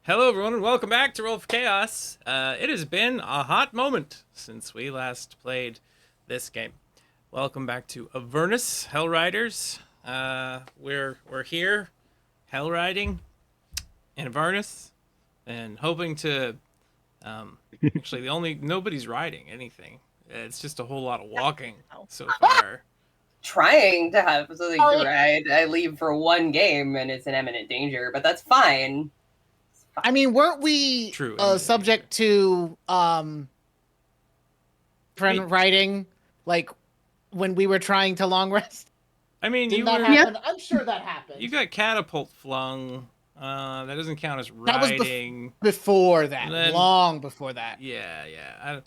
Hello, everyone, and welcome back to Roll for Chaos. It has been a hot moment since we last played this game. Welcome back to Avernus, Hellriders. We're here, hell riding in Avernus, and hoping to. Actually, nobody's riding anything. It's just a whole lot of walking so far. Trying to have something to ride. I leave for one game and it's an imminent danger, but that's fine. I mean, weren't we True, subject to friend writing, like when we were trying to long rest? I mean, Didn't that happen? I'm sure that happened. You got catapult flung. That doesn't count as riding. That was before that, long before that. Yeah.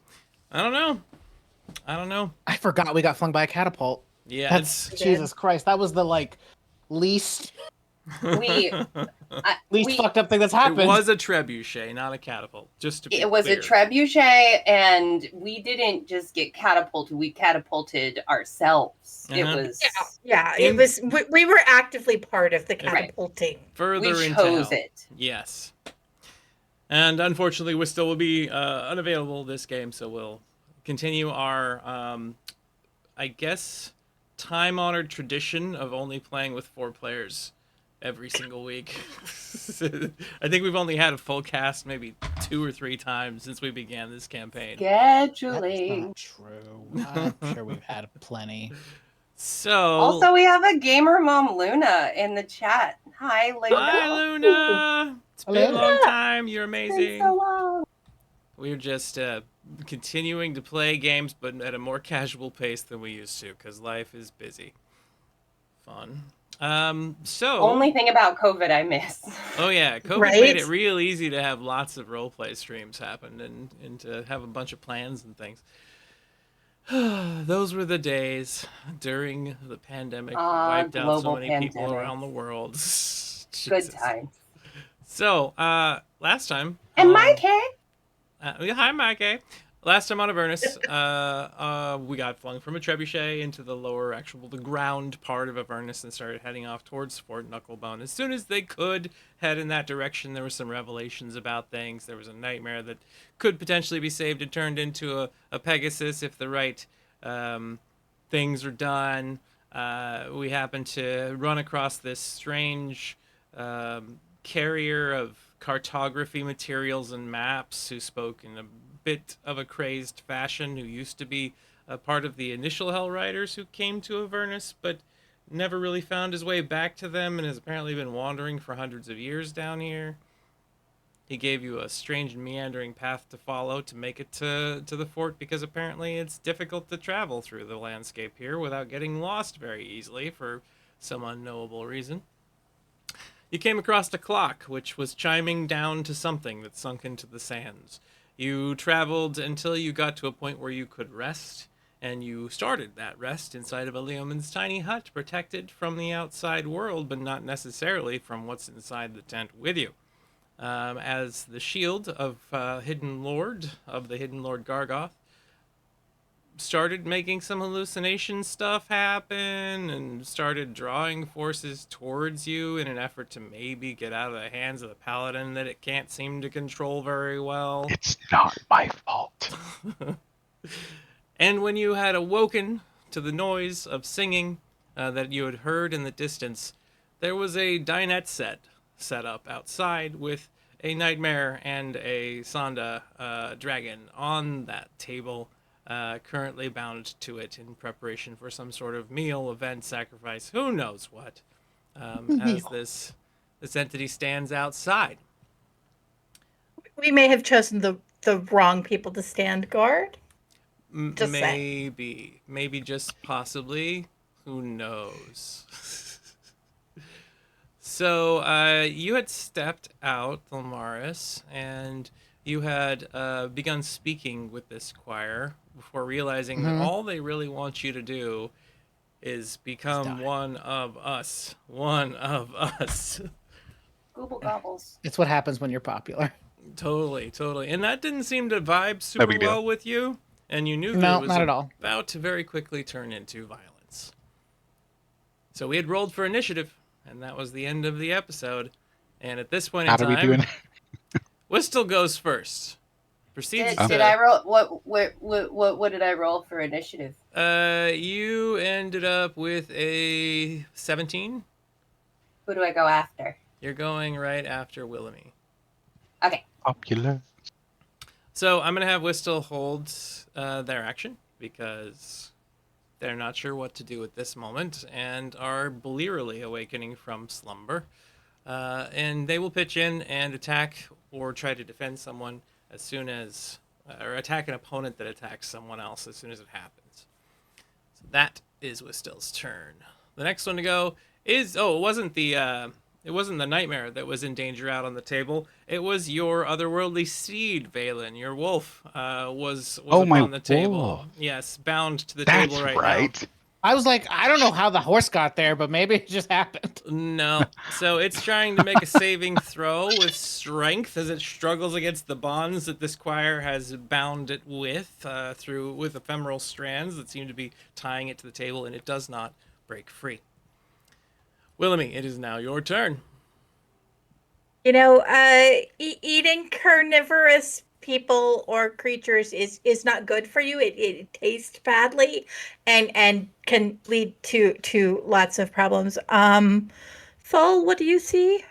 I don't know. I forgot we got flung by a catapult. Yeah, Jesus Christ. That was the least fucked up thing that's happened. It was a trebuchet, not a catapult. Just to be It was clear. a trebuchet, and we didn't just get catapulted; we catapulted ourselves. It was It was. We were actively part of the catapulting. Further we intel. chose it. Yes. And unfortunately, Wistel will be unavailable this game, so we'll continue our, I guess, time-honored tradition of only playing with 4 players every single week. I think we've only had a full cast maybe 2 or 3 times since we began this campaign. Scheduling. That's not true. I'm sure we've had plenty. So also, we have a gamer mom Luna in the chat. Hi, Luna. Hi, Luna. It's been a long time. You're amazing. It's been so long. We're just continuing to play games, but at a more casual pace than we used to, because life is busy. Fun. Only thing about COVID I miss. Oh yeah, COVID made it real easy to have lots of roleplay streams happen and to have a bunch of plans and things. Those were the days during the pandemic. Wiped out so many people around the world. Good times. So, last time. And Mike, hi, Mike. Last time on Avernus, we got flung from a trebuchet into the ground part of Avernus and started heading off towards Fort Knucklebone. As soon as they could head in that direction, there were some revelations about things. There was a nightmare that could potentially be saved and turned into a Pegasus if the right things are done. We happened to run across this strange carrier of cartography materials and maps who spoke in a bit of a crazed fashion, who used to be a part of the initial Hellriders who came to Avernus, but never really found his way back to them and has apparently been wandering for hundreds of years down here. He gave you a strange and meandering path to follow to make it to the fort, because apparently it's difficult to travel through the landscape here without getting lost very easily for some unknowable reason. You came across a clock, which was chiming down to something that sunk into the sands. You traveled until you got to a point where you could rest, and you started that rest inside of a Leoman's tiny hut, protected from the outside world, but not necessarily from what's inside the tent with you. As the shield of the Hidden Lord Gargoth started making some hallucination stuff happen and started drawing forces towards you in an effort to maybe get out of the hands of the paladin that it can't seem to control very well. It's not my fault. And when you had awoken to the noise of singing that you had heard in the distance, there was a dinette set up outside with a nightmare and a Sonda dragon on that table, currently bound to it in preparation for some sort of meal, event, sacrifice, who knows what, as this entity stands outside. We may have chosen the wrong people to stand guard. Maybe just possibly, who knows. So you had stepped out, Thalmaris, and you had begun speaking with this choir before realizing that all they really want you to do is become one of us. One of us. Google gobbles. It's what happens when you're popular. Totally. And that didn't seem to vibe super well with you, and you knew that it was about to very quickly turn into violence. So we had rolled for initiative, and that was the end of the episode. And at this point in time, Whistle goes first. Proceeds Did I roll what did I roll for initiative? You ended up with a 17. Who do I go after? You're going right after Willoughby. Okay. Popular. So I'm gonna have Whistle hold their action because they're not sure what to do at this moment and are blearily awakening from slumber. And they will pitch in and attack or try to defend someone as soon as, or attack an opponent that attacks someone else as soon as it happens. So that is Wistill's turn. The next one to go is it wasn't the nightmare that was in danger out on the table. It was your otherworldly steed, Valen. Your wolf was my upon the table. wolf. Yes, bound to the That's table right right. now. I was like, I don't know how the horse got there, but maybe it just happened. No. So it's trying to make a saving throw with strength as it struggles against the bonds that this choir has bound it with with ephemeral strands that seem to be tying it to the table, and it does not break free. Willoughby, it is now your turn. You know, eating carnivorous people or creatures is not good for you. It tastes badly, and can lead to lots of problems. Thol, what do you see?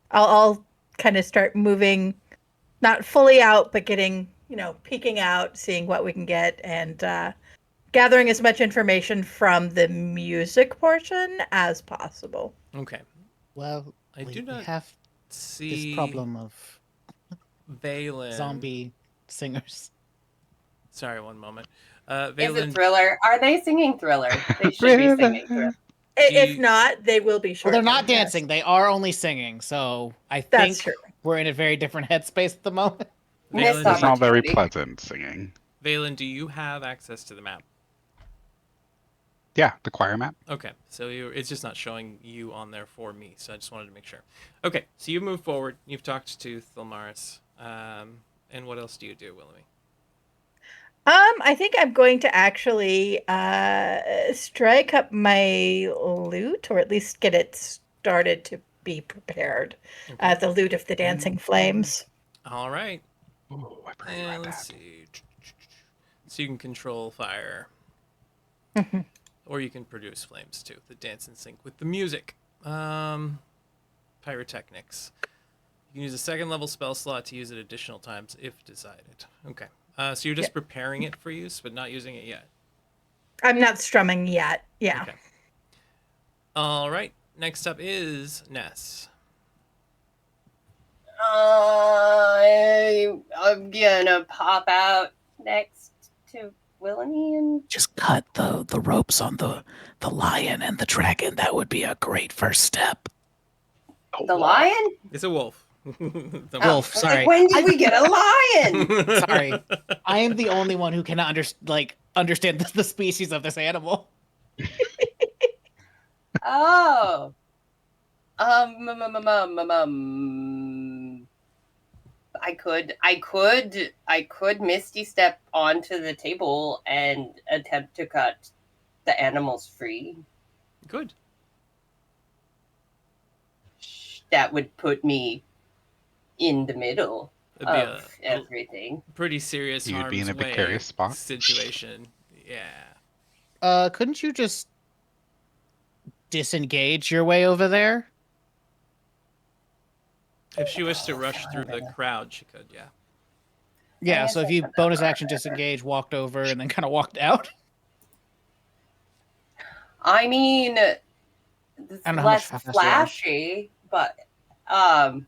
I'll kind of start moving, not fully out, but getting, peeking out, seeing what we can get, and gathering as much information from the music portion as possible. Okay. Well, I do not we have see this problem of Valen. zombie singers. Sorry, one moment. Is it Valen, Thriller? Are they singing Thriller? They should be singing Thriller. If not, they will be Well, short. they're not dancing. They are only singing. So I That's think true. we're in a very different headspace at the moment. Missed Valen, It's not very opportunity. pleasant singing. Valen, do you have access to the map? Yeah, the choir map. Okay, so it's just not showing you on there for me, so I just wanted to make sure. Okay, so you've moved forward. You've talked to Thilmaris. And what else do you do, Willoughby? I think I'm going to actually strike up my lute, or at least get it started to be prepared. Okay. The lute of the dancing flames. All right. Ooh, I bring And right let's back. see. So you can control fire. Or you can produce flames too that dance in sync with the music. Pyrotechnics. You can use a second level spell slot to use it additional times if decided. Okay. So you're just preparing it for use, but not using it yet. I'm not strumming yet. Yeah. Okay. All right. Next up is Ness. I'm gonna pop out next to Willoughby and Just cut the ropes on the lion and the dragon. That would be a great first step. the lion. It's a wolf. The Oh, Wolf, I was sorry. Like, when did we get a lion? Sorry. I am the only one who can understand the species of this animal. Oh. I could Misty Step onto the table and attempt to cut the animals free. Good. That would put me in the middle That'd be of a everything. pretty serious You'd be in harm's a way precarious spot. situation. Yeah. Couldn't you just disengage your way over there? If she wished to rush through the crowd, she could, yeah. Yeah, guess so if I you could bonus never. action disengage, walked over, and then kind of walked out. I mean, it's I don't know how much less faster. flashy, but That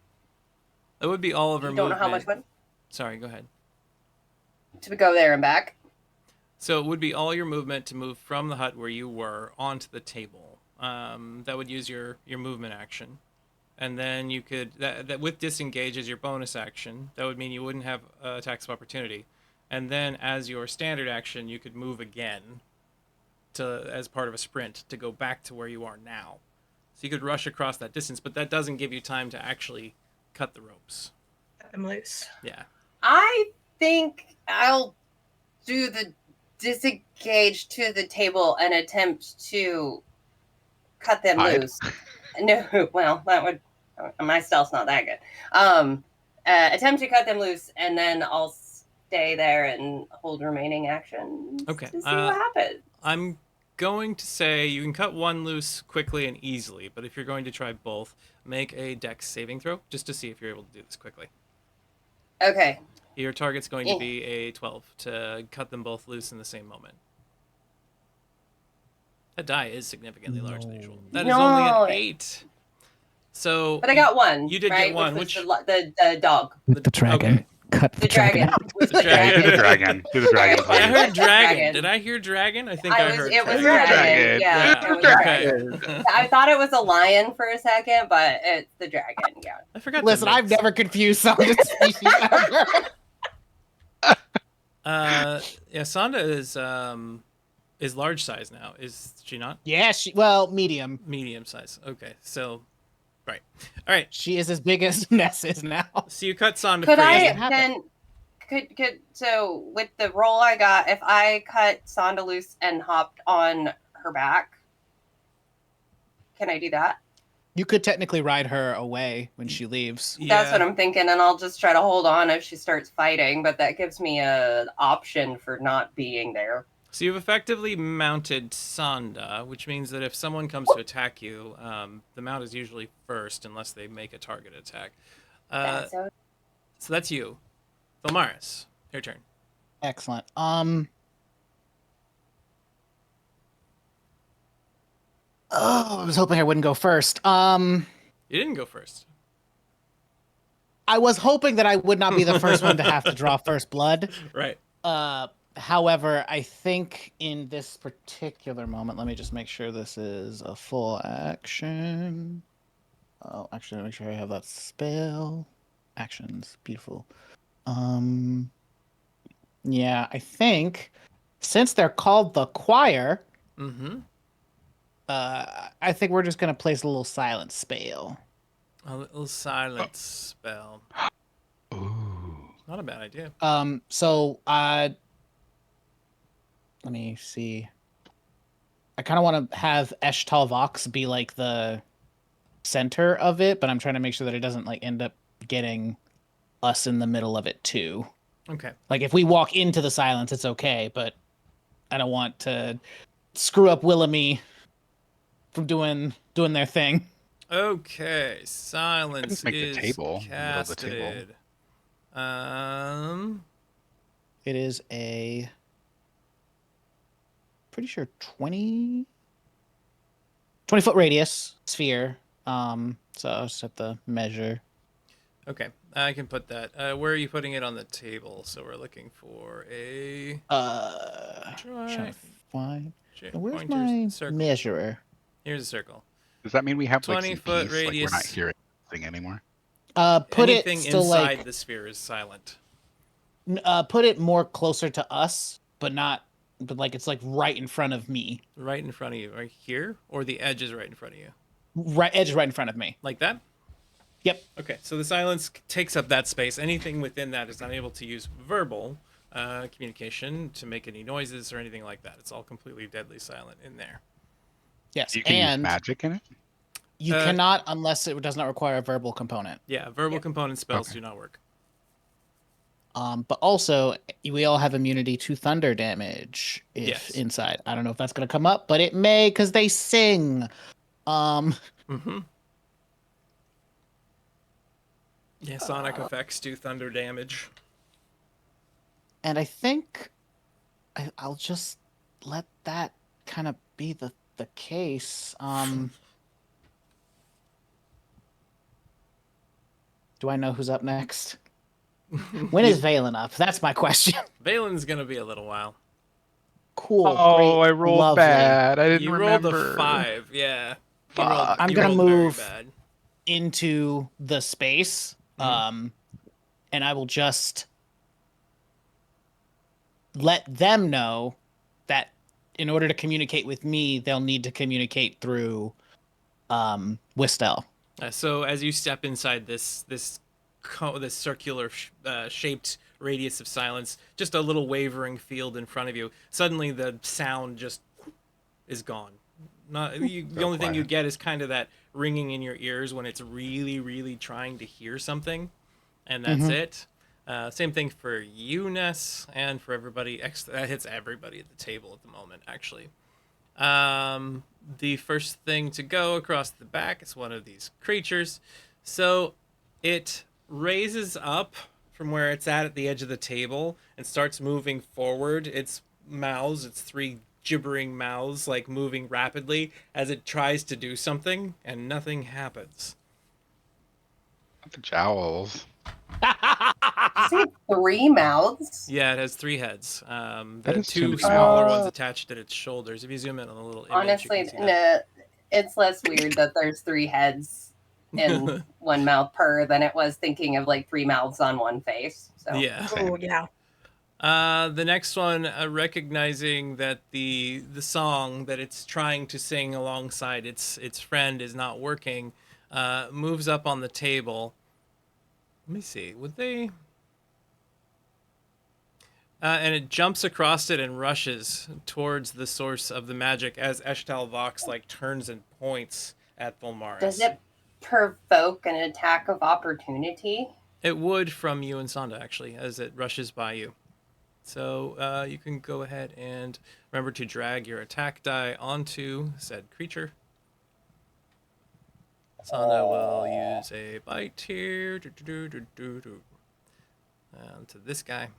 would be all of her you don't know movement. how much went Sorry, go ahead. to go there and back. So it would be all your movement to move from the hut where you were onto the table. That would use your movement action. And then you could, that with disengage as your bonus action, that would mean you wouldn't have attacks of opportunity. And then as your standard action, you could move again as part of a sprint to go back to where you are now. So you could rush across that distance, but that doesn't give you time to actually cut the ropes. I'm loose. Yeah. I think I'll do the disengage to the table and attempt to cut them Hide? loose. No, well, that would my stealth's not that good. attempt to cut them loose, and then I'll stay there and hold remaining actions Okay, to see what happens. I'm going to say you can cut one loose quickly and easily, but if you're going to try both, make a dex saving throw just to see if you're able to do this quickly. Okay. Your target's going to be a 12 to cut them both loose in the same moment. That die is significantly larger than usual. That is only an 8. So, but I got one. You did right? get one, which which was the dog. With the dragon. Okay. Cut The dragon. With The dragon. Do the dragon. Do the dragon, Sorry. I please. heard dragon. Dragon. Did I hear dragon? I think I heard It was dragon. dragon. Dragon. Yeah, It's it a was dragon. dragon. I thought it was a lion for a second, but it's the dragon. Yeah. I forgot. Listen, I've never confused some of the species ever. Yeah, Sonda is large size now. Is she not? Yeah, medium. Medium size. Okay, so, right. All right. She is as big as Ness is now. So you cut Sonda Could free. I happen. then? So with the roll I got, if I cut Sonda loose and hopped on her back, can I do that? You could technically ride her away when she leaves. That's what I'm thinking, and I'll just try to hold on if she starts fighting. But that gives me an option for not being there. So you've effectively mounted Sonda, which means that if someone comes to attack you, the mount is usually first unless they make a target attack. So So that's you. Thilmaris, your turn. Excellent. Oh, I was hoping I wouldn't go first. You didn't go first. I was hoping that I would not be the first one to have to draw first blood. Right. However, I think in this particular moment, let me just make sure this is a full action. Oh, actually, make sure I have that spell. Actions, beautiful. Yeah, I think since they're called the choir, Mm-hmm. I think we're just gonna place a little silent spell. A little silence spell. Ooh. Not a bad idea. So let me see. I kind of want to have Eshtal Vox be like the center of it, but I'm trying to make sure that it doesn't like end up getting us in the middle of it too. Okay. Like if we walk into the silence, it's okay, but I don't want to screw up Willamy from doing their thing. Okay. Silence Make the is table, in the middle of the table. casted. It is a pretty sure 20 foot radius sphere. So I'll just have to measure. Okay, I can put that. Where are you putting it on the table? So we're looking for a Trying to find. Where's pointers, my circle. measurer? Here's a circle. Does that mean we have like 20 some foot peace? Like we're radius. not hearing anything anymore? Put Anything it still inside like the sphere is silent. put it more closer to us, but like it's like right in front of me. Right in front of you, right here, or the edge is right in front of you, Edge is right in front of me. like that. Yep. Okay, so the silence takes up that space. Anything within that is not able to use verbal communication to make any noises or anything like that. It's all completely deadly silent in there. Yes, You can use and magic in it? you cannot unless it does not require a verbal component. Yeah, verbal component spells Okay. do not work. But also, we all have immunity to thunder damage if Yes. inside. I don't know if that's going to come up, but it may because they sing. Mm-hmm. Yeah, sonic effects do thunder damage. And I think I'll just let that kind of be the case. Do I know who's up next? When is Valen up? That's my question. Valen's gonna be a little while. Cool. Oh, great, I rolled lovely. bad. I didn't You remember. rolled a 5, yeah. You Fuck. rolled, I'm you gonna rolled very move. bad. Into the space, and I will just let them know that in order to communicate with me, they'll need to communicate through Wistel. So as you step inside this circular shaped radius of silence, just a little wavering field in front of you, suddenly the sound just is gone. The only thing you get is kind of that ringing in your ears when it's really, really trying to hear something. and that's it. Same thing for you, Ness, and for everybody. That hits everybody at the table at the moment, actually. The first thing to go across the back is one of these creatures. So it raises up from where it's at the edge of the table and starts moving forward. Its mouths, its three gibbering mouths, like moving rapidly as it tries to do something, and nothing happens. The jowls. You say 3 mouths? Yeah, it has 3 heads. That The is too 2 many smaller mouths. ones attached at its shoulders. If you zoom in on the little image, Honestly, you can see no, it's less weird that there's 3 heads in that. one mouth per than it was thinking of like 3 mouths on one face. So Yeah. Oh yeah. The next one, recognizing that the song that it's trying to sing alongside its friend is not working, moves up on the table. Let me see. Would they? And it jumps across it and rushes towards the source of the magic as Eshtal Vox like turns and points at Volmaris. does it provoke an attack of opportunity? It would from you and Sonda, actually, as it rushes by you. So you can go ahead and remember to drag your attack die onto said creature. Sonda will use a bite here. To this guy.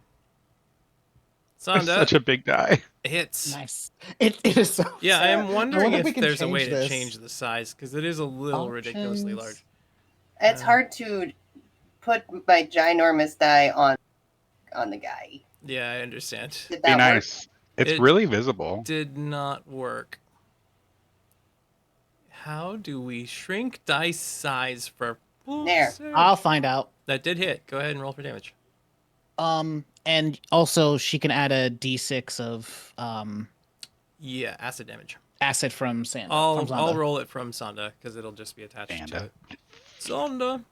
That's Sonda such a big die. hits. Nice. It is so. Yeah, I am wondering wonder if we if can there's a way change to this. change the size, because it is a little ridiculously Options. large. It's hard to put my ginormous die on the guy. Yeah, I understand. Did Be that work? nice. It's It- really visible. Did not work. How do we shrink dice size for There. I'll find out. That did hit. Go ahead and roll for damage. And also she can add a d6 of Yeah, acid damage. acid from sand. I'll from I'll Zonda. roll it from Sonda because it'll just be attached to Sanda. it. Sonda.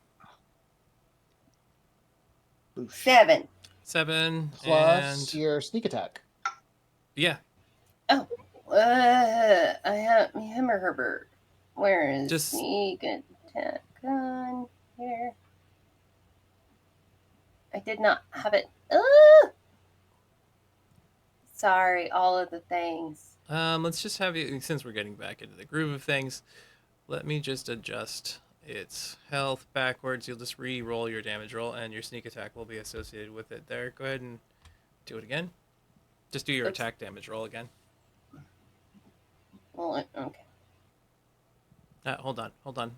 7. 7 Plus and your sneak attack. yeah, I have Hammer Herbert. Where is Just- sneak attack on here? I did not have it. Sorry, all of the things. let's just have you, since we're getting back into the groove of things, let me just adjust its health backwards. You'll just re-roll your damage roll, and your sneak attack will be associated with it. There, go ahead and do it again. Just do your Oops. attack damage roll again. Well, okay. Hold on.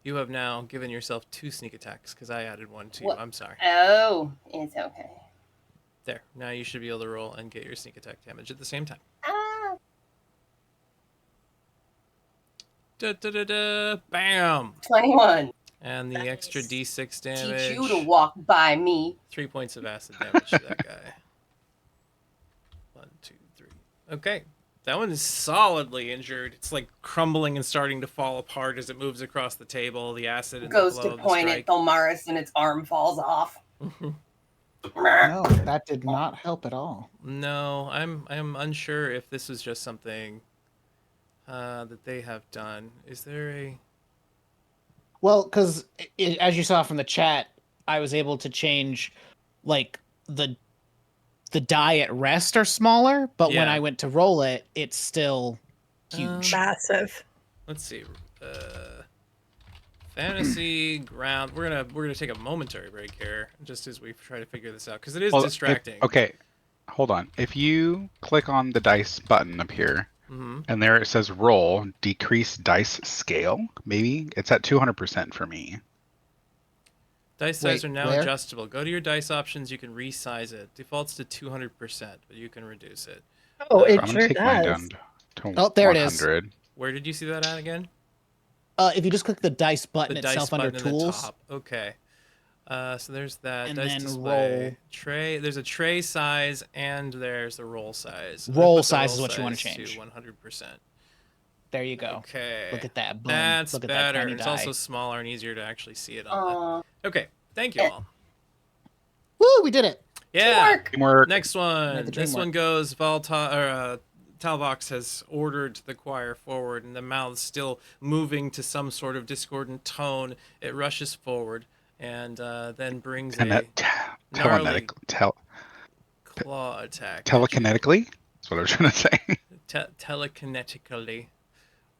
You have now given yourself 2 sneak attacks because I added 1 to you. What? I'm sorry. Oh, it's okay. There. Now you should be able to roll and get your sneak attack damage at the same time. Ah, Bam! 21. And the extra Nice. d6 damage. Teach you to walk by me. 3 points of acid damage to that guy. 1, 2, 3. Okay. That one is solidly injured. It's like crumbling and starting to fall apart as it moves across the table. The acid and Goes the blow to of the point at strike. Tholmaris and its arm falls off. No, that did not help at all. No, I'm unsure if this is just something that they have done. Is there a? Well, because as you saw from the chat, I was able to change, like the die at rest are smaller, but when Yeah. I went to roll it, it's still huge. Massive. Let's see. Fantasy ground. We're gonna take a momentary break here, just as we try to figure this out, because it is Well, distracting. Okay, hold on. If you click on the dice button up here, Mm-hmm. and there it says roll, decrease dice scale, maybe? It's at 200% for me. Dice size Wait, are now where? adjustable. Go to your dice options. You can resize it. Defaults to 200%, but you can reduce it. Oh, it I'm sure gonna take mine does. down to Oh, there it is. 100. Where did you see that at again? If you just click the dice button The dice itself under button in the tools, top. Okay. So there's that. And dice then display. roll. Tray. There's a tray size and there's the roll size. I Roll put the size is what you wanna size change. To 100%. there you go. Okay. Look at that. Boom. That's Look at better. that tiny It's die. also smaller and easier to actually see it on that. Aw. Okay. Thank you all. Woo, we did it. Yeah. Teamwork. Teamwork. Next one. the This dream one goes. Talvox has ordered the choir forward, and the mouth still moving to some sort of discordant tone. It rushes forward and then brings And a that gnarly telekinetic, claw attack. at you. telekinetically? That's what I was trying to say. Telekinetically.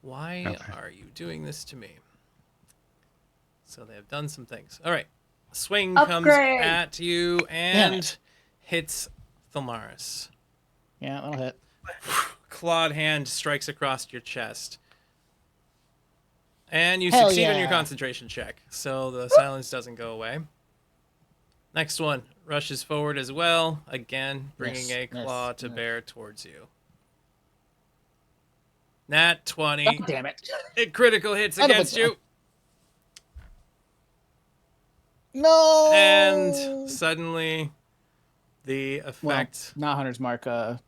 Why Okay. are you doing this to me? So they have done some things. All right. Swing comes Upgrade. at you Damn and it. hits Thalmaris. Yeah, that'll hit. Clawed hand strikes across your chest. And you Hell succeed on your yeah. concentration check, so the silence doesn't go away. Next one rushes forward as well, again bringing Miss, a claw miss, to miss. bear towards you. Nat 20. God damn it. It critical hits Son of a against gun. you. No. And suddenly the well, effect... not Hunter's Mark.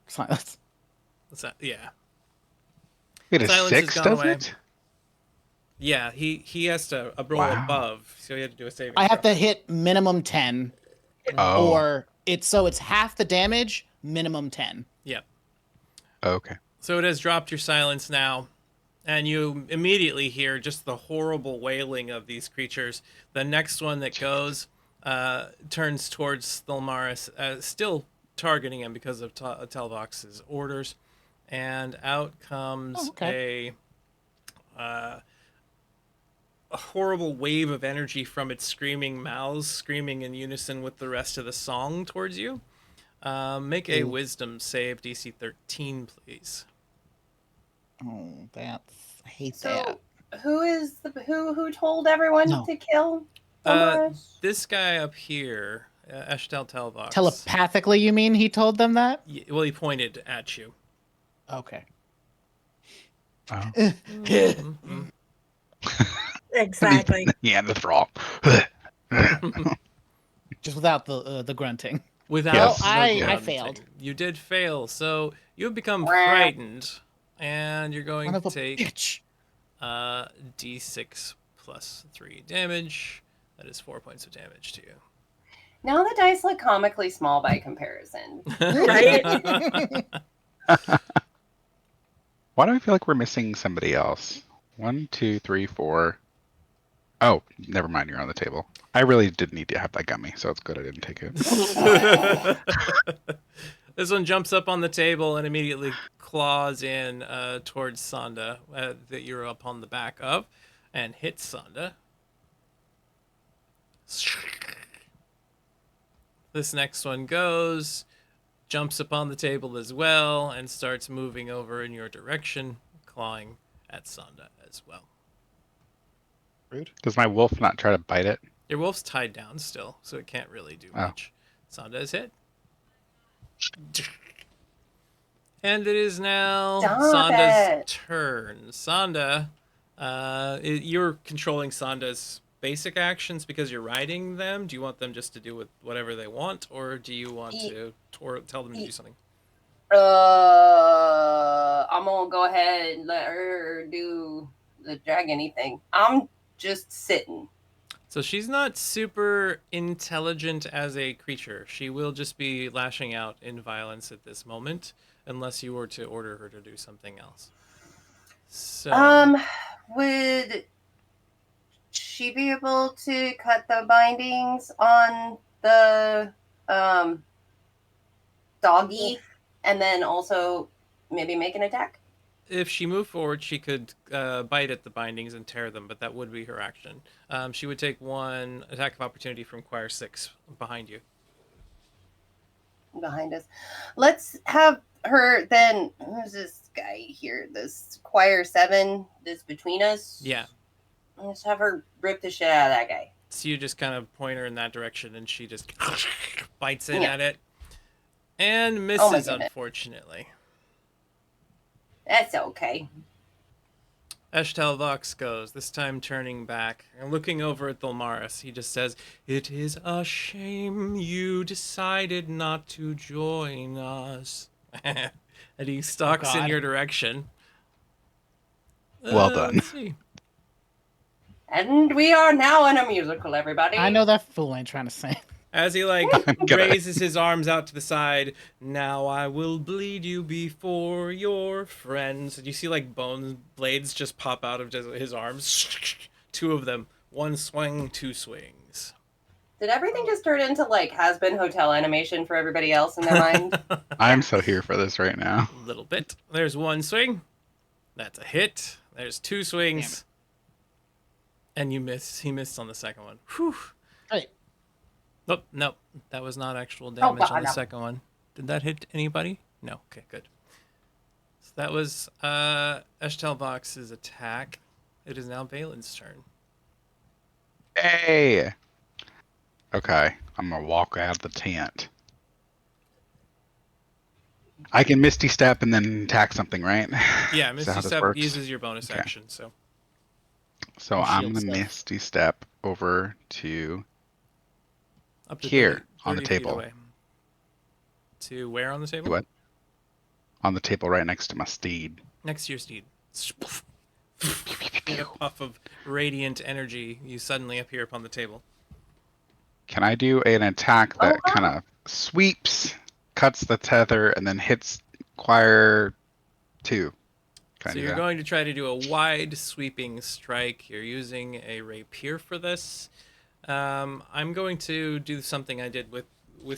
Silence. Yeah. Wait, a Silence has 6 gone does away. it? Yeah, he has to roll Wow. above, so he had to do a saving I have throw. to hit minimum 10, Oh. or it's half the damage, minimum 10. Yep. Okay. So it has dropped your silence now, and you immediately hear just the horrible wailing of these creatures. The next one that goes turns towards Thalmaris, still targeting him because of Telvox's orders, and out comes a horrible wave of energy from its screaming mouths, screaming in unison with the rest of the song towards you. Make a wisdom save, DC 13, please. Oh, I hate that. So who is who told everyone No. to kill Uh, Thalmaris? This guy up here, Eshtel Telvox. Telepathically, you mean he told them that? Well, he pointed at you. Okay. Oh. Mhm. Exactly. Neanderthal. Just without the grunting. Without Yes. the I grunting. failed. You did fail, so you have become Wah. frightened, and you're going Son of to a take bitch. D6 plus 3 damage. That is 4 points of damage to you. Now the dice look comically small by comparison. Right? Why do I feel like we're missing somebody else? 1, 2, 3, 4. Oh, never mind. You're on the table. I really did need to have that gummy, so it's good I didn't take it. This one jumps up on the table and immediately claws in towards Sonda that you're up on the back of, and hits Sonda. This next one goes, jumps up on the table as well, and starts moving over in your direction, clawing at Sonda as well. Rude. Does my wolf not try to bite it? Your wolf's tied down still, so it can't really do much. Sonda is hit. And it is now Stop Sonda's it. turn. Sonda, you're controlling Sonda's basic actions because you're riding them. Do you want them just to do with whatever they want, or do you want to tell them to do something? I'm gonna go ahead and let her do the dragony thing. I'm just sitting. So she's not super intelligent as a creature. She will just be lashing out in violence at this moment, unless you were to order her to do something else. So, Would she be able to cut the bindings on the doggy and then also maybe make an attack? if she moved forward, she could bite at the bindings and tear them, but that would be her action. She would take one attack of opportunity from Choir 6 behind you. Behind us. Let's have her then. Who's this guy here? This Choir 7 that's between us? Yeah. Let's have her rip the shit out of that guy. So you just kind of point her in that direction, and she just bites in Yeah. at it. And Oh my misses, goodness. unfortunately. That's okay. Eshtel Vox goes, this time turning back and looking over at Thalmaris. He just says, "It is a shame you decided not to join us." And he stalks in God. your direction. Well done. Let's see. And we are now in a musical, everybody. I know that fool ain't trying to sing. As he gonna- raises his arms out to the side, "Now I will bleed you before your friends." And you see bone blades just pop out of his arms. 2 of them. 1 swing, 2 swings. Did everything just turn into like has been hotel animation for everybody else in their mind? I'm so here for this right now. A little bit. There's one swing. That's a hit. There's two swings. And you miss. He missed on the second one. Whew. Hey, Nope. That was not actual damage on God, the no. second one. Did that hit anybody? No. Okay, good. So that was Eshtelvox's attack. It is now Balin's turn. Hey. Okay, I'm gonna walk out of the tent. I can Misty Step and then attack something, right? Yeah, Is that how Misty this Step works? uses your bonus Okay. action, so So Or I'm shield gonna stuff. Misty Step over to up to Here, 30, on the 30 feet table. away. To where on the table? what? On the table right next to my steed. Next to your steed. In a puff of radiant energy, you suddenly appear upon the table. Can I do an attack that wow. kind of sweeps, cuts the tether, and then hits Choir 2? Can I So do you're that? going to try to do a wide sweeping strike. You're using a rapier for this. I'm going to do something I did with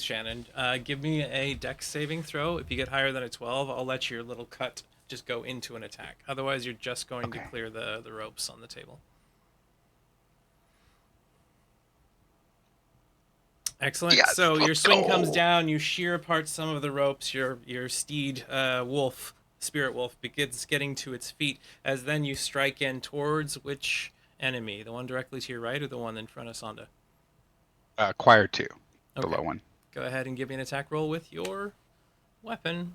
Shannon. Give me a dex saving throw. If you get higher than a 12, I'll let your little cut just go into an attack. Otherwise, you're just going to Okay. clear the ropes on the table. Excellent. Yes, So your let's swing comes go. down. You shear apart some of the ropes. Your steed, wolf, spirit wolf, begins getting to its feet. As then you strike in towards which enemy? The one directly to your right, or the one in front of Sonda? Choir 2, the Okay. low one. Go ahead and give me an attack roll with your weapon.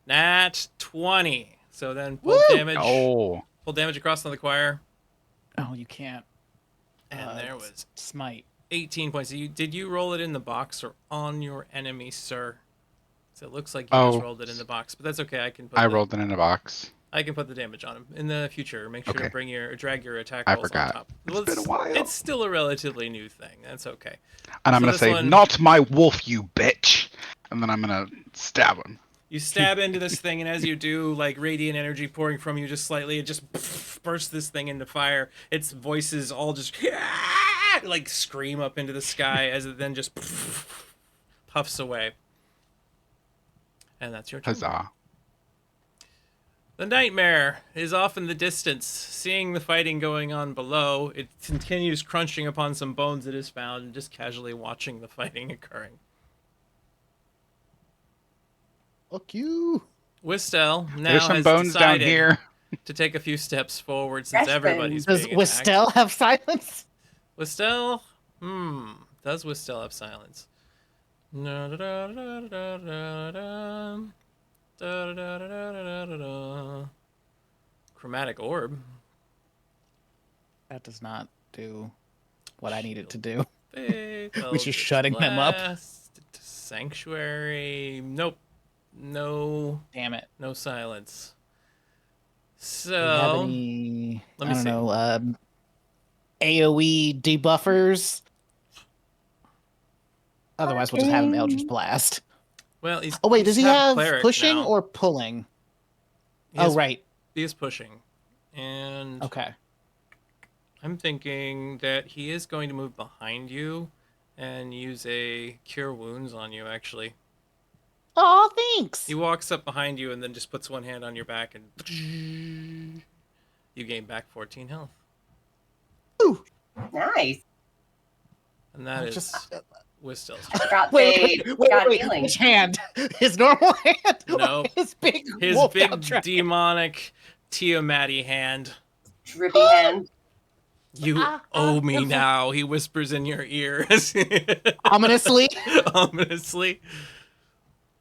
Nat 20. So then pull Woo! damage. Oh, Pull damage across on the choir. Oh, you can't. And there was smite. 18 points. Did you roll it in the box or on your enemy, sir? So it looks like you just Oh. rolled it in the box, but that's okay. I can put I rolled it in a box. I can put the damage on him in the future. Make sure to Okay. drag your attack I rolls on forgot. top. It's been a while. It's still a relatively new thing. That's okay. And I'm So gonna this say, one- "Not my wolf, you bitch!" And then I'm gonna stab him. You stab into this thing, and as you do, like radiant energy pouring from you just slightly, it just bursts this thing into fire. Its voices all just like scream up into the sky as it then just puffs away. And that's your turn. Huzzah! The nightmare is off in the distance, seeing the fighting going on below. It continues crunching upon some bones it has found and just casually watching the fighting occurring. Fuck you. Wistel now There's some has bones down decided here. to take a few steps forward since Fresh everybody's Does being attacked. Wistel have silence? Wistel? Does Wistel have silence? Chromatic orb. That does not do what I need it to do. Faith, Which is Eldritch shutting them up. Blast, Sanctuary. Nope. No. Damn it. No silence. So. Do we have any, let me I don't see. know, AoE debuffers? Otherwise, we'll just have him Eldritch Blast. Well, he's. Oh, wait, does he have cleric pushing now. or pulling? He Oh, has- right. He is pushing. And Okay. I'm thinking that he is going to move behind you and use a Cure Wounds on you, actually. Oh, thanks. He walks up behind you and then just puts one hand on your back and you gain back 14 health. Nice. And that is Just- Wistel's I turn. forgot Wait, they wait, got wait. healing. Which hand? His normal hand? No. His big His wolf big dragon. demonic Tiamat hand. Drippy hand. You owe me now, he whispers in your ear. Ominously. Ominously.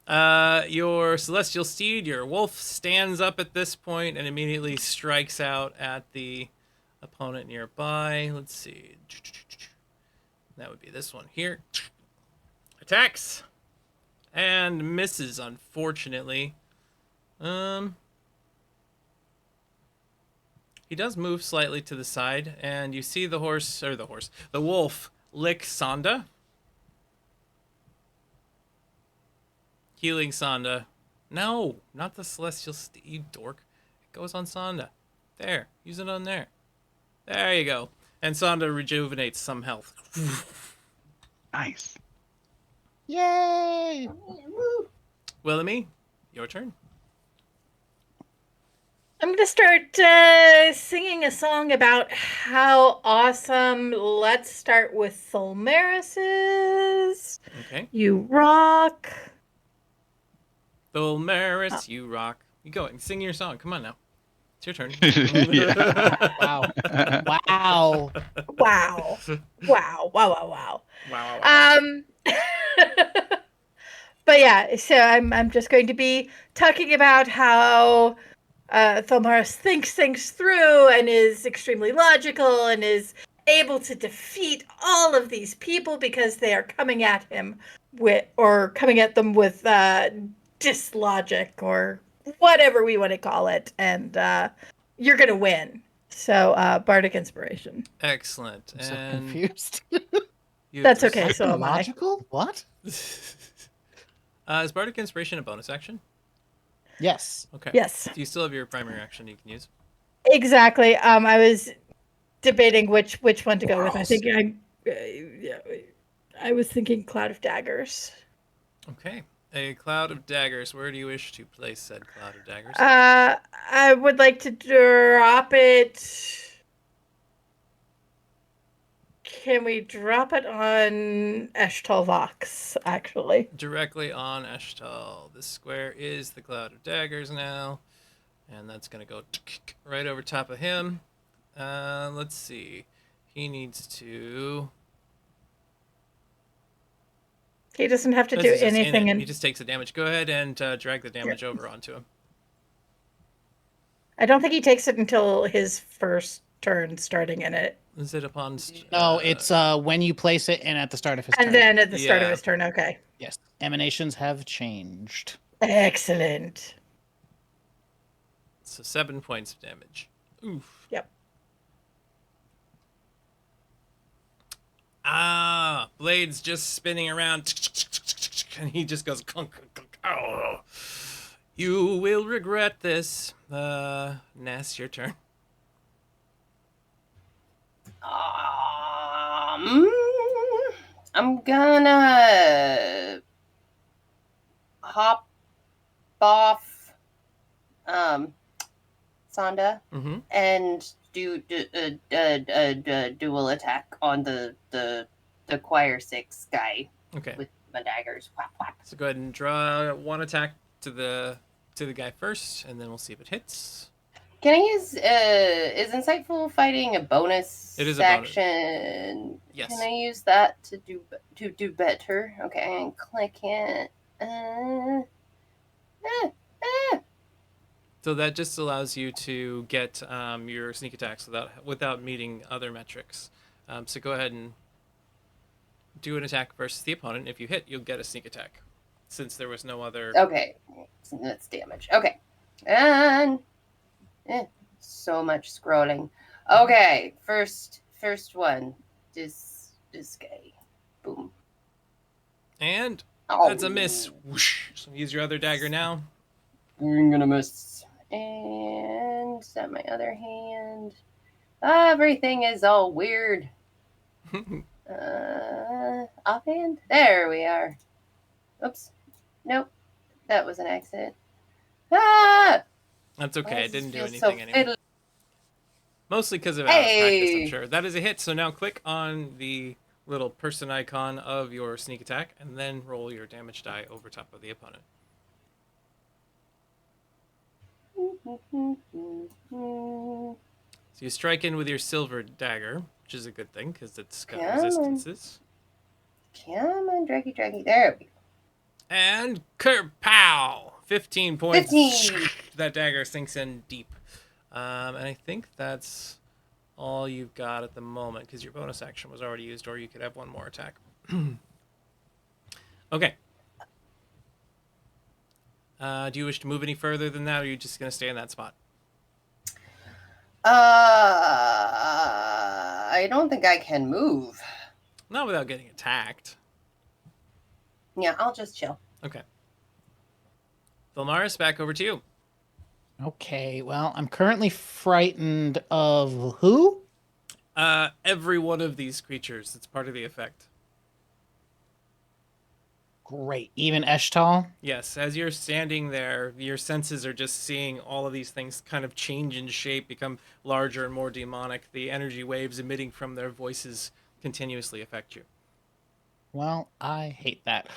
Your celestial steed, your wolf, stands up at this point and immediately strikes out at the opponent nearby. Let's see. That would be this one here. Attacks. And misses, unfortunately. He does move slightly to the side, and you see the wolf lick Sonda. Healing Sonda. No, not the celestial steed, you dork. It goes on Sonda. There, use it on there. There you go. And Sonda rejuvenates some health. Nice. Yay! Willamy, your turn. I'm going to start singing a song about how awesome Let's Start with Solmaris is. Okay. You rock. Thulmaris, you rock. You go and sing your song. Come on now. It's your turn. Yeah. Wow. Wow. Wow. Wow. Wow, wow, wow. Wow, wow. But yeah, so I'm just going to be talking about how Thulmaris thinks things through and is extremely logical and is able to defeat all of these people because they are coming at him coming at them with dislogic or whatever we want to call it, and you're gonna win. So bardic inspiration. Excellent. I'm so And confused. you That's okay. proceed. So am I. Logical? What? Is Bardic Inspiration a bonus action? Yes. Okay. Yes, Do you still have your primary action you can use? exactly. I was debating which one to go with. I think I was thinking Cloud of Daggers. Okay. A cloud of daggers. Where do you wish to place said cloud of daggers? I would like to drop it. Can we drop it on Eshtal Vox, actually? Directly on Eshtal. This square is the cloud of daggers now. And that's going to go right over top of him. Let's see. He needs to... He doesn't have to This do is just in anything. it. And He just takes the damage. Go ahead and drag the damage over onto him. I don't think he takes it until his first turn starting in it. Is it upon... No, it's when you place it and at the start of his And turn. then at the start of Yeah. his turn, okay. Yes. Emanations have changed. Excellent. So 7 points of damage. Oof. Yep. Blade's just spinning around. And he just goes... Oh. You will regret this. Ness, your turn. I'm gonna hop off Sonda Mm-hmm. and do dual attack on the choir 6 guy Okay. with my daggers. Whap, whap. So go ahead and draw one attack to the guy first, and then we'll see if it hits. Can I use is insightful fighting a bonus It is a bonus. action? Yes. Can I use that to do better? Okay, and click it. So that just allows you to get your sneak attacks without meeting other metrics. So go ahead and do an attack versus the opponent. If you hit, you'll get a sneak attack, since there was no other. Okay, so that's damage. Okay, and so much scrolling. Okay, first one. This guy. Boom. And Oh, that's a miss. Whoosh. So use your other dagger now. I'm gonna miss. And is that my other hand? Everything is all weird. Offhand? There we are. Oops. Nope. That was an accident. Ah! That's okay. Why It does didn't do feel anything so anymore. fiddly? Mostly because of out of practice, I'm Hey! sure. That is a hit. So now click on the little person icon of your sneak attack, and then roll your damage die over top of the opponent. So you strike in with your silver dagger, which is a good thing because it's got Come on. resistances. Come on, draggy. There we go. And kerpow! 15 points. 15. That dagger sinks in deep. And I think that's all you've got at the moment because your bonus action was already used, or you could have one more attack. Okay. Do you wish to move any further than that, or are you just going to stay in that spot? I don't think I can move. Not without getting attacked. Yeah, I'll just chill. Okay. Vilmaris, back over to you. Okay, well, I'm currently frightened of who? Every one of these creatures. It's part of the effect. Great. Even Eshtal? Yes, as you're standing there, your senses are just seeing all of these things kind of change in shape, become larger and more demonic. The energy waves emitting from their voices continuously affect you. Well, I hate that.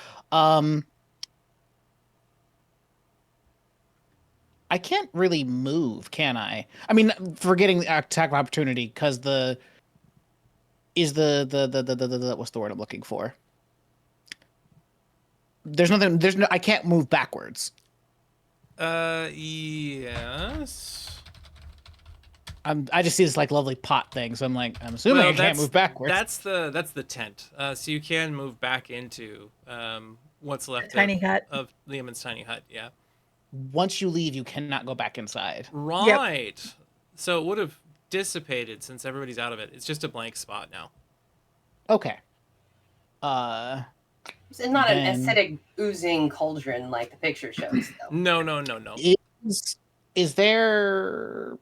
I can't really move, can I? I mean, forgetting the attack of opportunity, because the what's the word I'm looking for? There's nothing. There's no. I can't move backwards. Yes. I just see this like lovely pot thing, so I'm like, I'm assuming I can't move backwards. That's the tent. So you can move back into what's left Tiny hut. of Liam's tiny hut. Yeah. Once you leave, you cannot go back inside. Right. So it would have dissipated since everybody's out of it. It's just a blank spot now. Okay. It's not an Then- acidic oozing cauldron like the picture shows, though. No. Is there,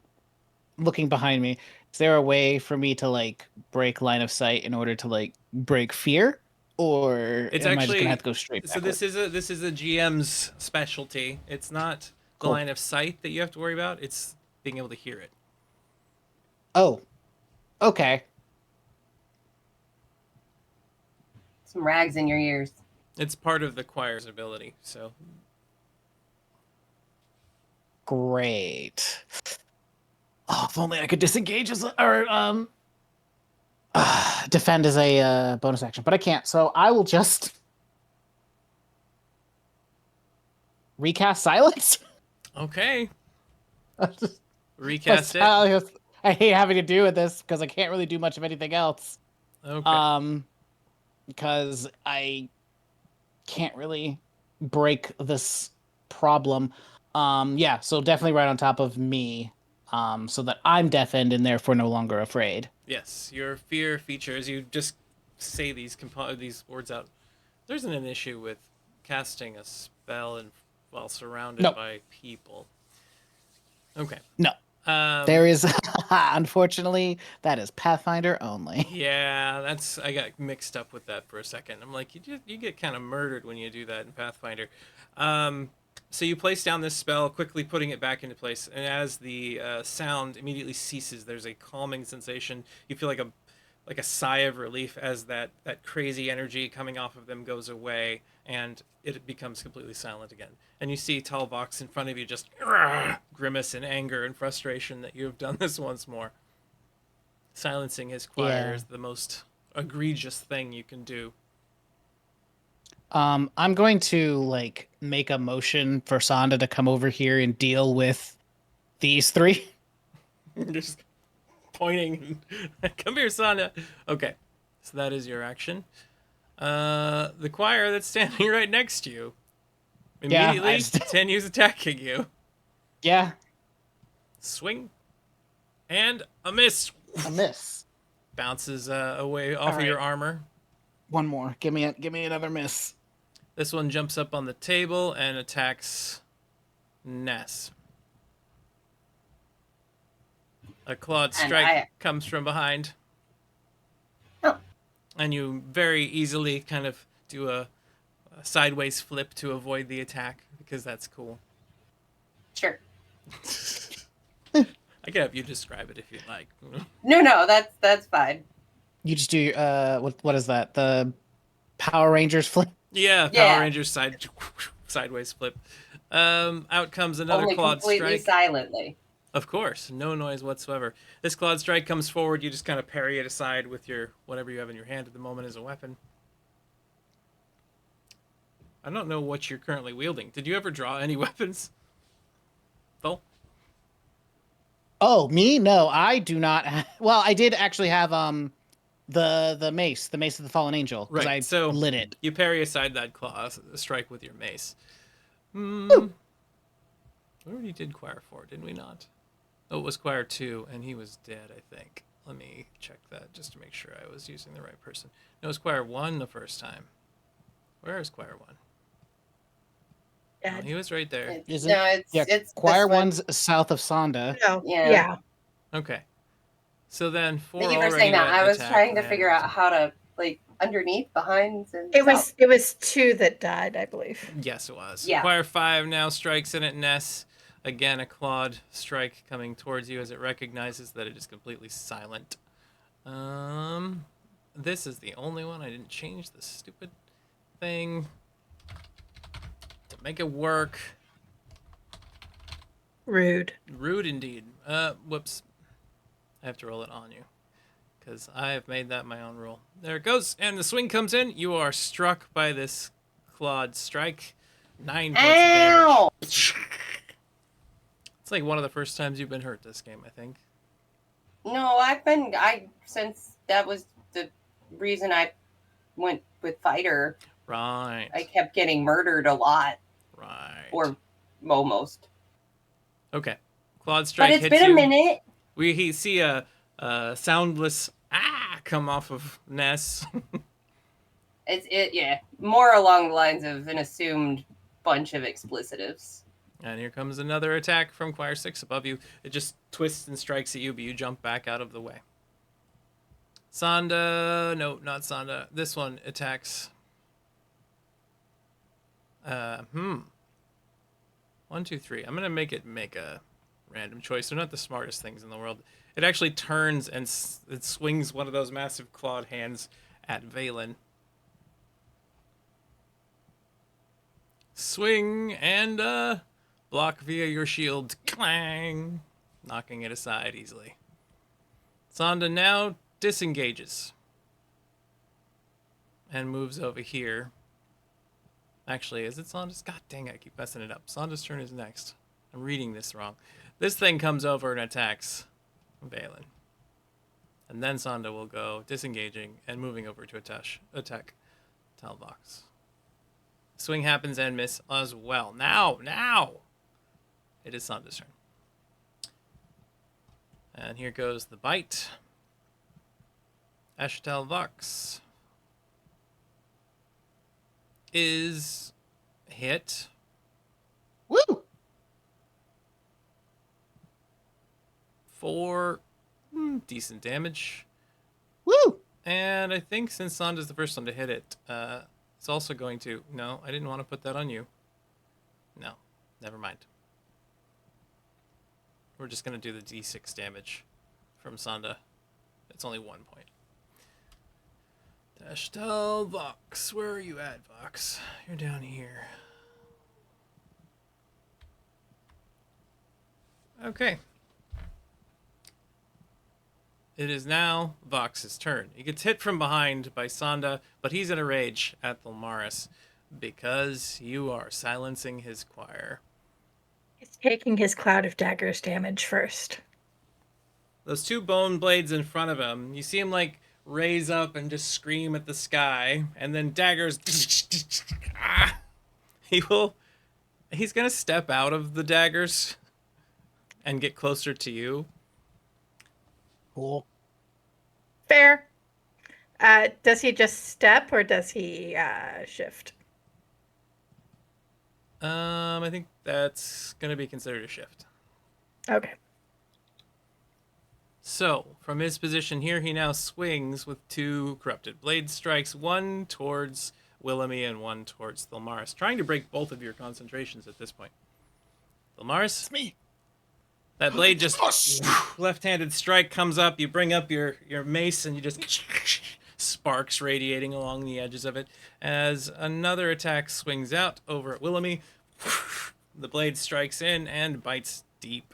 looking behind me, is there a way for me to like break line of sight in order to like break fear, or It's am I just actually- gonna have to go straight So backwards? this is a GM's specialty. It's not the Cool. line of sight that you have to worry about. It's being able to hear it. Oh, okay. Some rags in your ears. It's part of the choir's ability. So Great. Oh, if only I could disengage as defend as a bonus action, but I can't. So I will just recast silence. okay, That's recast it. how I hate having to do with this because I can't really do much of anything else. Okay. Because I can't really break this problem. Yeah, so definitely right on top of me. So that I'm deafened and therefore no longer afraid. Yes, your fear features. You just say these words out. There isn't an issue with casting a spell and while surrounded No. by people. Okay. No. There is, unfortunately, that is Pathfinder only. Yeah, I got mixed up with that for a second. I'm like, you get kind of murdered when you do that in Pathfinder. So you place down this spell, quickly putting it back into place, and as the sound immediately ceases, there's a calming sensation. You feel like a sigh of relief as that crazy energy coming off of them goes away, and it becomes completely silent again. And you see Talvox in front of you just grimace in anger and frustration that you have done this once more. Silencing his choir Yeah. is the most egregious thing you can do. I'm going to like make a motion for Sonda to come over here and deal with these three. Just pointing. Come here, Sana. Okay, so that is your action. The choir that's standing right next to you Yeah, immediately continues attacking you. Yeah, Swing, and a miss. a miss. Bounces away off All of your right. armor. One more. Give me another miss. This one jumps up on the table and attacks Ness. A clawed And strike comes from behind. Oh. And you very easily kind of do a sideways flip to avoid the attack because that's cool. Sure. I can have you describe it if you'd like. No, that's fine. You just do what is that? The Power Rangers flip? Yeah, Power Yeah. Rangers sideways flip. Out comes another Only clawed completely strike. silently. Of course, no noise whatsoever. This clawed strike comes forward. You just kind of parry it aside with your whatever you have in your hand at the moment as a weapon. I don't know what you're currently wielding. Did you ever draw any weapons? Phil? Oh, me? No, I do not. Well, I did actually have the mace of the fallen angel, because Right, I so- lit it. You parry aside that claw strike with your mace. We already did Choir 4, didn't we not? Oh, it was Choir 2, and he was dead, I think. Let me check that just to make sure I was using the right person. No, it was Choir 1 the first time. Where is Choir 1? Oh, Dead. he was right there. Is it? No, it's Yeah, it's Choir this one. one's south of Sonda. No. Yeah. Yeah. Okay. So then Thank you for saying that. I was trying to figure out how to underneath, behind, and It south. was 2 that died, I believe. Yes, it was. Yeah. Choir 5 now strikes in at Ness. Again, a clawed strike coming towards you as it recognizes that it is completely silent. This is the only one I didn't change the stupid thing to make it work. Rude. Rude indeed. Whoops. I have to roll it on you. Because I have made that my own rule. There it goes. And the swing comes in. You are struck by this clawed strike. 9 points of Ow! damage. It's like one of the first times you've been hurt this game, I think. No, since that was the reason I went with fighter. Right. I kept getting murdered a lot, Right. or almost. Okay. Clawed strike But it's hits been you. a minute. We see a soundless come off of Ness. Yeah, more along the lines of an assumed bunch of explicitives. And here comes another attack from Choir 6 above you. It just twists and strikes at you, but you jump back out of the way. Sonda, no, not Sonda. This one attacks. 1, 2, 3. I'm gonna make a random choice. They're not the smartest things in the world. It actually turns and it swings one of those massive clawed hands at Valen. Swing and block via your shield. Clang! Knocking it aside easily. Sonda now disengages. And moves over here. Actually, is it Sonda's? God dang it, I keep messing it up. Sonda's turn is next. I'm reading this wrong. This thing comes over and attacks Valen. And then Sonda will go disengaging and moving over to attack Talvox. Swing happens and miss as well. Now! It is Sonda's turn. And here goes the bite. Ashtal Vox is hit. Woo! For decent damage. Woo! And I think since Sonda's the first one to hit it, it's also going to... No, I didn't want to put that on you. No, never mind. We're just going to do the d6 damage from Sonda. It's only 1 point. Ashtal Vox. Where are you at, Vox? You're down here. Okay. It is now Vox's turn. He gets hit from behind by Sonda, but he's in a rage at Thalmaris because you are silencing his choir. He's taking his cloud of daggers damage first. Those 2 bone blades in front of him, you see him like raise up and just scream at the sky, and then daggers. He's gonna step out of the daggers and get closer to you. Cool. Fair. Does he just step or does he shift? I think that's gonna be considered a shift. Okay. So, from his position here, he now swings with 2 corrupted blade strikes, one towards Willamy and one towards Thalmaris, trying to break both of your concentrations at this point. Thalmaris? It's me. That blade just left-handed strike comes up. You bring up your mace and you just sparks radiating along the edges of it. As another attack swings out over at Willamy, the blade strikes in and bites deep.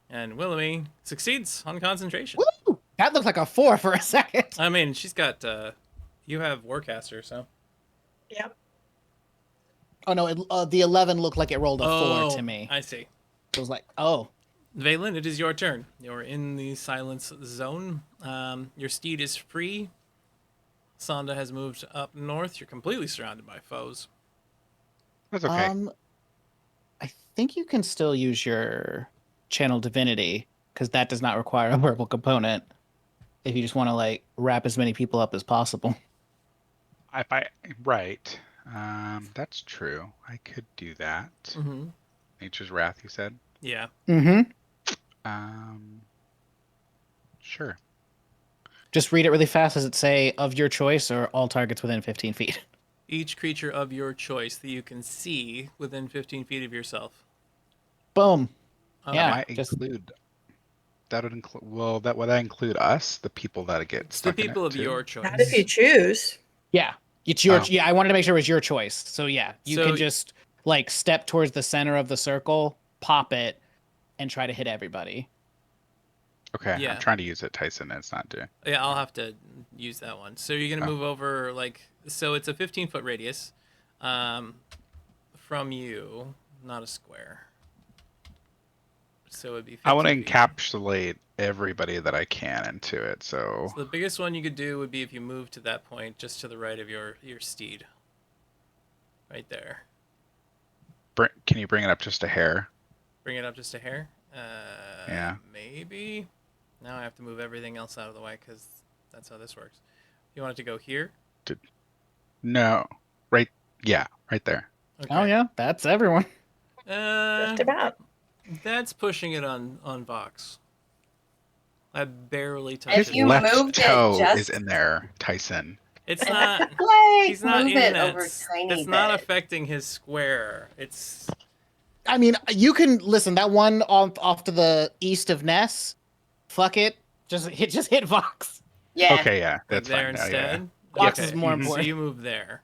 And Willamy succeeds on concentration. Woo! That looked like a 4 for a second. I mean, she's got, you have Warcaster, so. Yep. Oh no, the 11 looked like it rolled a 4 to me. I see. It was like, oh. Valen, it is your turn. You're in the silence zone. Your steed is free. Sonda has moved up north. You're completely surrounded by foes. That's okay. I think you can still use your channel divinity because that does not require a verbal component. If you just want to like wrap as many people up as possible. Right. That's true. I could do that. Mm-hmm. Nature's Wrath, you said? Yeah. Mm-hmm. Sure. Just read it really fast. Does it say of your choice or all targets within 15 feet? Each creature of your choice that you can see within 15 feet of yourself. Boom. Okay. Yeah. Might just include. That would include. Will that include us, the people that get It's the stuck in people it of too? your choice. Not if you choose. yeah. It's your Oh. yeah. I wanted to make sure it was your choice. So yeah, you So- can just like step towards the center of the circle, pop it, and try to hit everybody. Okay, Yeah. I'm trying to use it, Tyson, and it's not doing. Yeah, I'll have to use that one. So you're gonna Oh. move over so it's a 15-foot radius, from you, not a square. So it'd be 15 I want to feet. encapsulate everybody that I can into it. So the biggest one you could do would be if you move to that point, just to the right of your steed. Right there. Can you bring it up just a hair? Bring it up just a hair. Yeah. Maybe. Now I have to move everything else out of the way because that's how this works. You want it to go here? No. Right. Yeah. Right there. Okay. Oh yeah, that's everyone. Just about. That's pushing it on Vox. I barely touched If it. you Left moved it toe just- is in there, Tyson. It's not. Like, He's not move in it that. over tiny That's not bit. affecting his square. It's. I mean, you can listen. That one off to the east of Ness. Fuck it. Just hit Vox. Yeah. Okay. Yeah. That's there fine. instead. Vox Okay. is more So important. you move there,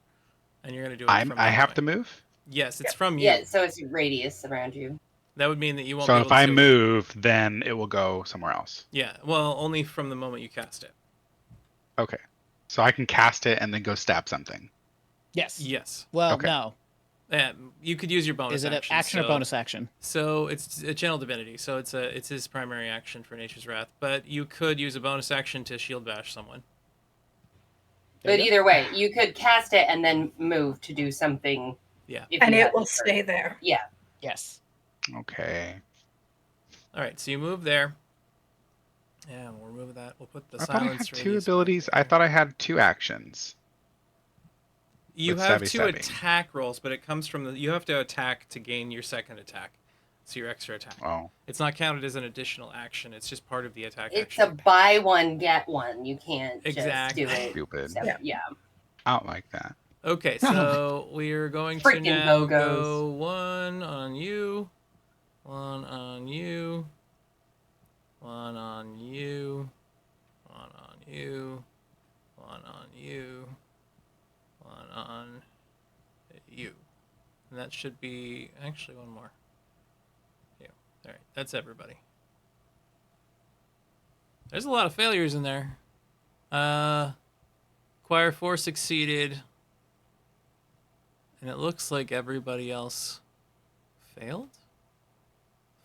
and you're gonna do it I from. That have point. to move. Yes, it's from you. Yeah, so it's radius around you. That would mean that you won't So be if able I to. move, then it will go somewhere else. Yeah. Well, only from the moment you cast it. Okay. So I can cast it and then go stab something. Yes. Yes. Well, Okay. no. You could use your bonus. Is it an action or bonus action? So it's a channel divinity. So it's his primary action for Nature's Wrath. But you could use a bonus action to shield bash someone. There But you go. either way, you could cast it and then move to do something. Yeah. If And you it had will the turn. stay there. Yeah. Yes. Okay. All right. So you move there. And we'll remove that. We'll put the I thought I silence had two radius back abilities. I there. thought I had two actions. You with have stabby two stabby. attack rolls, but it comes from you have to attack to gain your second attack. It's your extra attack. Oh. It's not counted as an additional action. It's just part of the attack It's a action. buy one, get one. You can't Exactly. just do it. Stupid. So, yeah. I don't like that. Okay, so we're going to Freaking now Bogos. go one on you, one on you, one on you, one on you, one on you, one on you. And that should be actually one more. You. All right, that's everybody. There's a lot of failures in there. Choir 4 succeeded. And it looks like everybody else failed?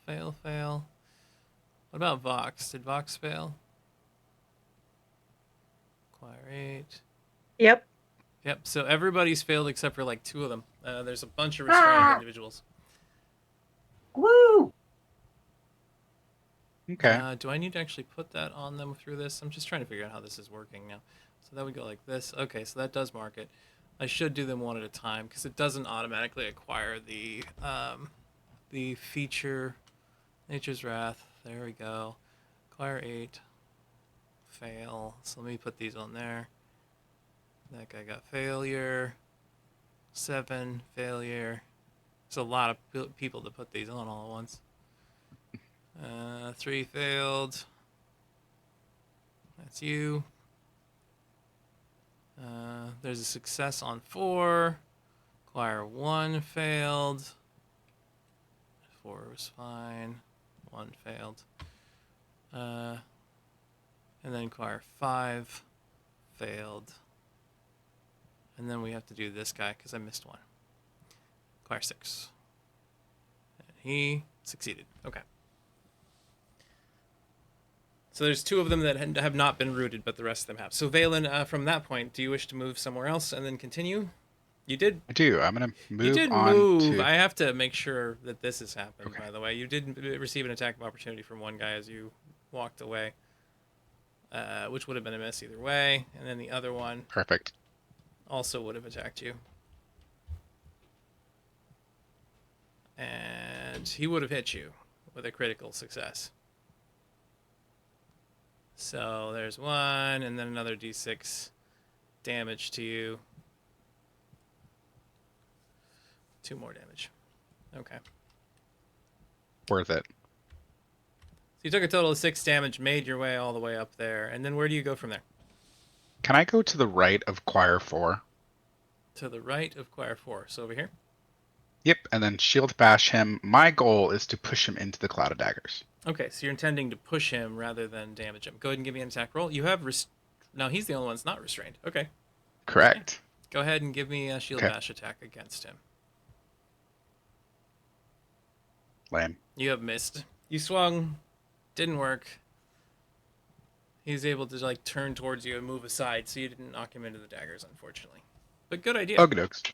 Fail. What about Vox? Did Vox fail? Choir 8. Yep. Yep, so everybody's failed except for like two of them. There's a bunch of restrained individuals. Woo! Okay. Do I need to actually put that on them through this? I'm just trying to figure out how this is working now. So that would go like this. Okay, so that does mark it. I should do them one at a time because it doesn't automatically acquire the feature. Nature's Wrath. There we go. Choir 8. Fail. So let me put these on there. That guy got failure. 7 failure. There's a lot of people to put these on all at once. 3 failed. That's you. There's a success on 4. Choir 1 failed. 4 was fine. 1 failed. And then choir 5 failed. And then we have to do this guy because I missed one. Choir 6. And he succeeded. Okay. So there's 2 of them that have not been rooted, but the rest of them have. So Valen, from that point, do you wish to move somewhere else and then continue? You did. I do. I'm gonna move You did on move. to. I have to make sure that this has happened. Okay. By the way, you did receive an attack of opportunity from one guy as you walked away, which would have been a miss either way. And then the other one Perfect. also would have attacked you. And and he would have hit you with a critical success. So there's 1, and then another d6 damage to you. 2 more damage. Okay. Worth it. So you took a total of 6 damage, made your way all the way up there, and then where do you go from there? Can I go to the right of Choir 4? To the right of Choir 4. So over here? Yep, and then shield bash him. My goal is to push him into the cloud of daggers. Okay, so you're intending to push him rather than damage him. Go ahead and give me an attack roll. You have no, he's the only one that's not restrained. Okay. Correct. Go ahead and give me a shield bash attack against him. Lame. You have missed. You swung, didn't work. He's able to like turn towards you and move aside, so you didn't knock him into the daggers, unfortunately. But good idea. Okie dokes.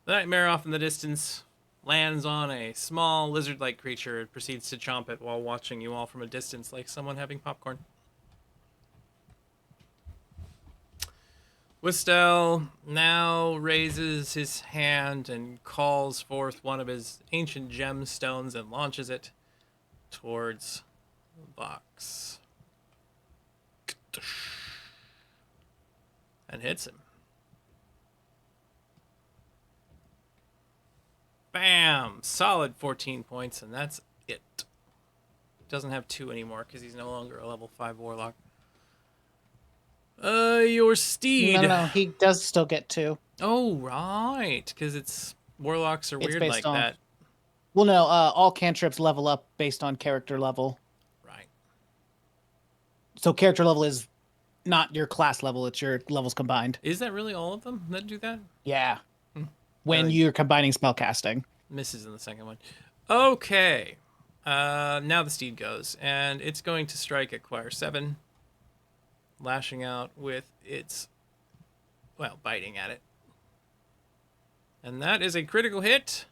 The nightmare off in the distance lands on a small lizard-like creature. It proceeds to chomp it while watching you all from a distance, like someone having popcorn. Wistel now raises his hand and calls forth one of his ancient gemstones and launches it towards the box. And hits him. Bam! Solid 14 points, and that's it. Doesn't have 2 anymore because he's no longer a level 5 warlock. Your steed. No, he does still get 2. Oh, right. Because it's warlocks are It's weird based like on- that. Well, no, all cantrips level up based on character level. Right. So character level is not your class level, it's your levels combined. Is that really all of them that do that? Yeah. Hmm. When Really? you're combining spell casting. Misses in the second one. Okay. Now the steed goes, and it's going to strike at Choir 7, lashing out with its, well, biting at it. And that is a critical hit.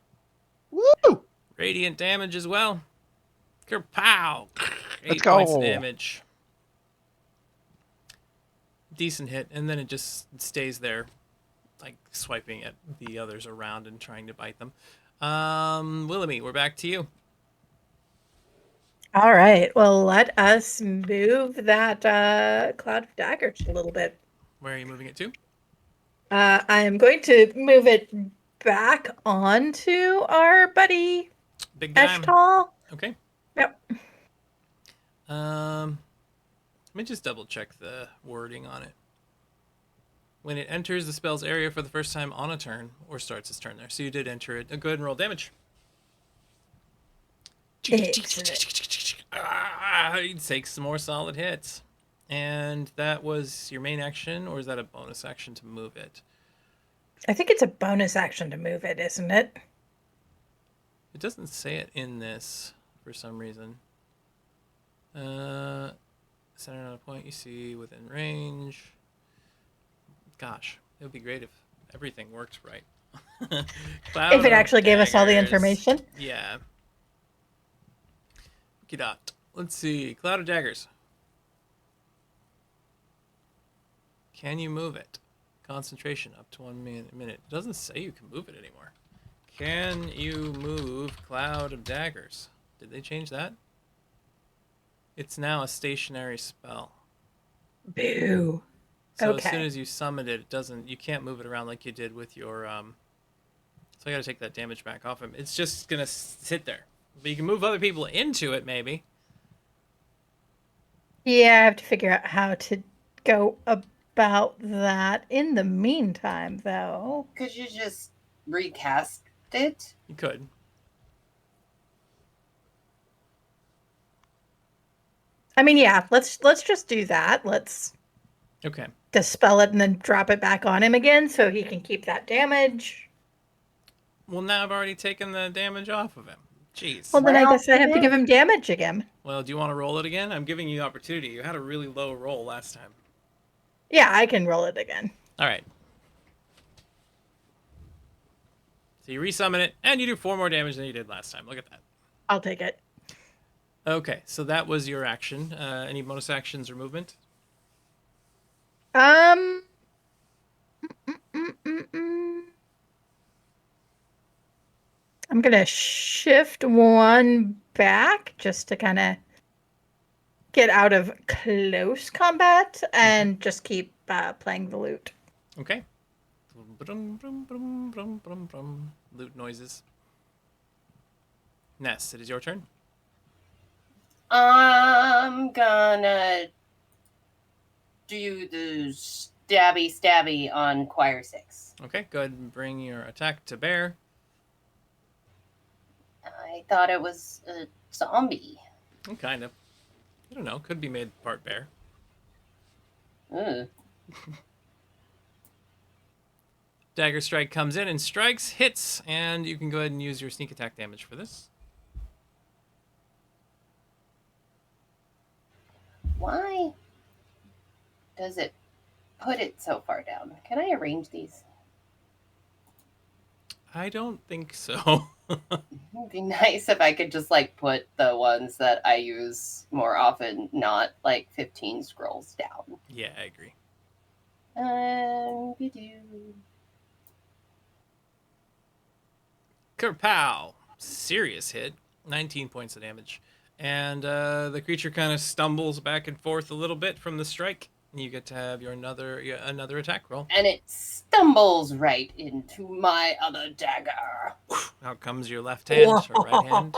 Woo! Radiant damage as well. Kerpow! 8 Let's go. points of damage. Decent hit, and then it just stays there, like swiping at the others around and trying to bite them. Willamie, we're back to you. All right. Well, let us move that cloud of daggers a little bit. Where are you moving it to? I am going to move it back onto our buddy Big guy. Eshtal. Okay. Yep. Let me just double check the wording on it. When it enters the spell's area for the first time on a turn, or starts its turn there. So you did enter it. Go ahead and roll damage. He takes some more solid hits. And that was your main action, or is that a bonus action to move it? I think it's a bonus action to move it, isn't it? It doesn't say it in this for some reason. Center on a point you see within range. Gosh, it would be great if everything worked right. Cloud If it of actually gave us all the daggers. information. Yeah. Dot. Let's see. Cloud of daggers. Can you move it? Concentration up to 1 minute. It doesn't say you can move it anymore. Can you move Cloud of Daggers? Did they change that? It's now a stationary spell. Boo. So Okay. as soon as you summon it, it doesn't. You can't move it around like you did with your. So I got to take that damage back off him. It's just gonna sit there. But you can move other people into it, maybe. Yeah, I have to figure out how to go about that. In the meantime, though, Could you just recast it? You could. I mean, yeah, let's just do that. Let's Okay. dispel it and then drop it back on him again so he can keep that damage. Well, now I've already taken the damage off of him. Jeez. Well, then I Well, guess I have to give him damage again. Well, do you want to roll it again? I'm giving you opportunity. You had a really low roll last time. Yeah, I can roll it again. All right. So you resummon it, and you do 4 more damage than you did last time. Look at that. I'll take it. Okay, so that was your action. Any bonus actions or movement? Um. I'm I'm gonna shift one back just to kind of get out of close combat and just keep playing the lute. Okay. Brum, brum, brum, brum, brum, brum. Loot noises. Ness, it is your turn. I'm gonna do the stabby on Choir 6. Okay, go ahead and bring your attack to bear. I thought it was a zombie. Kind of. I don't know. Could be made part bear. Ugh. Dagger strike comes in and strikes, hits, and you can go ahead and use your sneak attack damage for this. Why does it put it so far down? Can I arrange these? I don't think so. It'd be nice if I could just like put the ones that I use more often, not like 15 scrolls down. Yeah, I agree. Be-do. Kerpow! Serious hit. 19 points of damage. And the creature kind of stumbles back and forth a little bit from the strike. And you get to have your another attack roll. And it stumbles right into my other dagger. Out comes your left hand or right hand.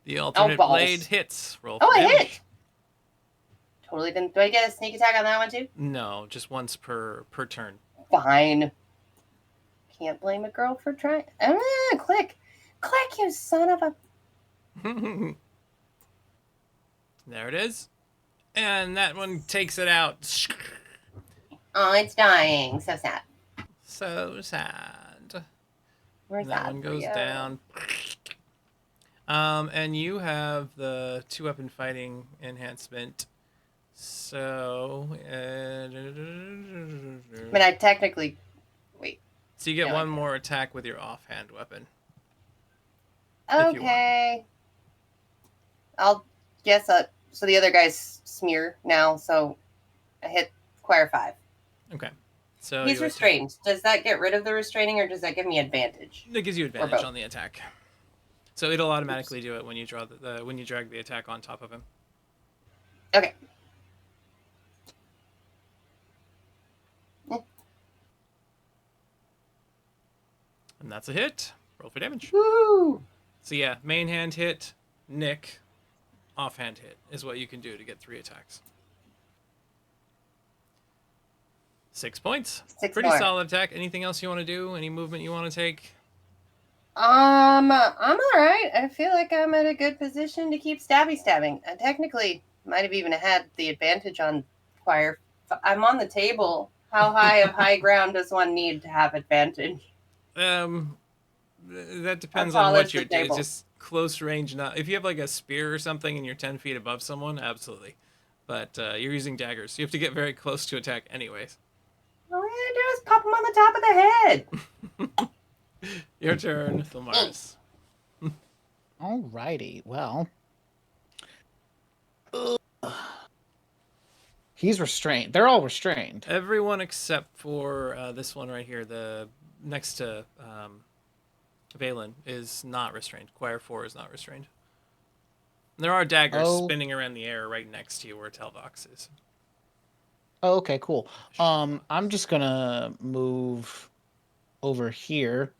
The alternate balls. blade hits. Roll for Oh, I damage. hit! Totally didn't. Do I get a sneak attack on that one too? No, just once per turn. Fine. Can't blame a girl for trying. Click. Click, you son of a. There it is. And that one takes it out. Oh, it's dying. So sad. So sad. Where's That one goes down. And you have the 2-weapon fighting enhancement. So, I mean, I technically. Wait. so you get No, one more attack with your offhand weapon. you want. Okay. I'll guess so the other guys smear now, so I hit Choir 5. Okay. So He's you restrained. Does that get rid of the restraining, or does that give me advantage? It gives you advantage both. on the attack. So it'll automatically do it when you draw when you drag the attack on top of him. Okay. And that's a hit. Roll for damage. Woo! So yeah, main hand hit, nick, offhand hit is what you can do to get 3 attacks. 6 points. 6 Pretty more. solid attack. Anything else you want to do? Any movement you want to take? I'm all right. I feel like I'm at a good position to keep stabbing. I technically might have even had the advantage on Choir. I'm on the table. How high of high ground does one need to have advantage? That depends How on tall what is the you're doing. It's table? just close range. Not if you have like a spear or something and you're 10 feet above someone, absolutely. But you're using daggers. You have to get very close to attack anyways. All I gotta do is pop them on the top of the head. Your turn, Thilmaris. Alrighty, well. He's restrained. They're all restrained. Everyone except for this one right here, the next to Valen, is not restrained. Choir 4 is not restrained. And there are daggers spinning around the air right next to you where Telvox is. Oh, okay, cool. I'm just gonna move over here.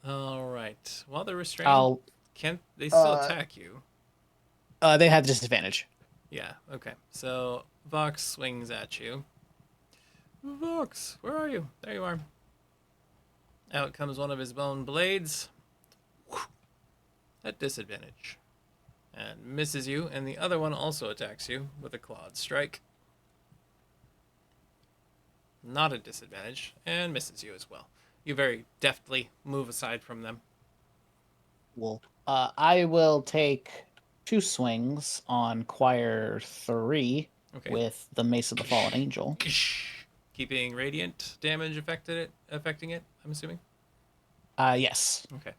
All right. While they're restrained, can't they still attack you? They have disadvantage. Yeah. Okay. So Vox swings at you. Vox, where are you? There you are. Out comes one of his bone blades. At disadvantage. And misses you, and the other one also attacks you with a clawed strike. Not at disadvantage, and misses you as well. You very deftly move aside from them. Well, I will take 2 swings on Choir 3 with the Mace of the Fallen Angel. Keeping radiant damage affecting it, I'm assuming? Yes. Okay.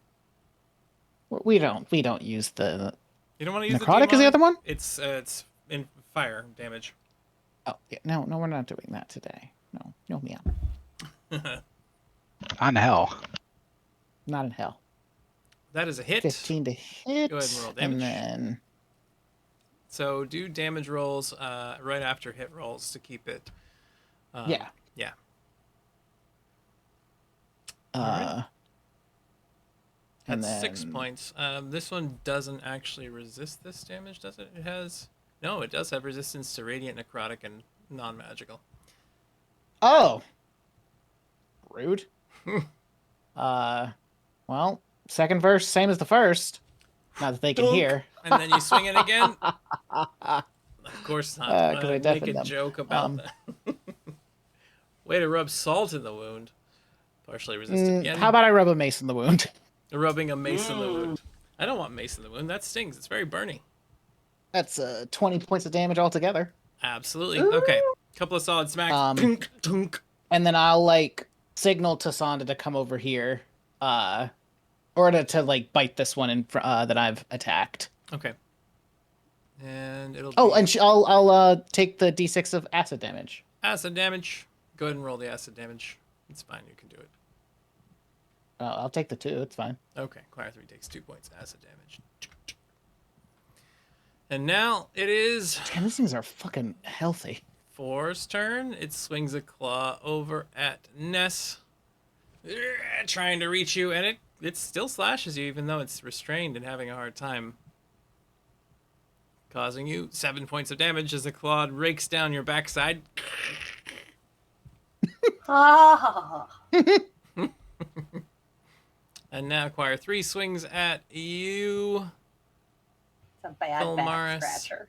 We don't use the You don't want to use necrotic the is the other one? It's in fire damage. Oh, yeah, no, we're not doing that today. No, meow. On hell. Not in hell. That is a hit. 15 to hit. Go ahead and roll And damage. then So do damage rolls right after hit rolls to keep it. yeah. Yeah. Uh, and That's then 6 points. This one doesn't actually resist this damage, does it? It has. No, it does have resistance to radiant, necrotic, and non-magical. Oh, rude. Well, second verse, same as the first. Not that they can Dunk. hear. And then you swing it again. Of course not. 'Cause I Make a deafened them. joke about that. Way to rub salt in the wound. Partially resist again. How about I rub a mace in the wound? Rubbing a mace in the wound? I don't want mace in the wound. That stings. It's very burny. That's 20 points of damage altogether. Absolutely. Okay. Couple of solid smacks. Dunk, dunk. And then I'll like signal to Sonda to come over here, or to like bite this one in that I've attacked. Okay. And it'll. Oh, be and I'll take the d6 of acid damage. acid damage. Go ahead and roll the acid damage. It's fine. You can do it. I'll take the 2. It's fine. Okay. Choir 3 takes 2 points acid damage. And now it is Damn, these things are fucking healthy. 4's turn. It swings a claw over at Ness, trying to reach you, and it still slashes you, even though it's restrained and having a hard time, causing you 7 points of damage as the claw rakes down your backside. Ah. And now Choir 3 swings at you, It's a bad Elmaris. back scratcher.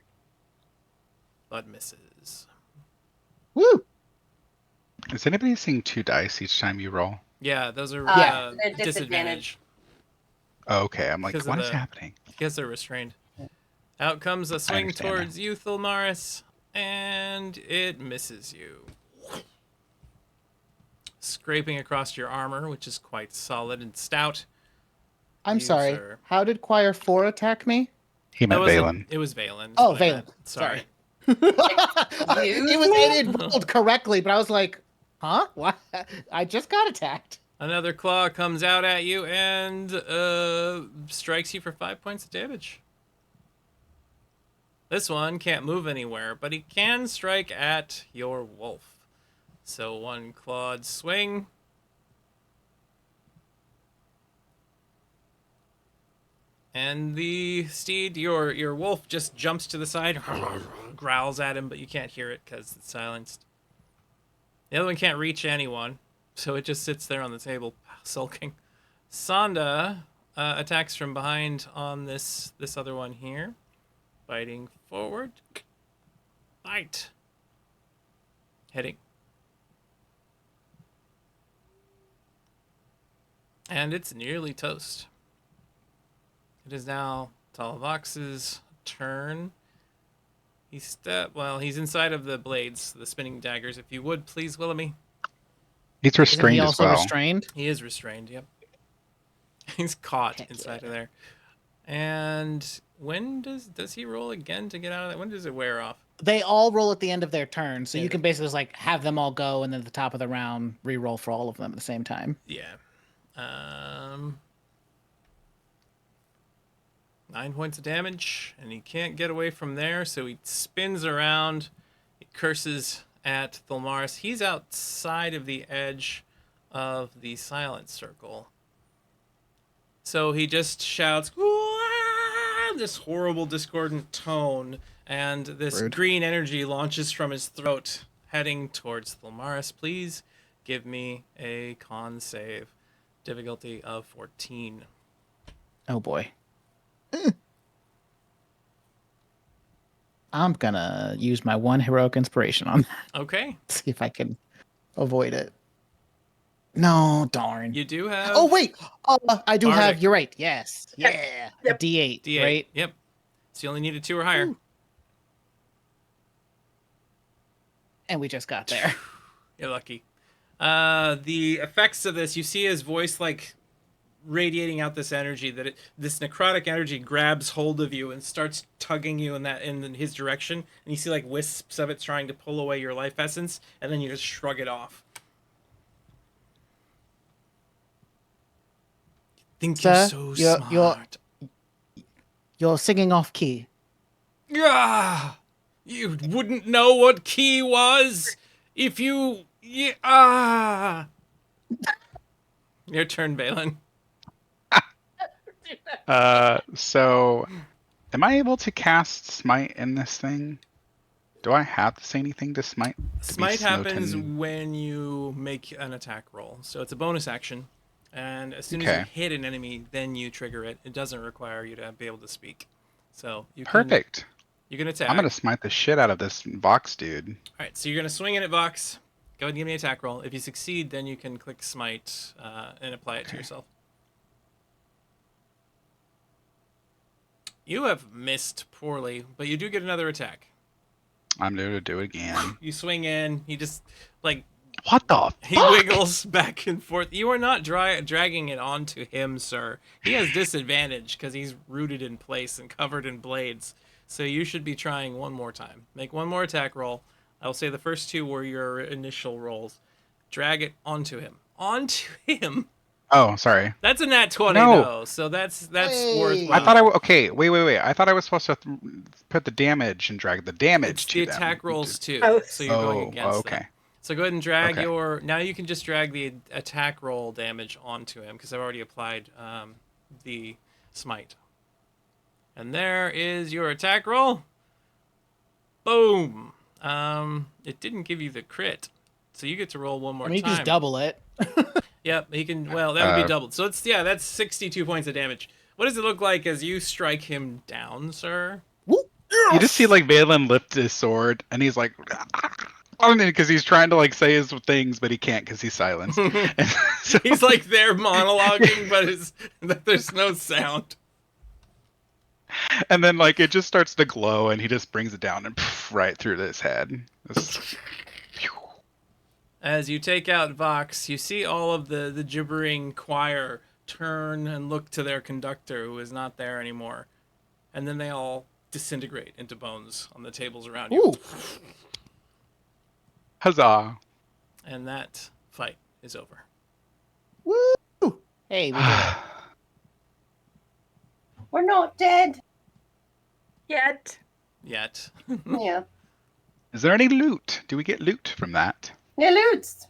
but misses. Woo! Is anybody seeing 2 dice each time you roll? Yeah, those are Yeah, they're disadvantage disadvantage. Oh, okay, I'm like, Because of what is the- happening? because they're restrained. Out comes a swing understand towards you, Thulmaris, and it misses you. Scraping across your armor, which is quite solid and stout. I'm You, sorry. sir. How did Choir 4 attack me? He That meant was Valen. It was Valen. Oh, is what I Valen. meant. Sorry. It rolled correctly, but I was like, huh? What? I just got attacked. Another claw comes out at you and strikes you for 5 points of damage. This one can't move anywhere, but he can strike at your wolf. So 1 clawed swing. And the steed, your wolf, just jumps to the side, growls at him, but you can't hear it because it's silenced. The other one can't reach anyone, so it just sits there on the table, sulking. Sonda attacks from behind on this other one here, biting forward. Bite. Hitting. And it's nearly toast. It is now Talavox's turn. He's inside of the blades, the spinning daggers. If you would, please, Willamy. He's Isn't restrained he as also well. restrained? He is restrained, yep. He's caught Heck inside yeah. of there. And when does he roll again to get out of that? When does it wear off? They all roll at the end of their turn, so Yeah. you can basically just like have them all go, and then at the top of the round, re-roll for all of them at the same time. Yeah. 9 points of damage, and he can't get away from there, so he spins around. He curses at Thulmaris. He's outside of the edge of the silent circle. So he just shouts, "Wah!" This horrible discordant tone, and this Rude. green energy launches from his throat, heading towards Thulmaris. Please give me a con save. Difficulty of 14. Oh boy. I'm gonna use my 1 heroic inspiration on that. Okay. See if I can avoid it. No, darn. You do have Oh wait, I do Bardic. have. You're right. Yes, yeah, Yep. a D8, D8. right? Yep. So you only needed 2 or higher. Ooh. And we just got there. You're lucky. The effects of this, you see his voice like radiating out this energy this necrotic energy grabs hold of you and starts tugging you in his direction, and you see like wisps of it trying to pull away your life essence, and then you just shrug it off. think Sir, you're so smart. You're singing off key. Ah, you wouldn't know what key was if you. Ah. Your turn, Balin. So, am I able to cast smite in this thing? Do I have to say anything to smite? To be Smite happens smoten? when you make an attack roll, so it's a bonus action. And as soon as you Okay. hit an enemy, then you trigger it. It doesn't require you to be able to speak. So you can Perfect. attack. I'm gonna smite the shit out of this Vox dude. All right, so you're gonna swing in at Vox. Go ahead and give me an attack roll. If you succeed, then you can click Smite and apply it to yourself. You have missed poorly, but you do get another attack. I'm gonna do it again. You swing in. He just like What the he fuck? wiggles back and forth. You are not dragging it onto him, sir. He has disadvantage because he's rooted in place and covered in blades. So you should be trying one more time. Make one more attack roll. I'll say the first two were your initial rolls. Drag it onto him. Onto him. Oh, sorry. That's a nat 20 No. though, so that's Hey. worthwhile. I thought okay, wait. I thought I was supposed to put the damage and drag the damage It's to the them. attack rolls too, Oh. so you're going against okay. them. So go ahead and drag Okay. your. Now you can just drag the attack roll damage onto him because I've already applied the smite. And there is your attack roll. Boom. It didn't give you the crit, so you get to roll one more I mean, you time. can just double it. Yep, he can. Well, that would be doubled. So that's 62 points of damage. What does it look like as you strike him down, sir? You just see like Valen lift his sword, and he's like, I don't know, because he's trying to like say his things, but he can't because he's silenced. And so- He's like there monologuing, but there's no sound. and then like it just starts to glow, and he just brings it down and right through his head. As you take out Vox, you see all of the gibbering choir turn and look to their conductor, who is not there anymore. And then they all disintegrate into bones on the tables around you. Ooh. Huzzah! And that fight is over. Woo! Hey, we did it. We're not dead. Yet. Yet. Yeah. Is there any loot? Do we get loot from that? Yeah, loots.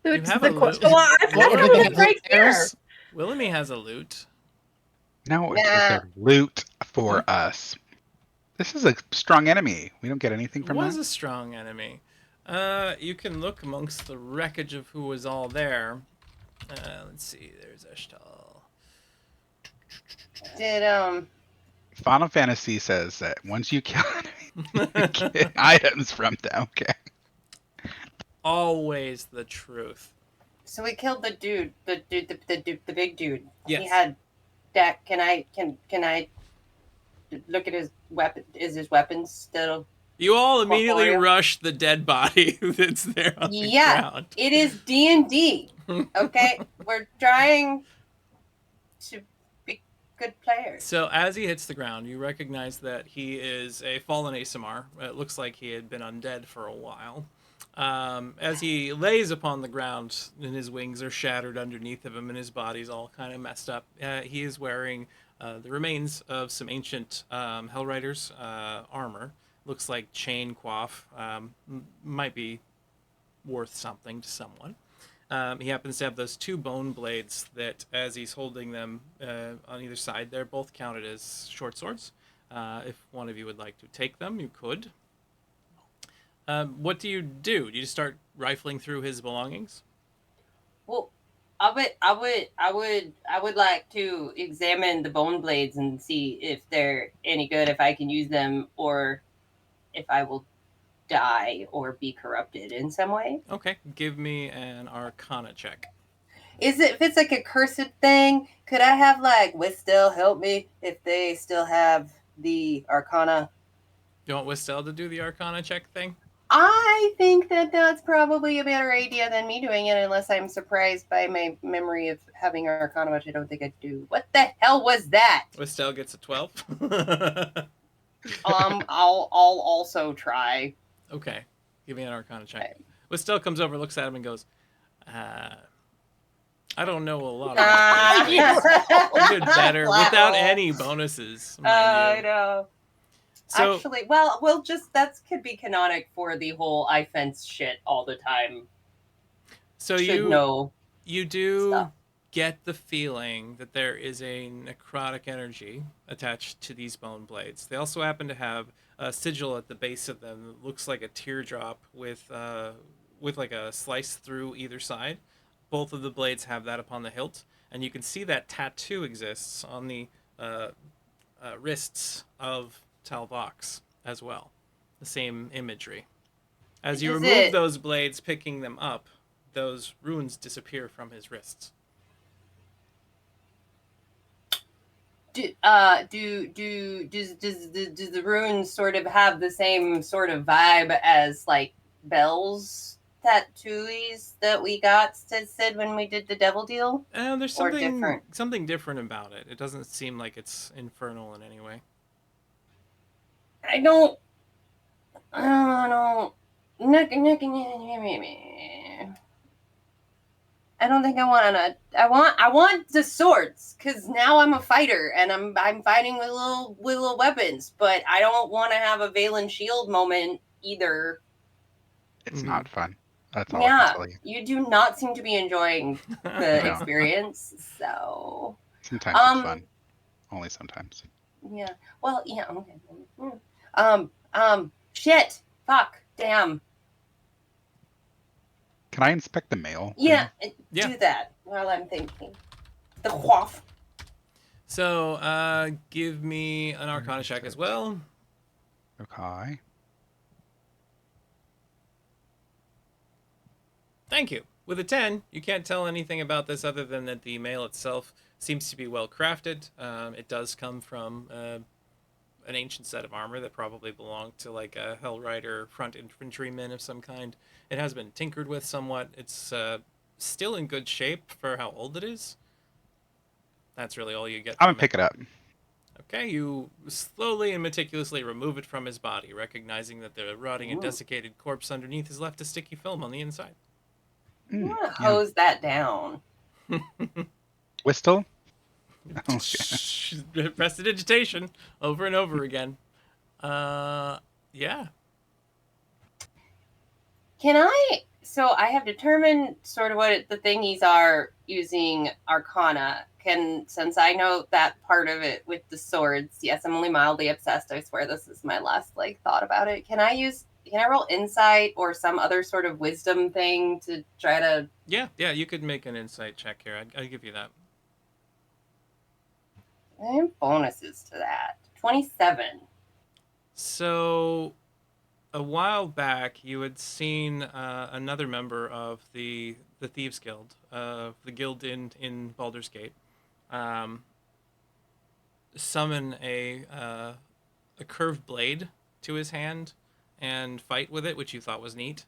Who's have the a question? loot. Well, I've What got are a they loot right here. upstairs? Willemie has a loot. No, is Nah. there loot for us? This is a strong enemy. We don't get anything It from was that. a strong enemy. You can look amongst the wreckage of who was all there. Let's see. There's Eshtal. Did Final Fantasy says that once you kill enemy, you get items from them. Okay. Always the truth. so we killed the dude, the big dude. Yes. He had deck. Can I look at his weapon? Is his weapon still? You all immediately Corporeal? rush the dead body that's there on the Yeah. ground. It is D&D. Okay, we're trying to be good players. So as he hits the ground, you recognize that he is a fallen Asimar. It looks like he had been undead for a while. As he lays upon the ground and his wings are shattered underneath of him and his body's all kind of messed up, he is wearing the remains of some ancient Hellriders armor. Looks like chain coif. Might be worth something to someone. He happens to have those two bone blades that, as he's holding them on either side, they're both counted as short swords. If one of you would like to take them, you could. What do? Do you just start rifling through his belongings? Well, I would like to examine the bone blades and see if they're any good, if I can use them, or if I will die or be corrupted in some way. Okay, give me an Arcana check. Is it if it's like a cursed thing? Could I have like Wistel help me if they still have the Arcana? You want Wistel to do the Arcana check thing? I think that that's probably a better idea than me doing it, unless I'm surprised by my memory of having Arcana, which I don't think I do. What the hell was that? Wistel gets a 12. I'll also try. Okay, give me an Arcana check. Okay. Wistel comes over, looks at him, and goes, I don't know a lot about these blades. You did better Flat without roll. any bonuses, mind I you. know. So, Actually, well, we'll just that could be canonic for the whole I fence shit all the time. so Should you know you do stuff. get the feeling that there is a necrotic energy attached to these bone blades. They also happen to have a sigil at the base of them that looks like a teardrop with like a slice through either side. Both of the blades have that upon the hilt, and you can see that tattoo exists on the uh, wrists of Talvox as well. The same imagery. As you Is remove it- those blades, picking them up, those runes disappear from his wrists. Does the runes sort of have the same sort of vibe as like Bell's tattoos that we got said when we did the devil deal? And there's Or different? something different about it. It doesn't seem like it's infernal in any way. I don't. I don't think I want I want the swords because now I'm a fighter and I'm fighting with little weapons, but I don't want to have a Valen shield moment either. It's Mhm. not fun. That's all I Yeah, can tell you. you do not seem to be enjoying the No. experience. So Sometimes it's fun. Only sometimes. yeah. Well, yeah. Okay. Shit. Fuck. Damn. Can I inspect the mail? Yeah. Yeah. Do that while I'm thinking. The quaff. So, give me an Arcana check as well. Okay. Thank you. With a 10, you can't tell anything about this other than that the mail itself seems to be well crafted. It does come from an ancient set of armor that probably belonged to like a Hellrider front infantryman of some kind. It has been tinkered with somewhat. It's still in good shape for how old it is. That's really all you get. I'm from gonna pick it up. Okay, you slowly and meticulously remove it from his body, recognizing that the rotting and Ooh. desiccated corpse underneath has left a sticky film on the inside. You Mm, want to yeah. hose that down. Whistle? Okay. Prestidigitation over and over again. Yeah. Can I? So I have determined sort of what the thingies are using Arcana. Since I know that part of it with the swords, yes, I'm only mildly obsessed. I swear this is my last thought about it. Can I roll insight or some other sort of wisdom thing to try to? Yeah, you could make an insight check here. I'd give you that. And bonuses to that. 27. So, a while back, you had seen another member of the Thieves Guild, the guild in Baldur's Gate, summon a curved blade to his hand and fight with it, which you thought was neat.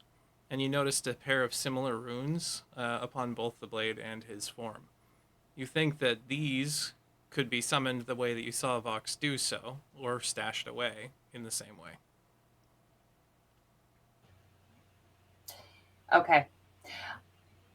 And you noticed a pair of similar runes upon both the blade and his form. You think that these could be summoned the way that you saw Vox do so, or stashed away in the same way. Okay.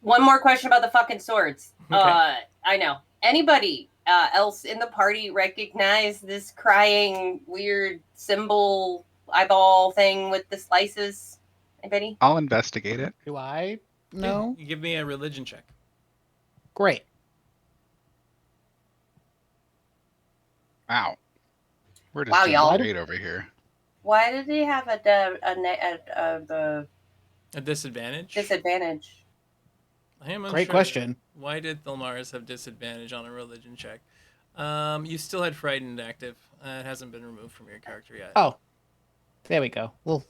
One more question about the fucking swords. Okay. I know. Anybody else in the party recognize this crying weird symbol eyeball thing with the slices? Anybody? I'll investigate it. Do I Yeah, know? you give me a religion check. Great. Wow. We're just Wow, doing y'all. great over here. Why did he have a A disadvantage? disadvantage? I am Great unsure. question. Why did Thelmaris have disadvantage on a religion check? You still had frightened active. It hasn't been removed from your character yet. Oh, there we go. We'll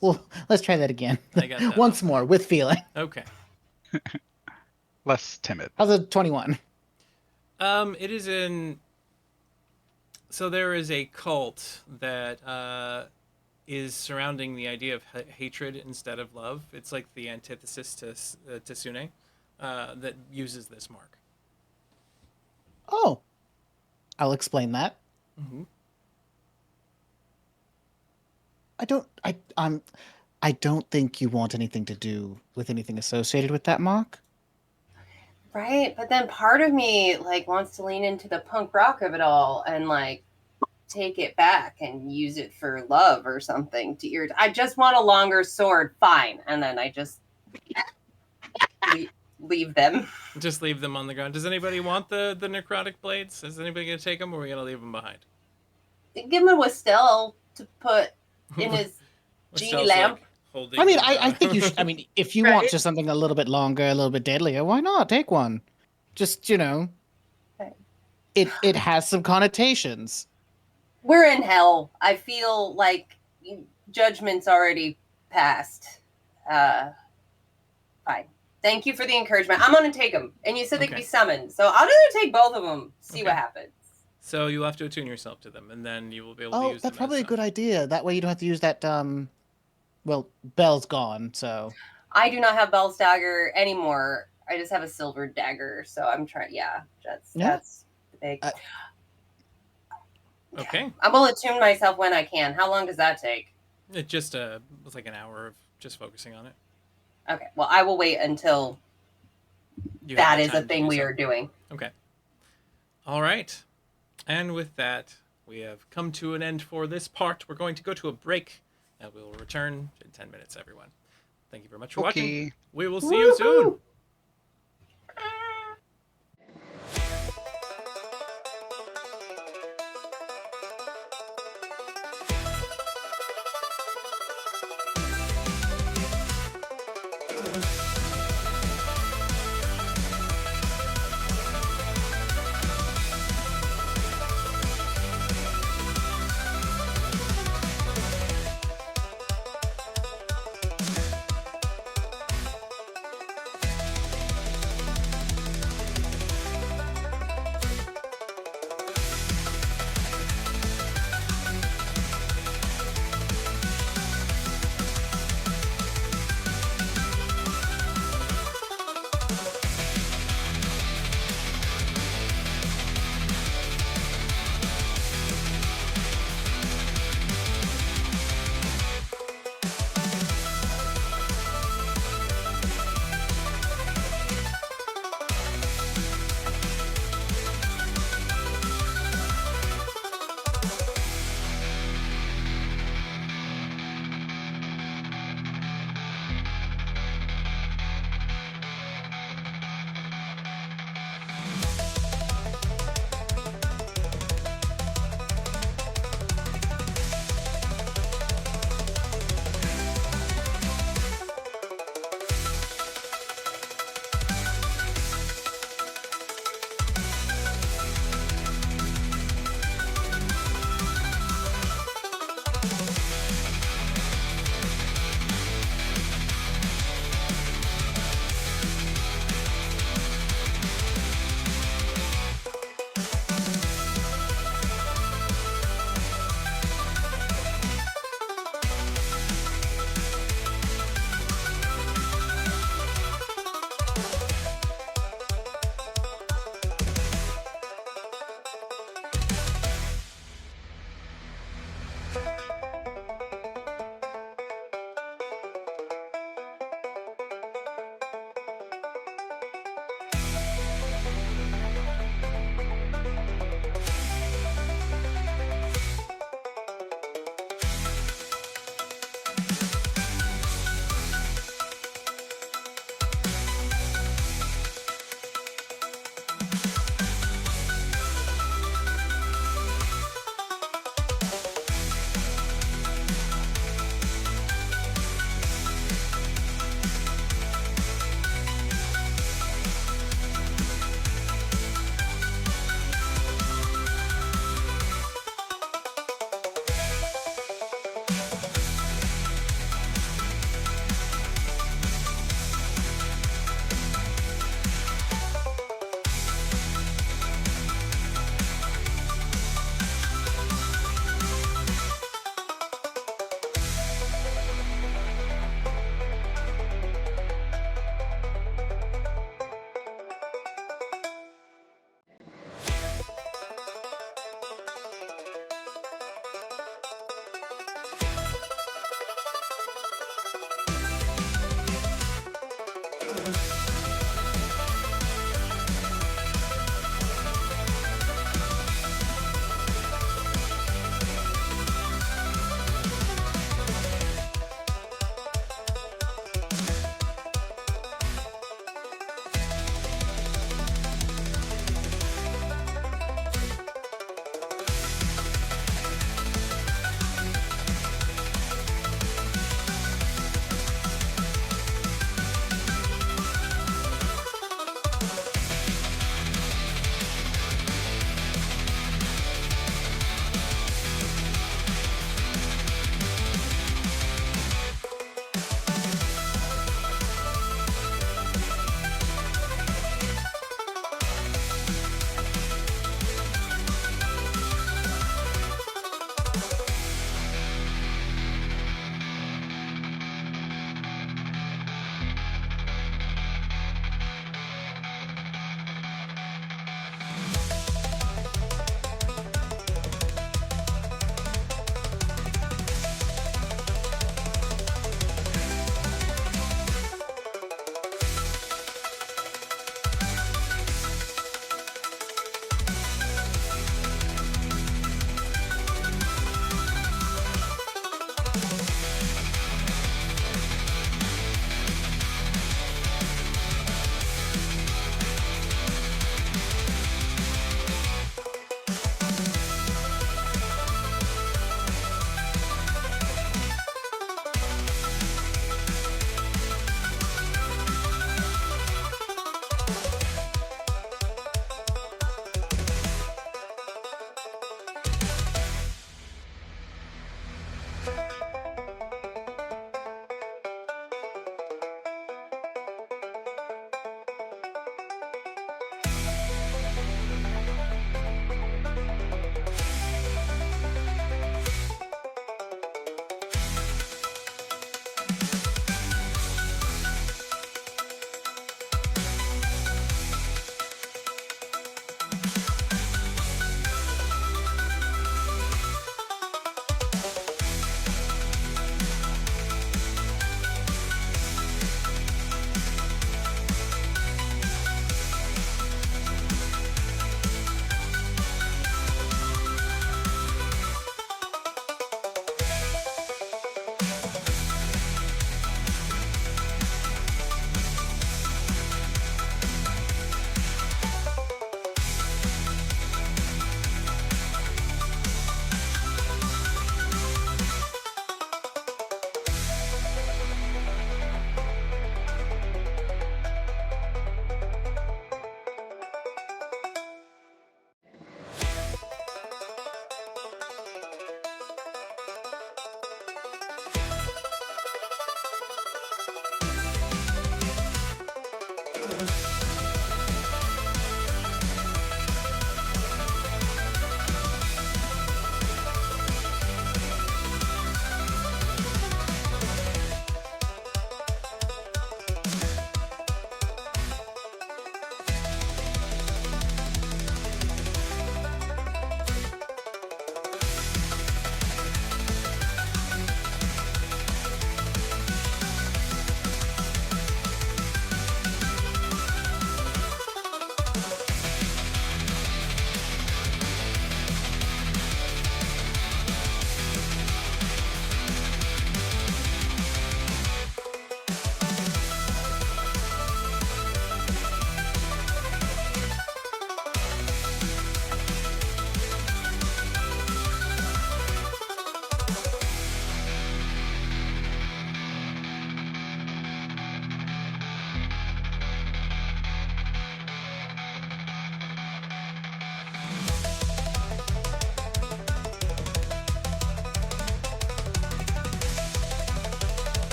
let's try that again. I got that Once off. more with feeling. Okay. Less timid. How's a 21? It is in. So there is a cult that is surrounding the idea of hatred instead of love. It's like the antithesis to Sune, that uses this mark. Oh, I'll explain that. Mm-hmm. I don't think you want anything to do with anything associated with that mark. Right, but then part of me like wants to lean into the punk rock of it all and like take it back and use it for love or something to irritate. I just want a longer sword, fine, and then I just leave them. Just leave them on the ground. Does anybody want the necrotic blades? Is anybody gonna take them, or are we gonna leave them behind? Give him a Westell to put in his genie Stell's, lamp. like, holding I mean, them, I think you should. I mean, if you Right. want just something a little bit longer, a little bit deadlier, why not take one? Just Okay. it has some connotations. We're in hell. I feel like judgment's already passed. Fine. Thank you for the encouragement. I'm gonna take them, and you said they could Okay. be summoned, so I'll just take both of them. See Okay. what happens. So you'll have to attune yourself to them, and then you will be able to Oh, use that's them. probably a as good such. idea. That way you don't have to use that. Well, Bell's gone, so I do not have Bell's dagger anymore. I just have a silver dagger, so I'm trying. Yeah, that's the big. Okay. I will attune myself when I can. How long does that take? It just was like an hour of just focusing on it. Okay, well, I will wait until You have that the is a time to thing do we so. are doing. Okay. All right. And with that, we have come to an end for this part. We're going to go to a break, and we will return in 10 minutes, everyone. Thank you very much for watching. Okay. We will see you soon. Woohoo!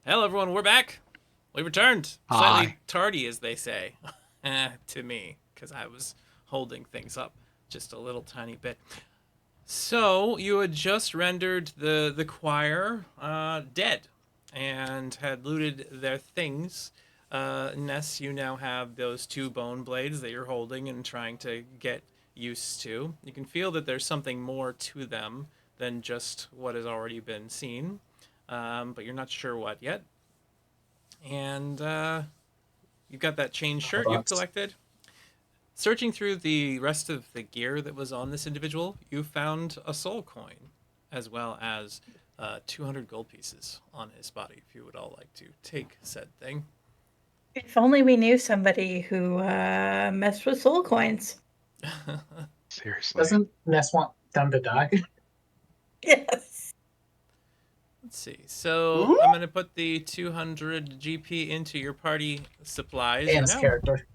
Hello, everyone. We're back. We returned. Hi. Slightly tardy, as they say, to me, because I was holding things up just a little tiny bit. So you had just rendered the choir dead, and had looted their things. Ness, you now have those 2 bone blades that you're holding and trying to get used to. You can feel that there's something more to them than just what has already been seen, but you're not sure what yet. And you've got that chain shirt you've collected. Searching through the rest of the gear that was on this individual, you found a soul coin, as well as 200 gold pieces on his body, if you would all like to take said thing. If only we knew somebody who messed with soul coins. Seriously. Doesn't Ness want them to die? Yes. Let's see. So I'm going to put the 200 GP into your party supplies. And his now. character.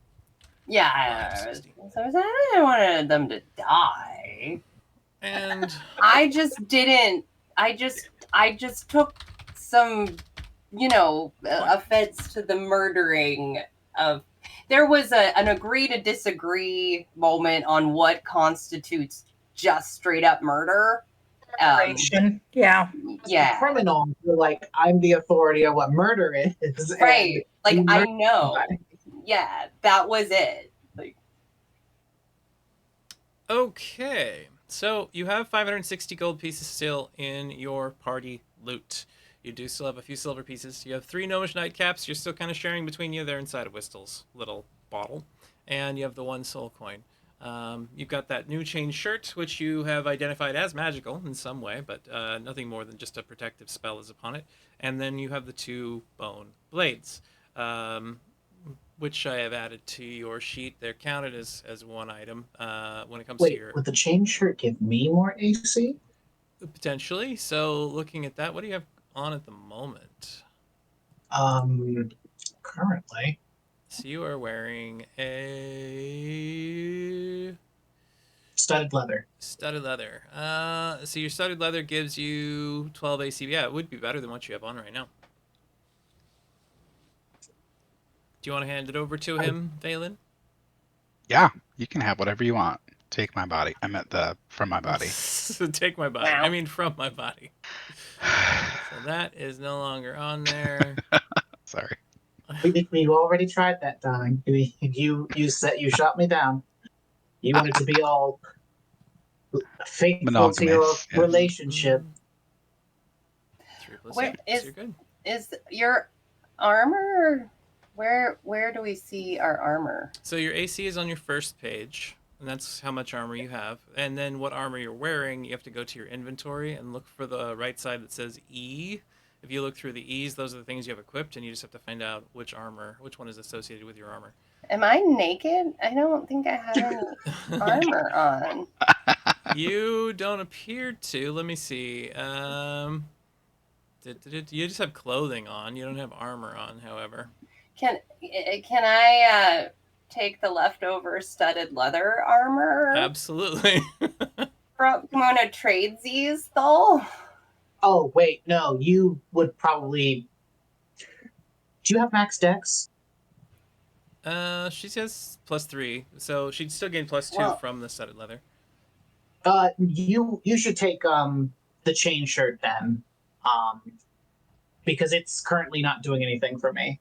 Yeah, 560. so I didn't want them to die. And I just didn't. I just took some, offense to the murdering of. There was an agree to disagree moment on what constitutes just straight up murder. Yeah. Yeah. Criminal. You're like, I'm the authority on what murder is. Right. Like, you I murdered know. somebody. Yeah, that was it. Like, okay, so you have 560 gold pieces still in your party loot. You do still have a few silver pieces. You have 3 gnomish nightcaps. You're still kind of sharing between you. They're inside of Whistel's little bottle. And you have the 1 soul coin. You've got that new chain shirt, which you have identified as magical in some way, but nothing more than just a protective spell is upon it. And then you have the 2 bone blades, which I have added to your sheet. They're counted as 1 item when it comes to Wait, your... would the chain shirt give me more AC? Potentially. So looking at that, what do you have on at the moment? Currently. So you are wearing a Studded leather. studded leather. So your studded leather gives you 12 AC. Yeah, it would be better than what you have on right now. Do you want to hand it over to him, Valen? Yeah, you can have whatever you want. Take my body. I meant from my body. So take my body. Wow. I mean, from my body. So that is no longer on there. Sorry. We already tried that time. You shot me down. You wanted to be all faithful to your Monogamous, yes. relationship. 3 plus Where 8. is- So you're good. is your armor? Where do we see our armor? So your AC is on your first page, and that's how much armor you have. And then what armor you're wearing, you have to go to your inventory and look for the right side that says E. If you look through the E's, those are the things you have equipped, and you just have to find out which one is associated with your armor. Am I naked? I don't think I have any armor on. You don't appear to. Let me see. You just have clothing on. You don't have armor on, however. Can I take the leftover studded leather armor Absolutely. from Kimona Tradesies though? Oh wait, no. You would probably. Do you have max dex? She says +3, so she'd still gain +2 Well- from the studded leather. You should take the chain shirt then, because it's currently not doing anything for me.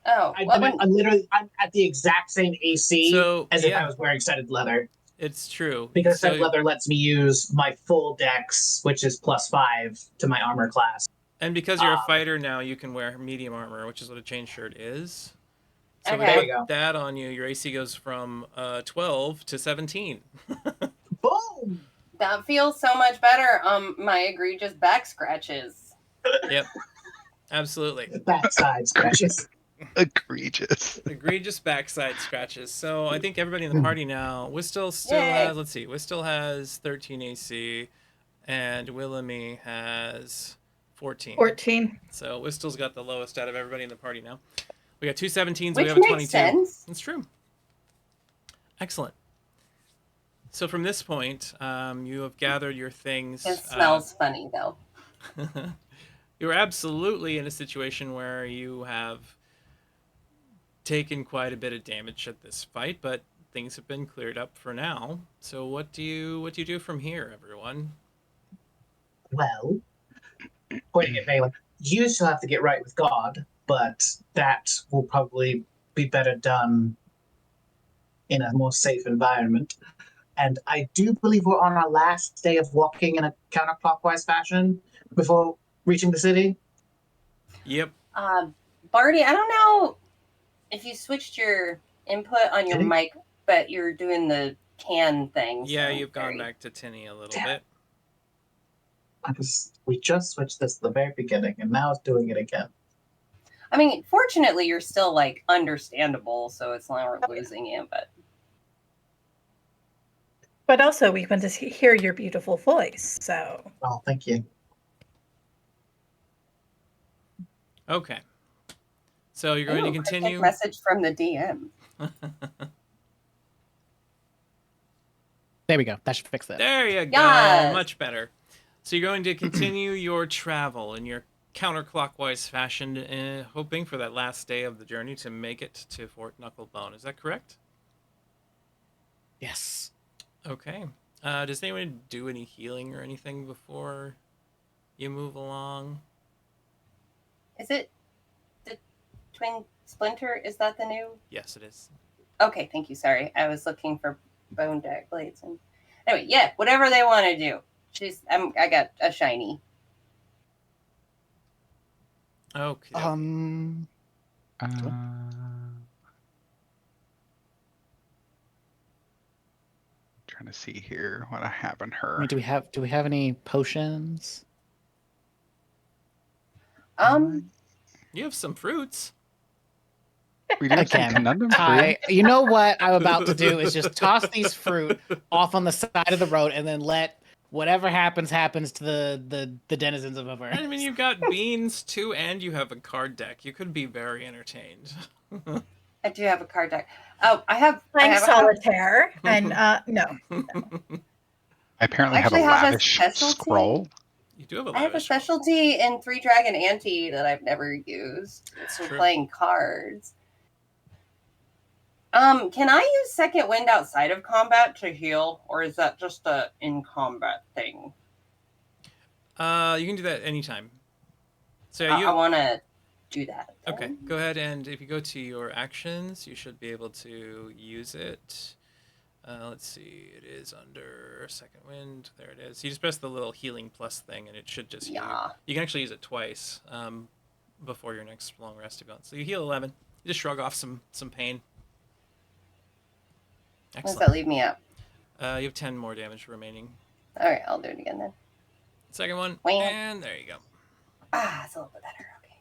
Oh, I'm at the exact same AC So, as if yeah. I was wearing studded leather. It's true. Because So- studded leather lets me use my full dex, which is +5 to my armor class. And because you're a fighter now, you can wear medium armor, which is what a chain shirt is. So Okay. if There you you go. put that on you, your AC goes from 12 to 17. Boom! that feels so much better. My egregious back scratches. Yep. Absolutely. Backside scratches. Egregious. Egregious backside scratches. So I think everybody in the party now, Whistle still Yay. has, let's see, Whistle has 13 AC, and Willamy has 14. 14. So Whistle's got the lowest out of everybody in the party now. We got 2 17s, we Which have a makes 22. sense. That's true. Excellent. So from this point, you have gathered your things. It smells funny though. You're absolutely in a situation where you have taken quite a bit of damage at this fight, but things have been cleared up for now. So what do you do from here, everyone? Well, pointing at Valen, you still have to get right with God, but that will probably be better done in a more safe environment. And I do believe we're on our last day of walking in a counterclockwise fashion before reaching the city. Yep. Barty, I don't know if you switched your input on your Did he? mic, but you're doing the can thing. Yeah, so you've gone very- back to Tinny a little Damn. bit. We just switched this at the very beginning, and now it's doing it again. I mean, fortunately, you're still like understandable, so it's not we're losing you. But also, we want to hear your beautiful voice. So, Oh, thank you. Okay. So you're going to continue. Message from the DM. There we go. That should fix that. There you go. Yes. Much better. So you're going to continue your travel in your counterclockwise fashion, hoping for that last day of the journey to make it to Fort Knucklebone. Is that correct? Yes. Okay. Does anyone do any healing or anything before you move along? Is it the Twin Splinter? Is that the new? Yes, it is. Okay, thank you. Sorry, I was looking for bone deck blades. And anyway, yeah, whatever they want to do. I got a shiny. Okay. Trying to see here what I have in I her. mean, do we have any potions? You have some fruits. We do have some Again, conundrum fruit. you know what I'm about to do is just toss these fruit off on the side of the road and then let whatever happens to the denizens of Avernus. I mean, you've got beans too, and you have a card deck. You could be very entertained. I do have a card deck. Oh, I have solitaire, and no. I apparently have a actually have a lavish specialty. scroll. You do have a I have a lavish specialty in Three Dragon Ante that I've never used. It's for true. playing cards. Can I use Second Wind outside of combat to heal, or is that just a in combat thing? You can do that anytime. So I want to do that. then. Okay, go ahead, and if you go to your actions, you should be able to use it. Let's see, it is under Second Wind. There it is. You just press the little healing plus thing, and it should just heal. Yeah. You can actually use it twice before your next long rest event. So you heal 11. You just shrug off some pain. What does Excellent. that leave me at? You have 10 more damage remaining. All right, I'll do it again then. Second one, Wham. and there you go. It's a little bit better. Okay.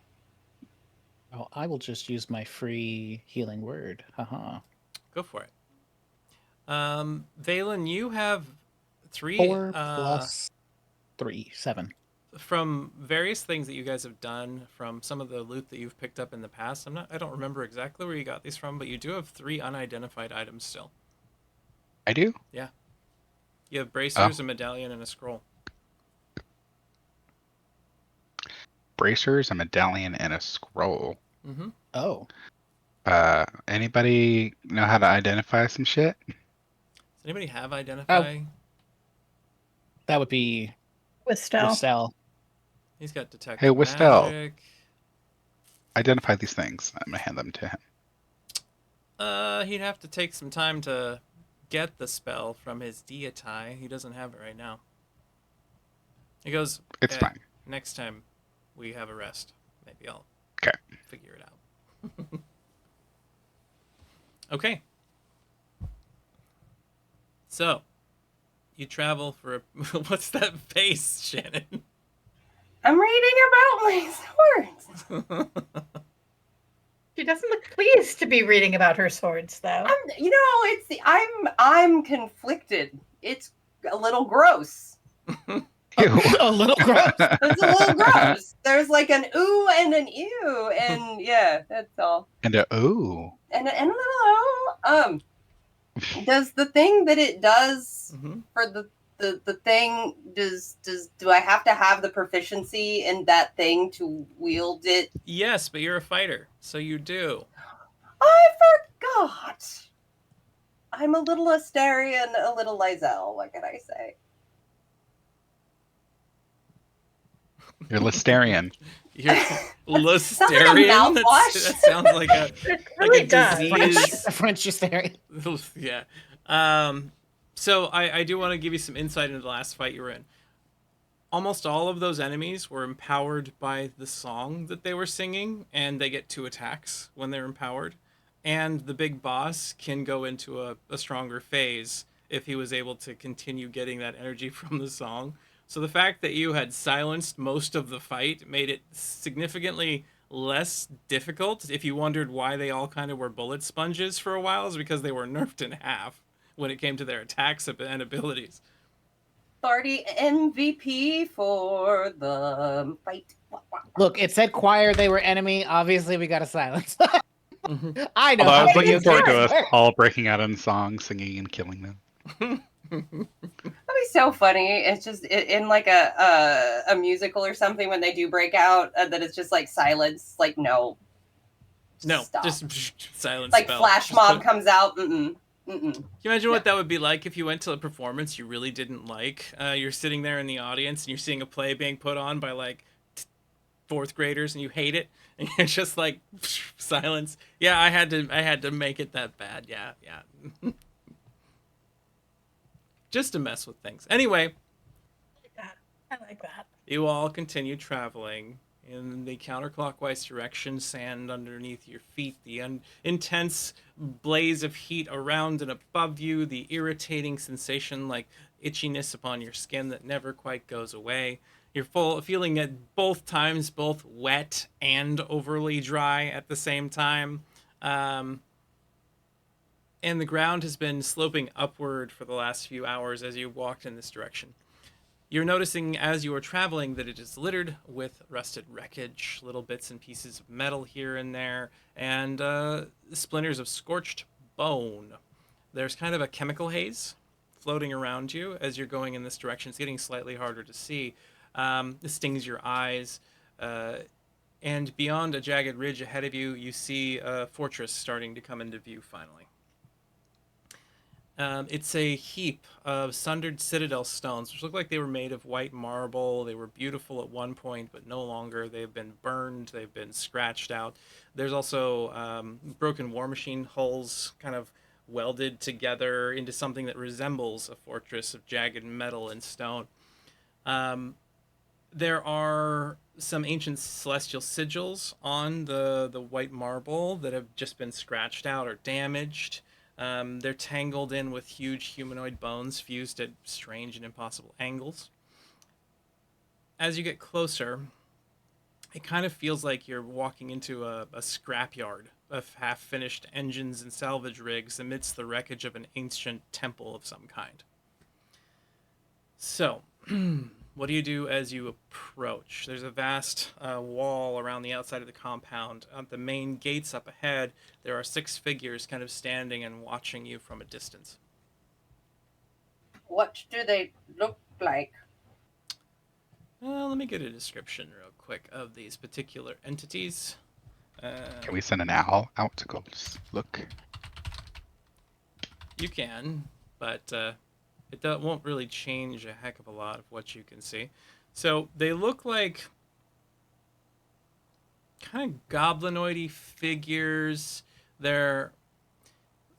Oh, I will just use my free healing word. Haha. Go for it. Valen, you have 3 4 plus 3, 7. from various things that you guys have done, from some of the loot that you've picked up in the past. I don't remember exactly where you got these from, but you do have 3 unidentified items still. I do? Yeah. You have bracers, a medallion, and a scroll. Bracers, a medallion, and a scroll. Mm-hmm. Oh. Anybody know how to identify some shit? Does anybody have identify? That would be Wistel. Wistel. He's got detect Hey, Wistel. magic. Identify these things. I'm gonna hand them to him. He'd have to take some time to get the spell from his deity. He doesn't have it right now. He goes, It's fine. Next time we have a rest, maybe I'll figure it out. Okay. So, you travel for what's that face, Shannon? I'm reading about my swords. She doesn't look pleased to be reading about her swords, though. I'm conflicted. It's a little gross. Ew. A little gross. It's a little gross. There's like an ooh and an ew, and yeah, that's all. And a ooh. And a little does the thing that it does Mhm. for the the thing, do I have to have the proficiency in that thing to wield it? Yes, but you're a fighter, so you do. I forgot. I'm a little Astarian, a little Lysel. What can I say? You're Listerian. You're Sounds like a Listerian? mouthwash. That sounds like a It like really a does. disease. The French hysteria. Yeah. So I do want to give you some insight into the last fight you were in. Almost all of those enemies were empowered by the song that they were singing, and they get 2 attacks when they're empowered. And the big boss can go into a stronger phase if he was able to continue getting that energy from the song. So the fact that you had silenced most of the fight made it significantly less difficult. If you wondered why they all kind of were bullet sponges for a while, is because they were nerfed in half when it came to their attacks and abilities. Party MVP for the fight. Look, it said choir, they were enemy. Obviously, we got to silence. I know. Although I how was video looking forward to games us work. all breaking out in song, singing, and killing them. That'd be so funny. It's just in like a musical or something when they do break out, that it's just like silence. Like no, No, stop. just silence. Like spell. flash Just mob put- comes out. Mm-mm. Mm-mm. Can you imagine what that would be like if you went to a performance you really didn't like? You're sitting there in the audience and you're seeing a play being put on by like 4th graders and you hate it and you're just like silence. Yeah, I had to make it that bad. Yeah, yeah. Just to mess with things. Anyway, I like that. you all continue traveling in the counterclockwise direction, sand underneath your feet, the intense blaze of heat around and above you, the irritating sensation like itchiness upon your skin that never quite goes away. You're feeling at both times, both wet and overly dry at the same time. And the ground has been sloping upward for the last few hours as you walked in this direction. You're noticing as you are traveling that it is littered with rusted wreckage, little bits and pieces of metal here and there, and splinters of scorched bone. There's kind of a chemical haze floating around you as you're going in this direction. It's getting slightly harder to see. It stings your eyes. And beyond a jagged ridge ahead of you, you see a fortress starting to come into view finally. It's a heap of sundered citadel stones, which look like they were made of white marble. They were beautiful at one point, but no longer. They've been burned. They've been scratched out. There's also broken war machine hulls kind of welded together into something that resembles a fortress of jagged metal and stone. There are some ancient celestial sigils on the white marble that have just been scratched out or damaged. They're tangled in with huge humanoid bones fused at strange and impossible angles. As you get closer, it kind of feels like you're walking into a scrapyard of half-finished engines and salvage rigs amidst the wreckage of an ancient temple of some kind. So, what do you do as you approach? There's a vast wall around the outside of the compound. At the main gates up ahead, there are 6 figures kind of standing and watching you from a distance. What do they look like? Let me get a description real quick of these particular entities. Can we send an owl out to go look? You can, but it won't really change a heck of a lot of what you can see. So they look like kind of goblinoidy figures. They're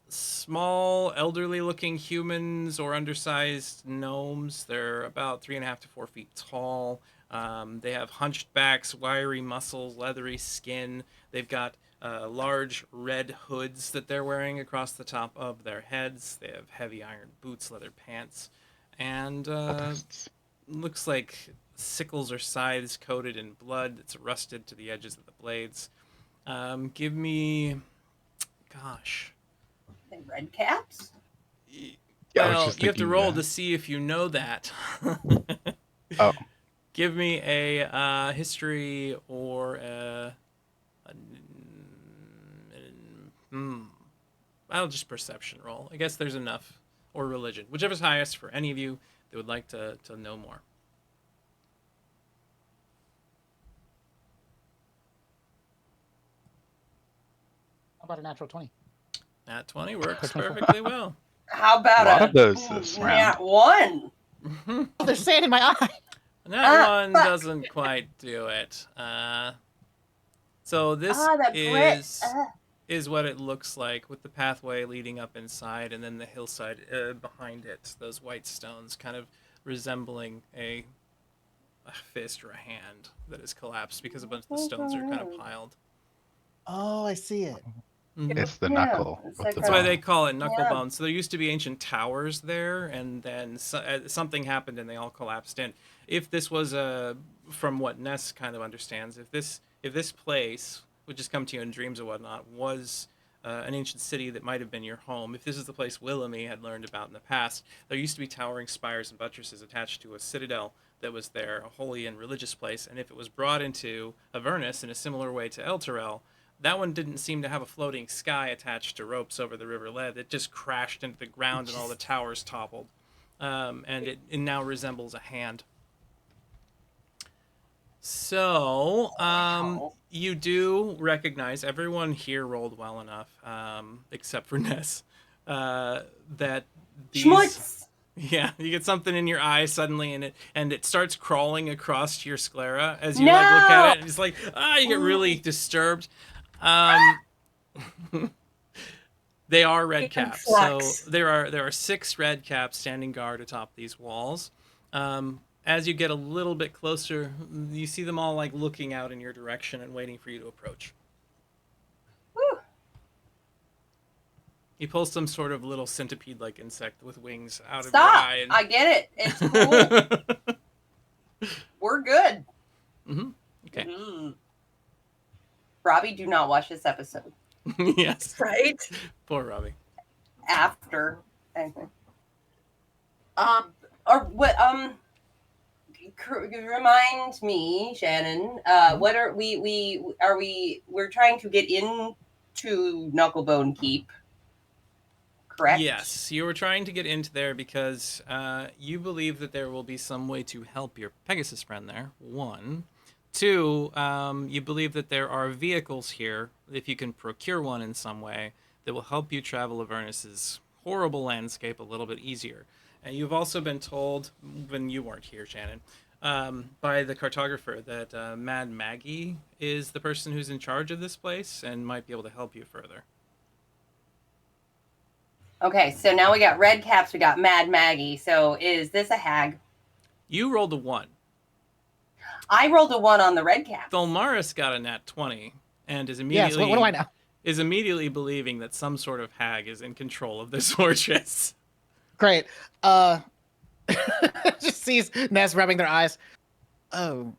small, elderly-looking humans or undersized gnomes. They're about 3.5 to 4 feet tall. They have hunched backs, wiry muscles, leathery skin. They've got large red hoods that they're wearing across the top of their heads. They have heavy iron boots, leather pants, and looks like sickles or scythes coated in blood that's rusted to the edges of the blades. Give me, gosh. They red caps? Yeah, Well, you have to roll to see if you know that. Oh. Give me a history or I'll just perception roll. I guess there's enough. Or religion. Whichever's highest for any of you. that would like to know more. How about a natural 20? Nat 20 works 24. perfectly well. How about A lot a of those this nat round. one? Oh, there's sand in my eye. That one fuck. doesn't quite do it. So this That Brit. is what it looks like with the pathway leading up inside, and then the hillside behind it. Those white stones, kind of resembling a fist or a hand that has collapsed because a bunch of the stones are kind of piled. Oh, I see it. Mhm. It's the Yeah, knuckle it's with like the That's why bone. they call it knuckle Yeah. bone. So there used to be ancient towers there, and then something happened and they all collapsed in. If this was from what Ness kind of understands, if this place, which has come to you in dreams or whatnot, was an ancient city that might have been your home, if this is the place Willamy had learned about in the past, there used to be towering spires and buttresses attached to a citadel that was there, a holy and religious place. And if it was brought into Avernus in a similar way to Elturel, that one didn't seem to have a floating sky attached to ropes over the river Led. It just crashed into the ground and all the towers toppled. And it now resembles a hand. So, you do recognize, everyone here rolled well enough, except for Ness, that these... Schmutz. Yeah, you get something in your eye suddenly, and it starts crawling across your sclera as you No! like look at it, and it's like, you get really disturbed. They are red caps. So Flux. there are 6 red caps standing guard atop these walls. As you get a little bit closer, you see them all like looking out in your direction and waiting for you to approach. Whew. You pull some sort of little centipede-like insect with wings out of Stop. your eye. I get it. It's cool. We're good. Mm-hmm. Okay. Mm. Robbie, do not watch this episode. Yes. Right? Poor Robbie. After anything. Or what? Remind me, Shannon. What are we're trying to get into Knucklebone Keep, correct? Yes, you were trying to get into there because you believe that there will be some way to help your Pegasus friend there. 1. 2, you believe that there are vehicles here, if you can procure one in some way, that will help you travel Avernus's horrible landscape a little bit easier. And you've also been told, when you weren't here, Shannon, by the cartographer that Mad Maggie is the person who's in charge of this place and might be able to help you further. Okay, so now we got red caps, we got Mad Maggie. So is this a hag? You rolled a 1. I rolled a 1 on the red caps. Tholmaris got a nat 20 and is immediately Yes, what do I know? Is immediately believing that some sort of hag is in control of this fortress. Great. Just sees Ness rubbing their eyes. Oh,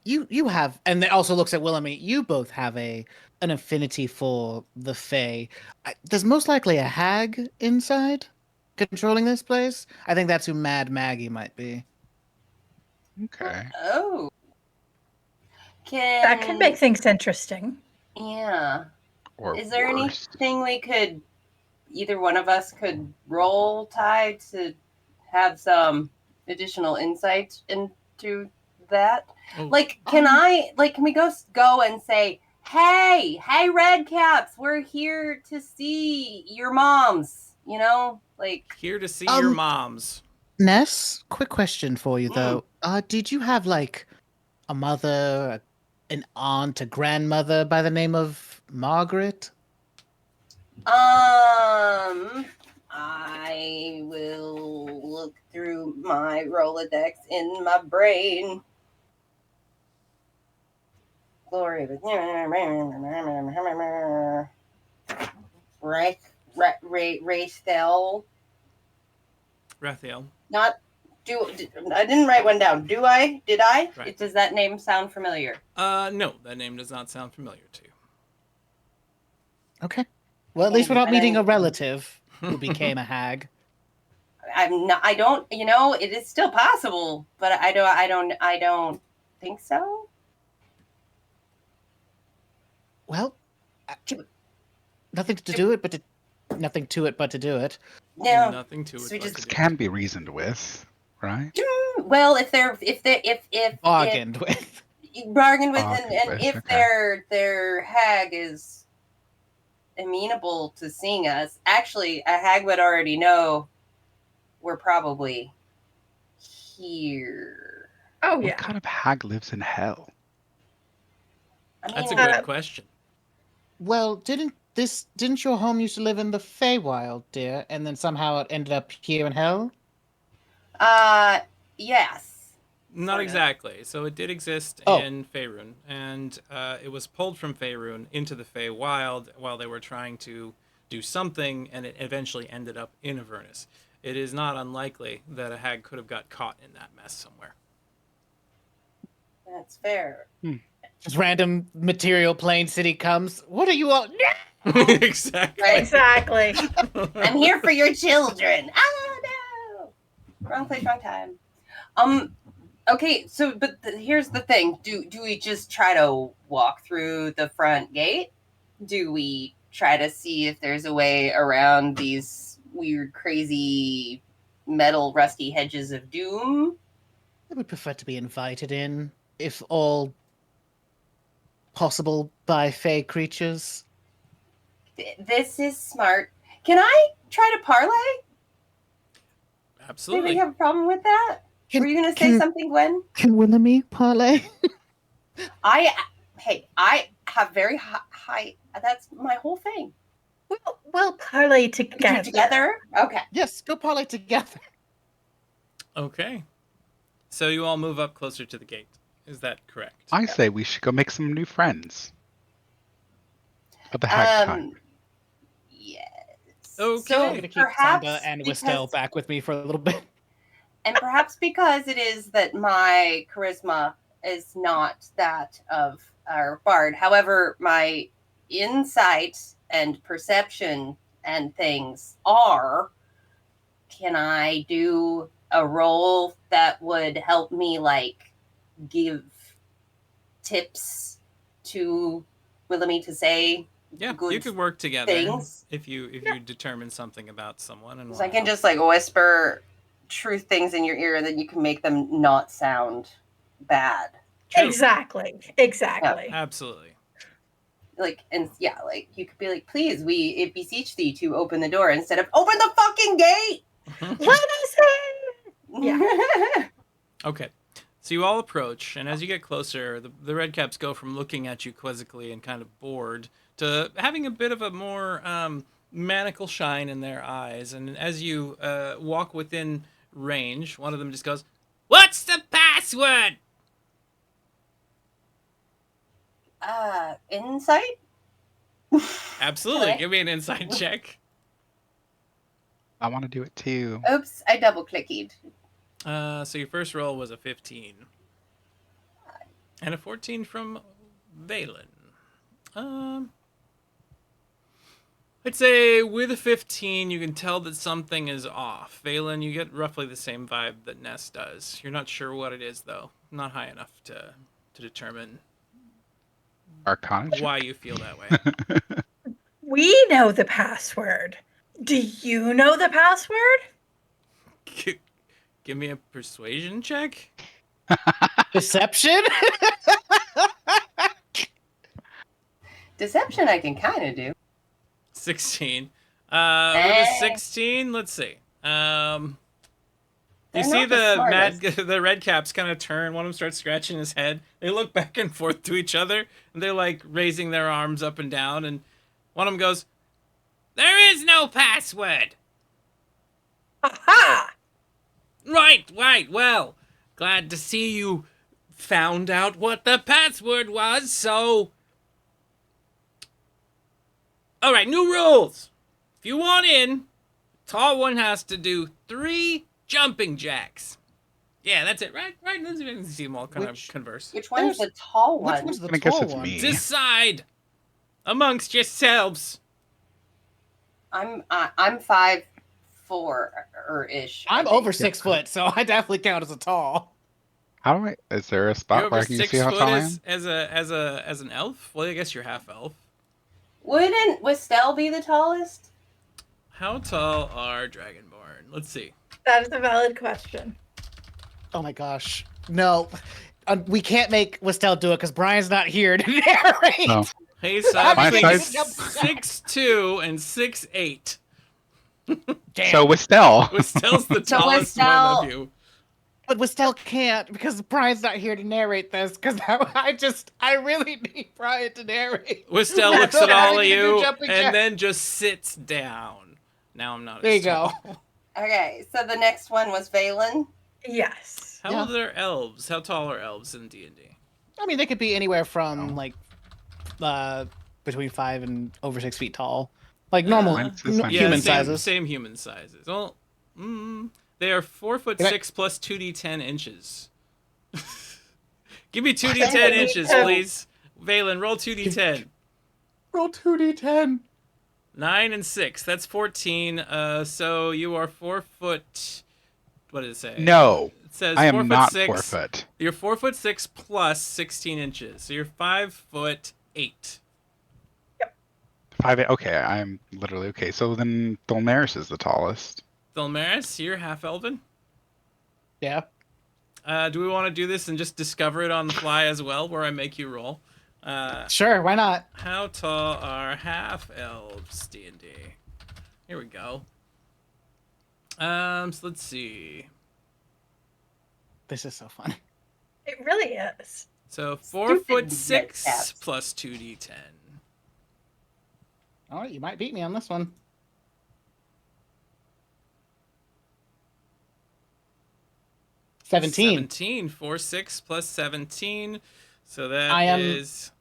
you have, and it also looks at Willamy. You both have an affinity for the Fae. There's most likely a hag inside controlling this place. I think that's who Mad Maggie might be. Okay. Oh. That could make things interesting. Yeah. Or Is there worse. anything we could, either one of us could roll, Ty, to have some additional insight into that? Oh. Like, can we go and say, hey, red caps, we're here to see your moms, like. Here to see your moms. Ness, quick question for you though. Did you have like a mother, an aunt, a grandmother by the name of Margaret? I will look through my Rolodex in my brain. Glory of Raithel. Raphael. I didn't write one down. Did I? Right. Does that name sound familiar? No, that name does not sound familiar to you. Okay. Well, at least we're not meeting a relative who became a hag. I'm not. I don't. It is still possible, but I don't think so. Well, nothing to do it, but nothing to it but to do it. No. Nothing to it. So we but just to This do can it. be reasoned with, right? Well, if Bargained with. you bargain with, Bargained and with, if okay. their hag is amenable to seeing us, actually, a hag would already know we're probably here. Oh What yeah. kind of hag lives in hell? I mean, That's a Uh, good question. Well, didn't your home used to live in the Feywild, dear, and then somehow it ended up here in hell? Yes. Not Sorta. exactly. So it did exist Oh. in Faerun, and it was pulled from Faerun into the Feywild while they were trying to do something, and it eventually ended up in Avernus. It is not unlikely that a hag could have got caught in that mess somewhere. That's fair. Just random material plane city comes. What are you all? Exactly. Right. exactly. I'm here for your children. Oh no! Wrong place, wrong time. Okay, so but here's the thing: do we just try to walk through the front gate? Do we try to see if there's a way around these weird, crazy, metal, rusty hedges of doom? I would prefer to be invited in, if all possible, by Fey creatures. This is smart. Can I try to parlay? Anybody Absolutely. have a problem with that? Were you gonna say something, Gwen? Can Willemie parlay? I have very high. That's my whole thing. We'll parlay We do together. together. Okay. Yes, go parlay together. Okay. So you all move up closer to the gate. Is that correct? I say we should go make some new friends. At the hag time. Yes. Okay. I'm So gonna keep perhaps Samba and because- Wistel back with me for a little bit. And perhaps because it is that my charisma is not that of our bard. However, my insight and perception and things are. Can I do a roll that would help me, like, give tips to Willemie to say yeah, good you could work together things? if you determine something about someone and So I wanna can help. just like whisper truth things in your ear, and then you can make them not sound bad. True. Exactly. Exactly. Absolutely. Like, and yeah, like you could be like, please, we beseech thee to open the door instead of open the fucking gate. Let us in. Yeah. Okay. So you all approach, and as you get closer, the redcaps go from looking at you quizzically and kind of bored to having a bit of a more maniacal shine in their eyes. And as you walk within range, one of them just goes, "What's the password?" Insight. Absolutely. Okay. Give me an insight check. I want to do it too. Oops, I double clicked. So your first roll was a 15. And a 14 from Valen. I'd say with a 15, you can tell that something is off. Valen, you get roughly the same vibe that Ness does. You're not sure what it is, though. Not high enough to determine Arcana check? why you feel that way. We know the password. Do you know the password? Give me a persuasion check. Deception? Deception, I can kind of do. 16. With a 16, let's see. You They're see not the the red caps kind of turn. One of them starts scratching his head. They look back and forth to each other, and they're like raising their arms up and down. And one of them goes, "There is no password." Aha! Right. Well, glad to see you found out what the password was. So, all right, new rules. If you want in, tall one has to do 3 jumping jacks. Yeah, that's it, right? Let's see them all kind of converse. Which one's There's- the tall Which one? one's the I guess tall it's one? me. Decide amongst yourselves. I'm 5'4" or ish. I'm over 6 foot, so I definitely count as a tall. How do I? Is there a You're spot over where I can 6 see how foot tall I am? as an elf. Well, I guess you're half elf. Wouldn't Wistel be the tallest? How tall are Dragonborn? Let's see. That is a valid question. Oh my gosh. No. We can't make Westel do it because Brian's not here to narrate. No. He's My between size- 6'2" and 6'8". Damn. So Westel. Westell's the So tallest one Westel- of you. But Westel can't because Brian's not here to narrate this because I really need Brian to narrate. Westel That's looks at what all having of to do you jumping and jack. then just sits down. Now I'm not There as you go. tall. Okay, so the next one was Valen. Yes. How Yeah. old are elves? How tall are elves in D&D? I mean, they could be anywhere from like between 5 and over 6 feet tall, like normal Mine's this one. human same, sizes. Same human sizes. Well, they are 4'6" plus 2d10 inches. Give me 2d10 inches, please. Valen, roll 2d10. Roll 2d10. 9 and 6. That's 14. So you are 4 foot. What does it say? No, It says I 4 am foot not 6. 4 foot. You're 4'6" plus 16 inches. So you're 5'8". 5'8". Okay, I'm literally okay. So then Dolmaris is the tallest. Thelmaris, you're half elven. Yeah. Do we want to do this and just discover it on the fly as well, where I make you roll? Sure. Why not? How tall are half elves? D&D. Here we go. So let's see. This is so fun. It really is. So 4'6" redcaps. plus 2d10. All right, you might beat me on this one. 17. 17. 4'6" plus 17. So that I am is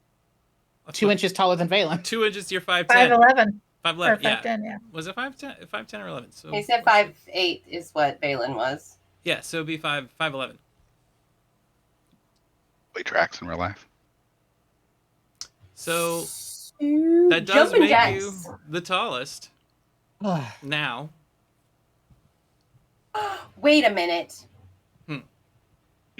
2 inches taller than Valen. 2 inches. You're 5'10". 5'11". 5'11". Or Yeah. 5'10", yeah. Was it 5'10", 5'10" or 11? So He said 5'8" is what Valen was. yeah. So it'd be 5'11". Play tracks in real life. So that does Jumping make jacks. you the tallest now. Wait a minute. Hmm.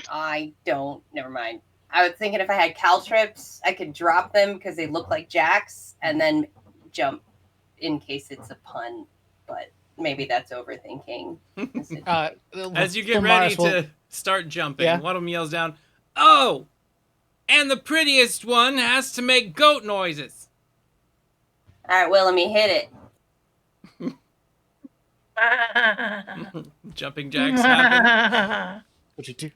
I don't. Never mind. I was thinking if I had caltrips, I could drop them because they look like jacks, and then jump in case it's a pun. But maybe that's overthinking. As you get ready to start jumping, Yeah. one of them yells down, "Oh! And the prettiest one has to make goat noises." All right, well, let me hit it. Jumping jacks happen. What'd you do?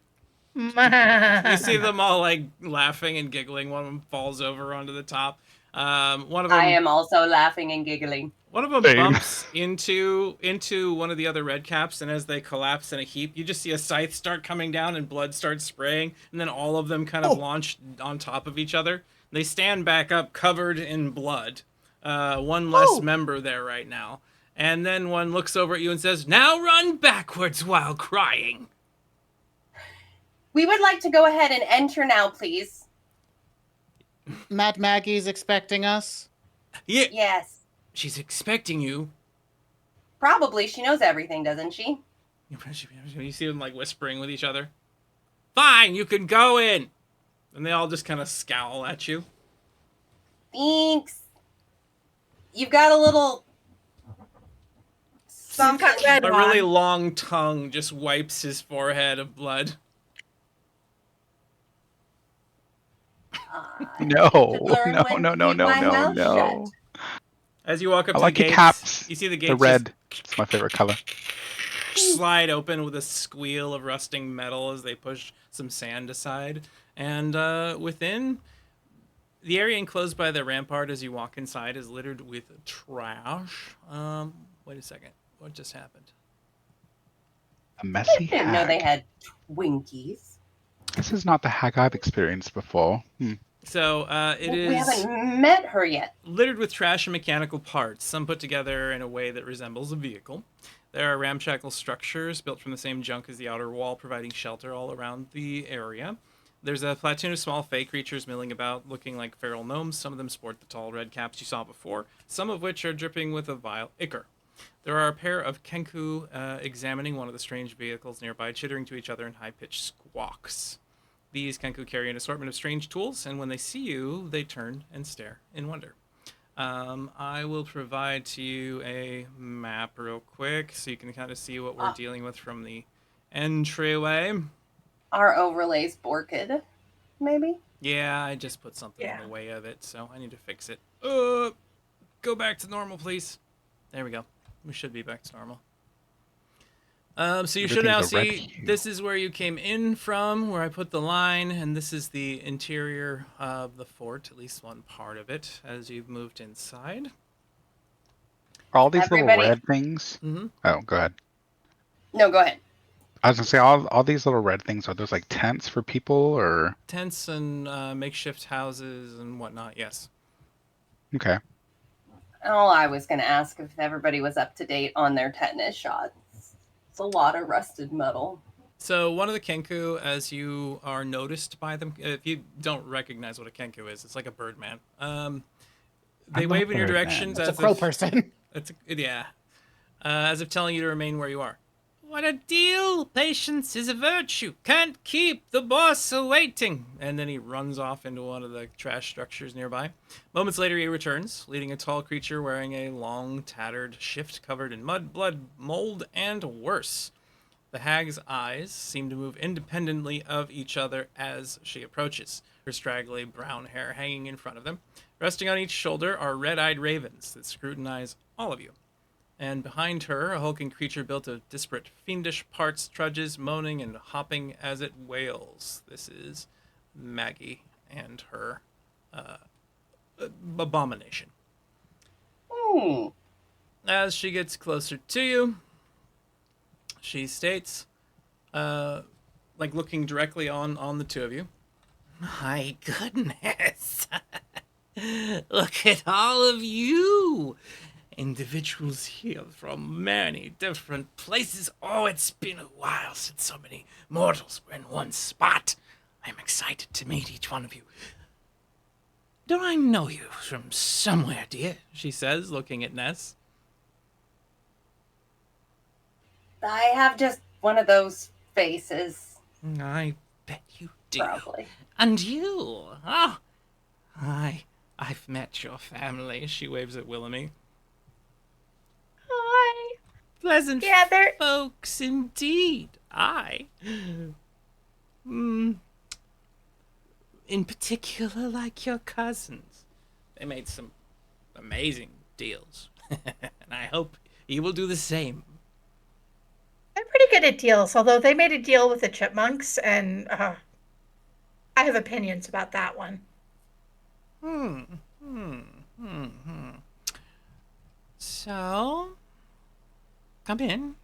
You see them all like laughing and giggling. One of them falls over onto the top. One of them. I am also laughing and giggling. One of them Same. bumps into one of the other red caps, and as they collapse in a heap, you just see a scythe start coming down and blood starts spraying, and then all of them kind of launch on top of each other. They stand back up covered in blood. One less member there right now. And then one looks over at you and says, "Now run backwards while crying." We would like to go ahead and enter now, please. Mad Maggie's expecting us. Yeah, Yes. she's expecting you. Probably. She knows everything, doesn't she? You see them like whispering with each other. "Fine, you can go in." And they all just kind of scowl at you. Thanks. You've got a little something. got red. A really long tongue just wipes his forehead of blood. No, learn no, when no, to no, keep no, my no, mouth no. As you walk up I to like the your gates, caps. you see the gates The red. It's my favorite color. just slide open with a squeal of rusting metal as they push some sand aside. And within, the area enclosed by the rampart as you walk inside is littered with trash. Wait a second. What just happened? A messy Didn't know they hag. had Twinkies. This is not the hag I've experienced before. So it We is haven't met her yet. littered with trash and mechanical parts, some put together in a way that resembles a vehicle. There are ramshackle structures built from the same junk as the outer wall, providing shelter all around the area. There's a platoon of small fey creatures milling about, looking like feral gnomes. Some of them sport the tall red caps you saw before, some of which are dripping with a vile ichor. There are a pair of kenku examining one of the strange vehicles nearby, chittering to each other in high-pitched squawks. These kenku carry an assortment of strange tools, and when they see you, they turn and stare in wonder. I will provide to you a map real quick so you can kind of see what we're dealing with from the entryway. Our overlays borked, maybe? Yeah, I just put something in Yeah. the way of it, so I need to fix it. Go back to normal, please. There we go. We should be back to normal. So you should now Everything's a red see hue. this is where you came in from, where I put the line, and this is the interior of the fort, at least one part of it, as you've moved inside. Are all these little Everybody- red things? Mm-hmm. Oh, go ahead. No, go ahead. I was gonna say all these little red things, are those like tents for people or Tents and makeshift houses and whatnot, yes. okay. All I was going to ask if everybody was up to date on their tetanus shots. It's a lot of rusted metal. So one of the kenku, as you are noticed by them, if you don't recognize what a kenku is, it's like a birdman. They I'm wave not in your Birdman. directions It's a as crow if, person. yeah, as if telling you to remain where you are. What a deal! Patience is a virtue. Can't keep the boss awaiting. And then he runs off into one of the trash structures nearby. Moments later, he returns, leading a tall creature wearing a long, tattered shift covered in mud, blood, mold, and worse. The hag's eyes seem to move independently of each other as she approaches, her straggly brown hair hanging in front of them. Resting on each shoulder are red-eyed ravens that scrutinize all of you. And behind her, a hulking creature built of disparate fiendish parts trudges, moaning and hopping as it wails. This is Maggie and her abomination. As she gets closer to you, she states, like looking directly on the two of you. My goodness. Look at all of you. Individuals here from many different places. Oh, it's been a while since so many mortals were in one spot. I'm excited to meet each one of you. Don't I know you from somewhere, dear? She says, looking at Ness. I have just one of those faces, I bet you do. probably. And you? Oh, I've met your family. She waves at Willamy. Hi. Pleasant Yeah, they're folks indeed. In particular, like your cousins. They made some amazing deals. And I hope you will do the same. they're pretty good at deals, although they made a deal with the chipmunks, and I have opinions about that one. So, come in.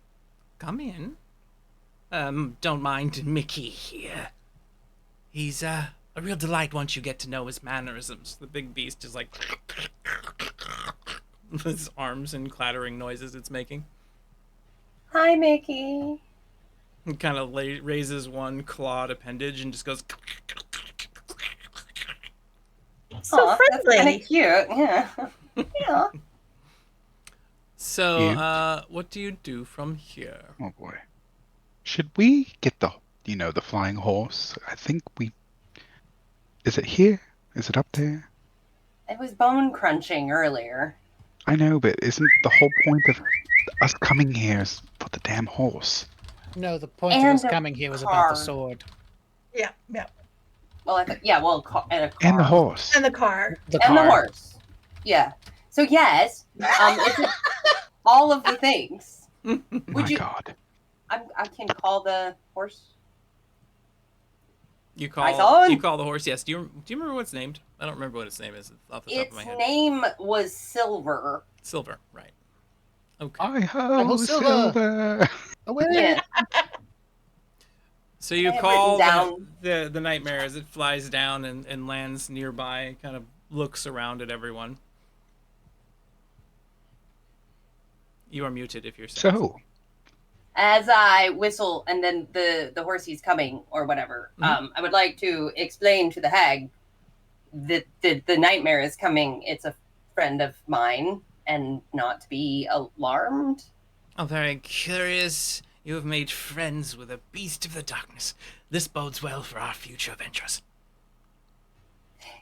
Come in. Don't mind Mickey here. He's a real delight once you get to know his mannerisms. The big beast is like with his arms and clattering noises it's making. Hi, Mickey. He kind of raises one clawed appendage and just goes. So Aw, that's kind friendly. of cute. Yeah. Yeah. So, Cute. what do you do from here? Oh boy. Should we get the flying horse? I think we. Is it here? Is it up there? It was bone crunching earlier. I know, but isn't the whole point of us coming here is for the damn horse? No, the point And of us the coming here was about the car. sword. Yeah, yeah. Well, I thought, yeah, well, and a car. And the horse. And the car. The And car. the horse. Yeah. So, yes, it's all of the things. My Would you? God. I can call the horse. You My son? call the horse. Yes. Do you remember what it's named? I don't remember what its name is off the top of Its my head. name was Silver. Silver, right? Okay. I ho, Silver. Silver. Away! Yeah. So you I have call written the nightmare as it flies down and lands nearby. Kind of looks around at everyone. You are muted if you're saying So, As I whistle and then the horsey's coming or whatever, I would like to explain to the hag that the nightmare is coming. It's a friend of mine and not to be alarmed. Oh, very curious. You have made friends with a beast of the darkness. This bodes well for our future ventures.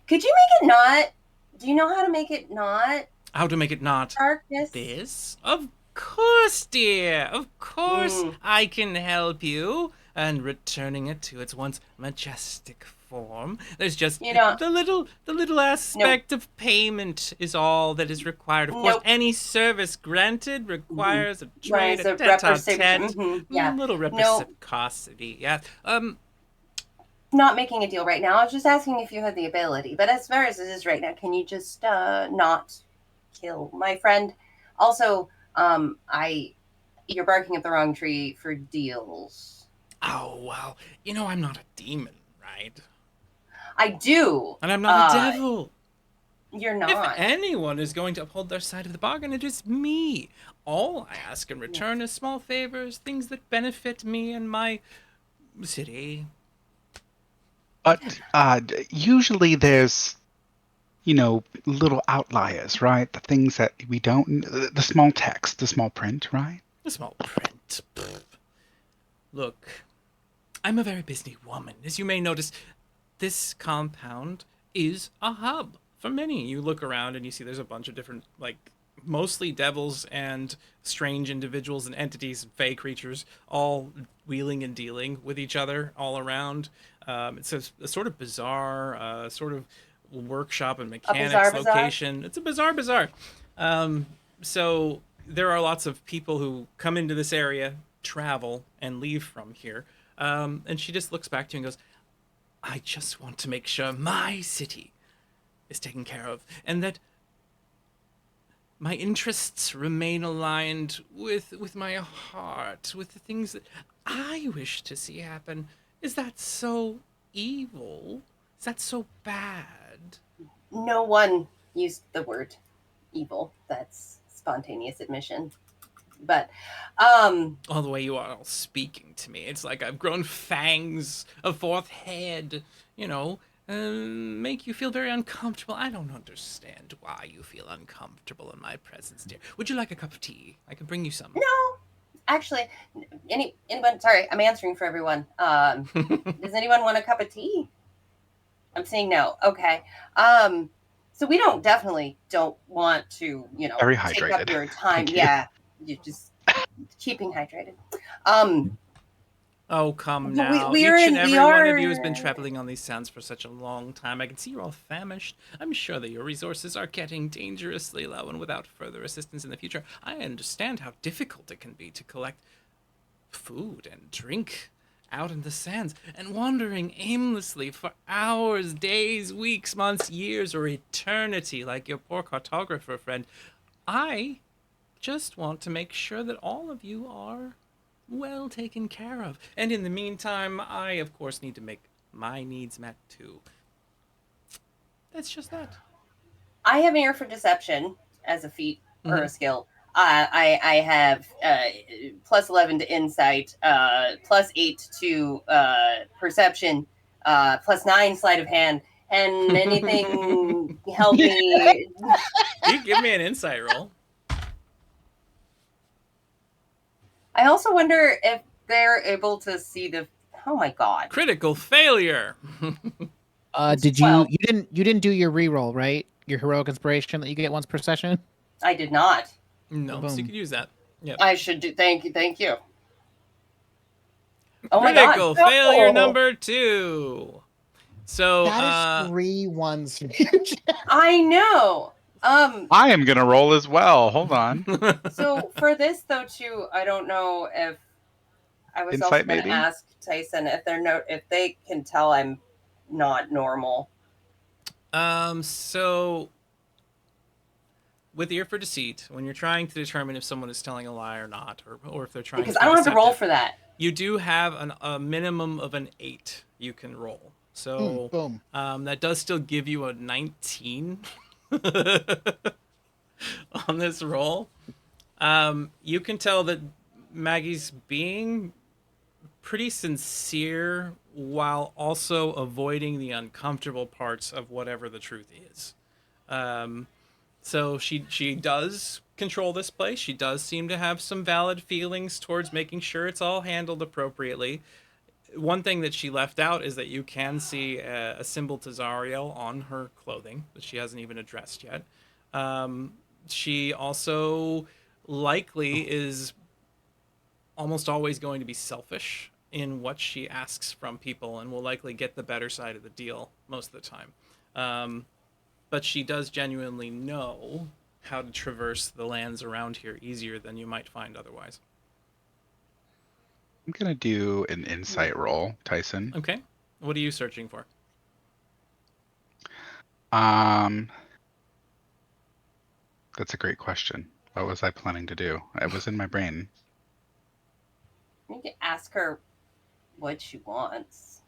Could you make it not Do you know how to make it not How to make it not darkness? this? Of course, dear. Of course, Mm. I can help you. And returning it to its once majestic form. There's just You know, the little aspect of payment is all that is required. Of course, Nope. any service granted requires a trade, Rise a of tete-a-tete, Yeah. little No, reciprocity. Yeah. not making a deal right now. I was just asking if you had the ability. But as far as it is right now, can you just not kill my friend? Also, you're barking at the wrong tree for deals. Oh well, I'm not a demon, right? I do. And I'm not a devil. You're If not. anyone is going to uphold their side of the bargain, it is me. All I ask in return is small favors, things that benefit me and my city. But usually there's, little outliers, right? The things that we don't, the small text, the small print, right? The small print. Pfft. Look, I'm a very busy woman. As you may notice, this compound is a hub for many. You look around and you see there's a bunch of different, mostly devils and strange individuals and entities and fey creatures all wheeling and dealing with each other all around. It's a sort of bizarre, sort of workshop and mechanics bizarre? location. It's a bizarre. So there are lots of people who come into this area, travel, and leave from here. And she just looks back to you and goes, I just want to make sure my city is taken care of, and that my interests remain aligned with my heart, with the things that I wish to see happen. Is that so evil? Is that so bad? No one used the word evil. That's spontaneous admission. But All the way you are all speaking to me, it's like I've grown fangs, a fourth head, make you feel very uncomfortable. I don't understand why you feel uncomfortable in my presence, dear. Would you like a cup of tea? I can bring you some. no, actually, anyone? Sorry, I'm answering for everyone. Does anyone want a cup of tea? I'm saying no. Okay. So we definitely don't want to, Very take up hydrated. your time. Thank you. Yeah, you're just keeping hydrated. Oh, come But now. we Each are and in- we every one of you has are- been traveling on these sands for such a long time. I can see you're all famished. I'm sure that your resources are getting dangerously low, and without further assistance in the future, I understand how difficult it can be to collect food and drink out in the sands and wandering aimlessly for hours, days, weeks, months, years, or eternity like your poor cartographer friend. I just want to make sure that all of you are well taken care of. And in the meantime, I, of course, need to make my needs met too. That's just that. I have an ear for deception as a feat or Mhm. a skill. I have plus 11 to insight, plus 8 to perception, plus 9 sleight of hand, and anything help me. You give me an insight roll. I also wonder if they're able to see the. Oh my god! Critical failure. Did 12. you didn't do your reroll, right? Your heroic inspiration that you get once per session? I did not. No, so you Boom. could use that. Yep. I should do. Thank you. Oh my Critical god! failure Oh. number 2. So That is 3 ones. I know. I am gonna roll as well. Hold on. So for this though too, I don't know if I was also Insight, going to maybe? ask Tyson if they can tell I'm not normal. So with ear for deceit, when you're trying to determine if someone is telling a lie or not, or if they're trying Because to I be don't have to roll deceptive, for that. you do have a minimum of an 8 you can roll. So Boom. that does still give you a 19 on this roll. You can tell that Maggie's being pretty sincere while also avoiding the uncomfortable parts of whatever the truth is. So she does control this place. She does seem to have some valid feelings towards making sure it's all handled appropriately. One thing that she left out is that you can see a symbol to Zariel on her clothing that she hasn't even addressed yet. Um, she also likely is almost always going to be selfish in what she asks from people and will likely get the better side of the deal most of the time. But she does genuinely know how to traverse the lands around here easier than you might find otherwise. I'm gonna do an insight roll, Tyson. Okay. What are you searching for? Um, that's a great question. What was I planning to do? It was in my brain. You can ask her what she wants.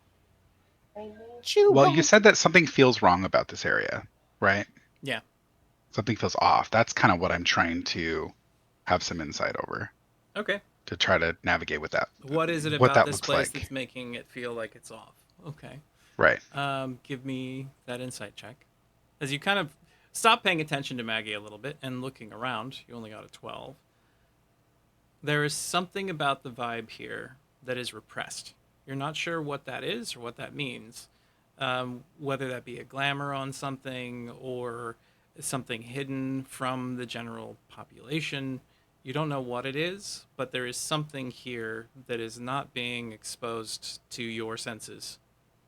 Maybe. Well, you said that something feels wrong about this area, right? Yeah. Something feels off. That's kind of what I'm trying to have some insight over Okay. to try to navigate with that. What is it What about that this looks place like. that's making it feel like it's off? Okay. Right. Give me that insight check. As you kind of stop paying attention to Maggie a little bit and looking around, you only got a 12. There is something about the vibe here that is repressed. You're not sure what that is or what that means. Whether that be a glamour on something or something hidden from the general population. You don't know what it is, but there is something here that is not being exposed to your senses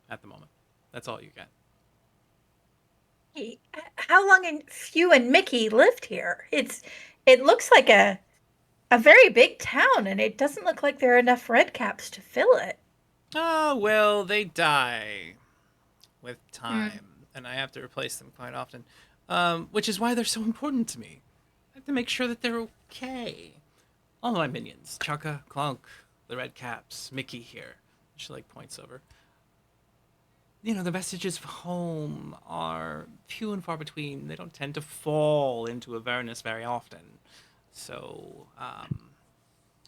at the moment. That's all you get. How long have you and Mickey lived here? It looks like a very big town, and it doesn't look like there are enough red caps to fill it. Oh, well, they die with time, and I have to replace them quite often, which is why they're so important to me. I have to make sure that they're okay. All my minions, Chaka, Clunk, the Red Caps, Mickey here. She like points over. You know, the messages of home are few and far between. They don't tend to fall into Avernus very often. So,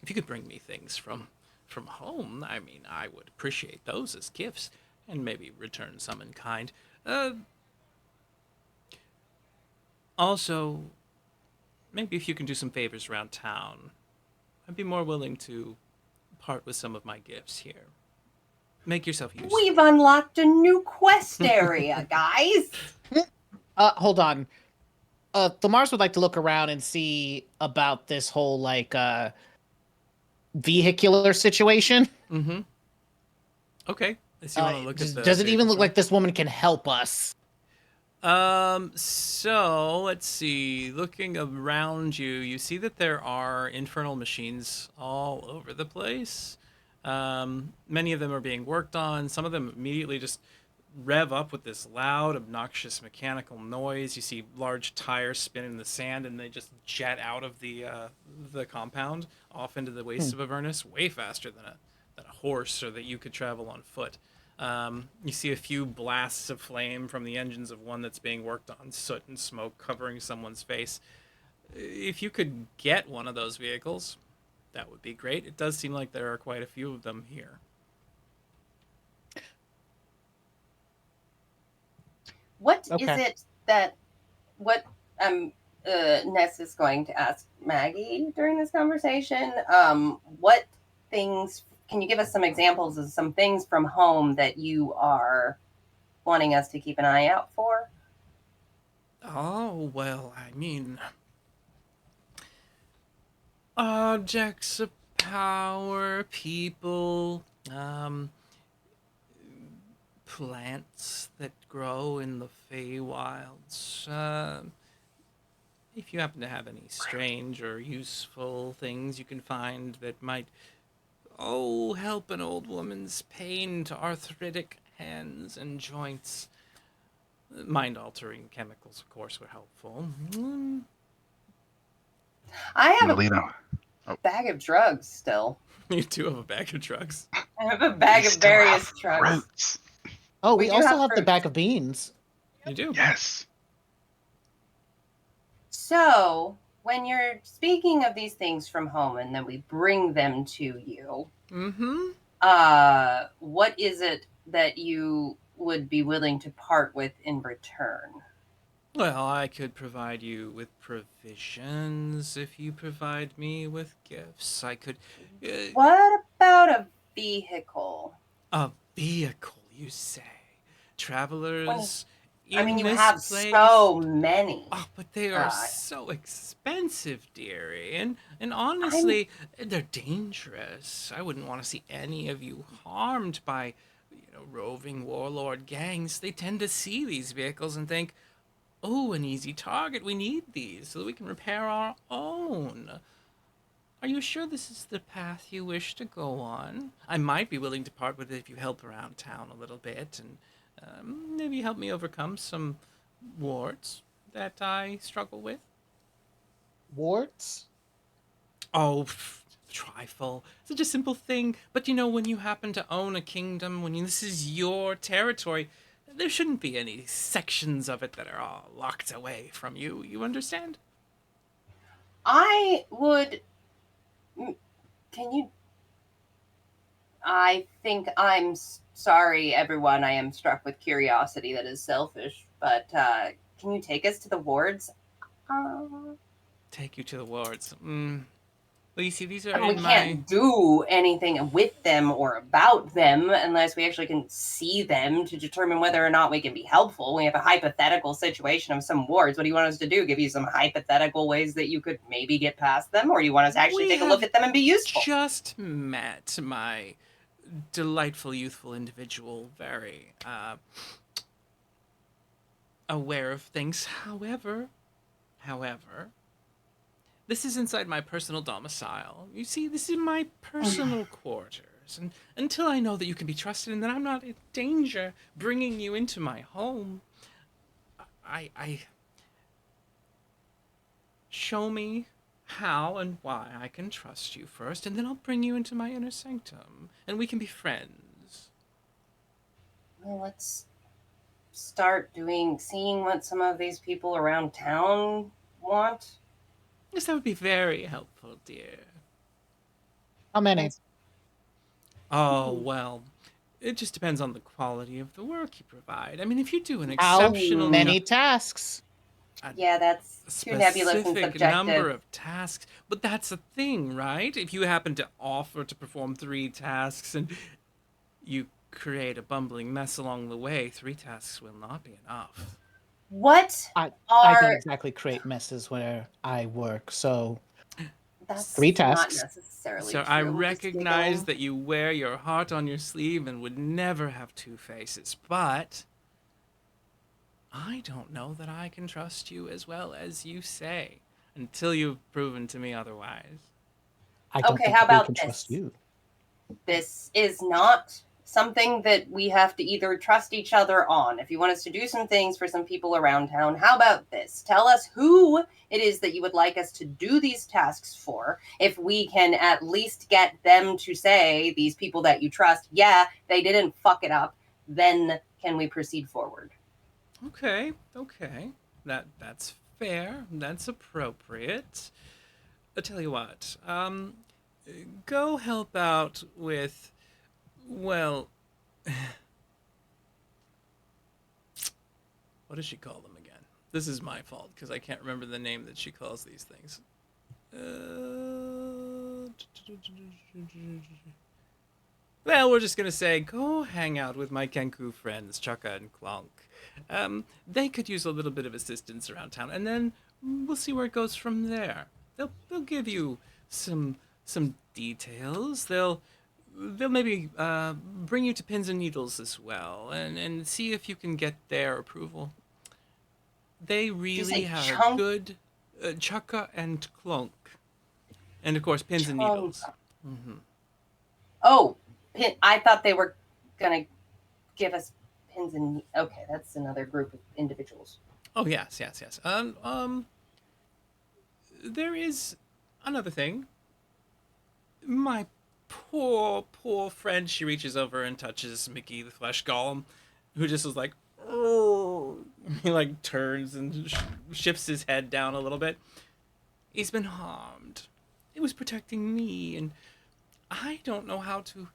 if you could bring me things from home, I mean, I would appreciate those as gifts, and maybe return some in kind. Also, maybe if you can do some favors around town, I'd be more willing to part with some of my gifts here. Make yourself useful. We've unlocked a new quest area, guys. Hold on. Mars would like to look around and see about this whole vehicular situation. Mm-hmm. Okay. So you want to look at the Does it even vehicle look store? like this woman can help us? So let's see. Looking around you, you see that there are infernal machines all over the place. Many of them are being worked on. Some of them immediately just rev up with this loud, obnoxious mechanical noise. You see large tires spin in the sand, and they just jet out of the compound off into the wastes of Avernus way faster than a horse, or that you could travel on foot. You see a few blasts of flame from the engines of one that's being worked on, soot and smoke covering someone's face. If you could get one of those vehicles, that would be great. It does seem like there are quite a few of them here. What is Okay. it that what Ness is going to ask Maggie during this conversation? What things can you give us some examples of some things from home that you are wanting us to keep an eye out for? Oh, well, I mean, objects of power, people, plants that grow in the Feywilds. If you happen to have any strange or useful things you can find that might, help an old woman's pain to arthritic hands and joints. Mind-altering chemicals, of course, were helpful. I have a Melina. bag of drugs still. You do have a bag of drugs. I have a bag We of still various have drugs. fruits. Oh, We we do also have have the fruits. bag of beans. You do. Yes. So, when you're speaking of these things from home and then we bring them to you, Mm-hmm. what is it that you would be willing to part with in return? Well, I could provide you with provisions if you provide me with gifts. I could. What about a vehicle? A vehicle, you say? Travelers I mean, in you this have place? so many. Oh, but they are so expensive, dearie. And I'm honestly, they're dangerous. I wouldn't want to see any of you harmed by, roving warlord gangs. They tend to see these vehicles and think, oh, an easy target. We need these so that we can repair our own. Are you sure this is the path you wish to go on? I might be willing to part with it if you help around town a little bit and maybe help me overcome some warts that I struggle with. Warts? Oh, trifle. Such a simple thing. But when you happen to own a kingdom, this is your territory, there shouldn't be any sections of it that are all locked away from you. You understand? I would. Can you? I think sorry, everyone. I am struck with curiosity that is selfish. But can you take us to the wards? Take you to the wards. Well, you see, these are I mean, we in my. can't do anything with them or about them unless we actually can see them to determine whether or not we can be helpful. We have a hypothetical situation of some wards. What do you want us to do? Give you some hypothetical ways that you could maybe get past them? Or do you want us to actually We take a look have at them and be useful? just met my delightful youthful individual, very aware of things. However, this is inside my personal domicile. You see, this is my personal quarters, and until I know that you can be trusted and that I'm not in danger bringing you into my home, I show me how and why I can trust you first, and then I'll bring you into my inner sanctum, and we can be friends. Well, let's start seeing what some of these people around town want. Yes, that would be very helpful, dear. How many? Oh, well, it just depends on the quality of the work you provide. I mean, if you do an How exceptional many tasks? Yeah, that's too nebulous and specific number subjective. of tasks, but that's a thing, right? If you happen to offer to perform 3 tasks and you create a bumbling mess along the way, 3 tasks will not be enough. What I are don't exactly create messes where I work, so that's 3 not tasks. necessarily So true. I I'm just recognize giggling. that you wear your heart on your sleeve and would never have 2 faces, but I don't know that I can trust you as well as you say until you've proven to me otherwise. I don't Okay, think how we about can trust this? you. This is not something that we have to either trust each other on. If you want us to do some things for some people around town, how about this? Tell us who it is that you would like us to do these tasks for. If we can at least get them to say, these people that you trust, yeah, they didn't fuck it up, then can we proceed forward? Okay. That's fair. That's appropriate. I'll tell you what. Go help out with, well, what does she call them again? This is my fault because I can't remember the name that she calls these things. Well, we're just gonna say, go hang out with my Kenku friends, Chaka and Clonk. They could use a little bit of assistance around town, and then we'll see where it goes from there. They'll give you some details. They'll maybe bring you to pins and needles as well, and see if you can get their approval. They Did you really say have a chunk? good Chaka and Clonk, and of course pins and Chunk. needles. Hmm. Oh, I thought they were gonna give us pins and okay, that's another group of individuals. Oh yes. There is another thing. My poor friend. She reaches over and touches Mickey the Flesh Golem, who just was like, "Oh." He like turns and shifts his head down a little bit. He's been harmed. It was protecting me, and I don't know how to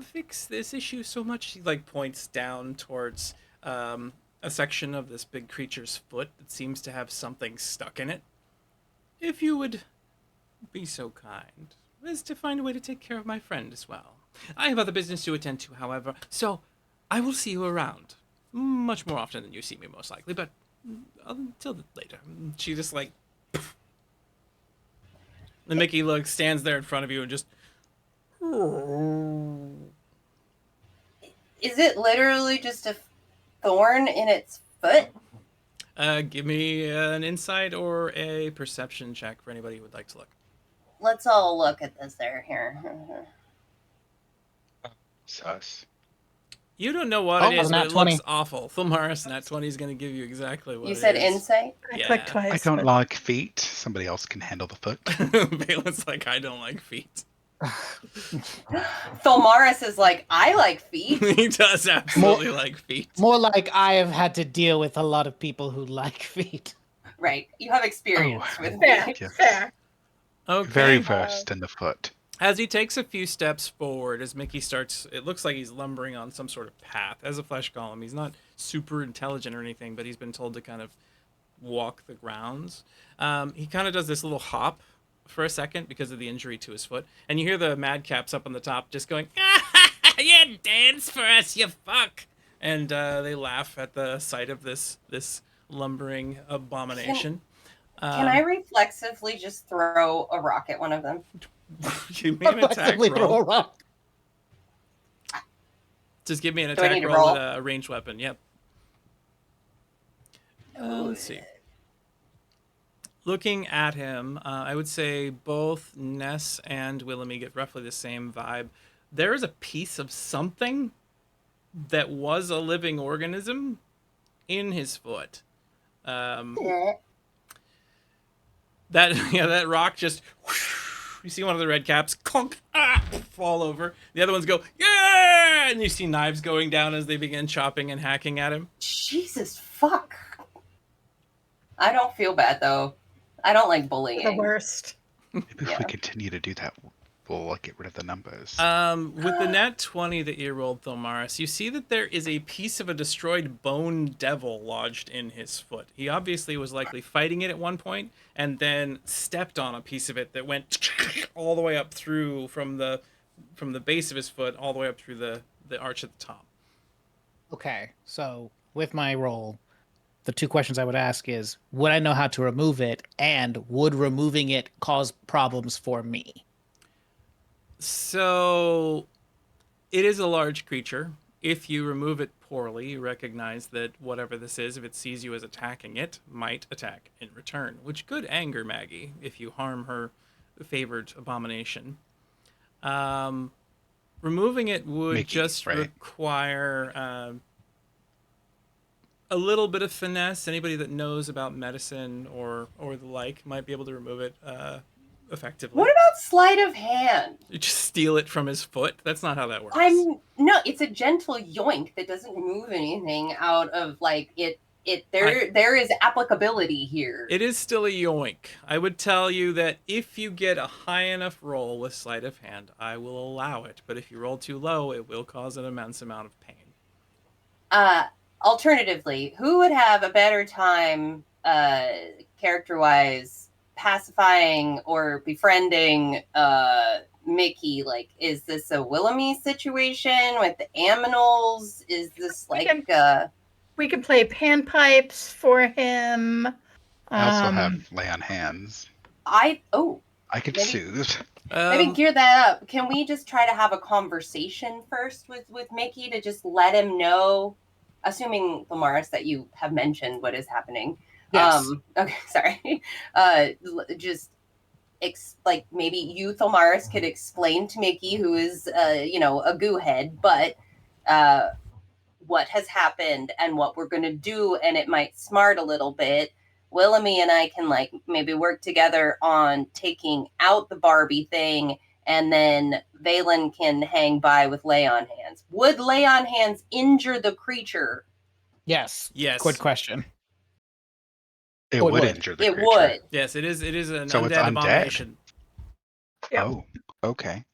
fix this issue so much. He like points down towards a section of this big creature's foot that seems to have something stuck in it. If you would be so kind as to find a way to take care of my friend as well. I have other business to attend to, however, so I will see you around. Much more often than you see me, most likely, but until later. She just like... And Mickey stands there in front of you and just... Is it literally just a thorn in its foot? Give me an insight or a perception check for anybody who would like to look. Let's all look at this there here. Sus. You don't know what Oh, it is, nat but it 20. looks awful. Thilmaris, nat 20 is going to give you exactly what You it said is. insight? I Yeah. clicked twice. I don't but- like feet. Somebody else can handle the foot. Valen's like, I don't like feet. Thulmaris is like, I like feet. He does absolutely like feet. More like I have had to deal with a lot of people who like feet. Right. You have experience Oh. with Fair, feet. Yes. fair. Okay. Very versed in the foot. As he takes a few steps forward, as Mickey starts, it looks like he's lumbering on some sort of path. As a flesh golem, he's not super intelligent or anything, but he's been told to kind of walk the grounds. He kind of does this little hop for a second because of the injury to his foot, and you hear the madcaps up on the top just going, "You dance for us, you fuck!" And they laugh at the sight of this lumbering abomination. Can I reflexively just throw a rock at one of them? Give me an attack Effectively throw roll. a rock. Just give me an Do I attack need to roll roll? with a ranged weapon. Yep. Let's see. Looking at him, I would say both Ness and Willamy get roughly the same vibe. There is a piece of something that was a living organism in his foot. That that rock just... You see one of the red caps clunk, fall over. The other ones go, yeah! And you see knives going down as they begin chopping and hacking at him. Jesus fuck. I don't feel bad though. I don't like bullying. The worst. Maybe if Yeah. we continue to do that, we'll get rid of the numbers. With the nat 20 that you rolled, Thilmaris, you see that there is a piece of a destroyed bone devil lodged in his foot. He obviously was likely fighting it at one point and then stepped on a piece of it that went all the way up through from the base of his foot all the way up through the arch at the top. Okay, so with my roll, the two questions I would ask is, would I know how to remove it, and would removing it cause problems for me? So it is a large creature. If you remove it poorly, you recognize that whatever this is, if it sees you as attacking it, might attack in return, which could anger Maggie if you harm her favored abomination. Removing it would Mickey, just right? require a little bit of finesse. Anybody that knows about medicine or the like might be able to remove it effectively. What about sleight of hand? You just steal it from his foot? That's not how that works. No, it's a gentle yoink that doesn't move anything out of like it. There is applicability here. It is still a yoink. I would tell you that if you get a high enough roll with sleight of hand, I will allow it. But if you roll too low, it will cause an immense amount of pain. Alternatively, who would have a better time, character-wise, pacifying or befriending Mickey? Like, is this a Willamy situation with the aminals? Is this like We could play panpipes for him. I also have lay on hands. I could maybe- soothe. maybe gear that up. Can we just try to have a conversation first with Mickey to just let him know, assuming, Thilmaris, that you have mentioned what is happening? Yes. Okay, sorry. Like maybe you, Thilmaris, could explain to Mickey, who is, a goo head, but what has happened and what we're going to do, and it might smart a little bit. Willamy and I can like maybe work together on taking out the Barbie thing, and then Valen can hang by with lay on hands. Would lay on hands injure the creature? Yes. Yes. Good question. It would. would injure the It creature. would. Yes, it is an So it's undead undead? abomination. Yep. Oh, okay.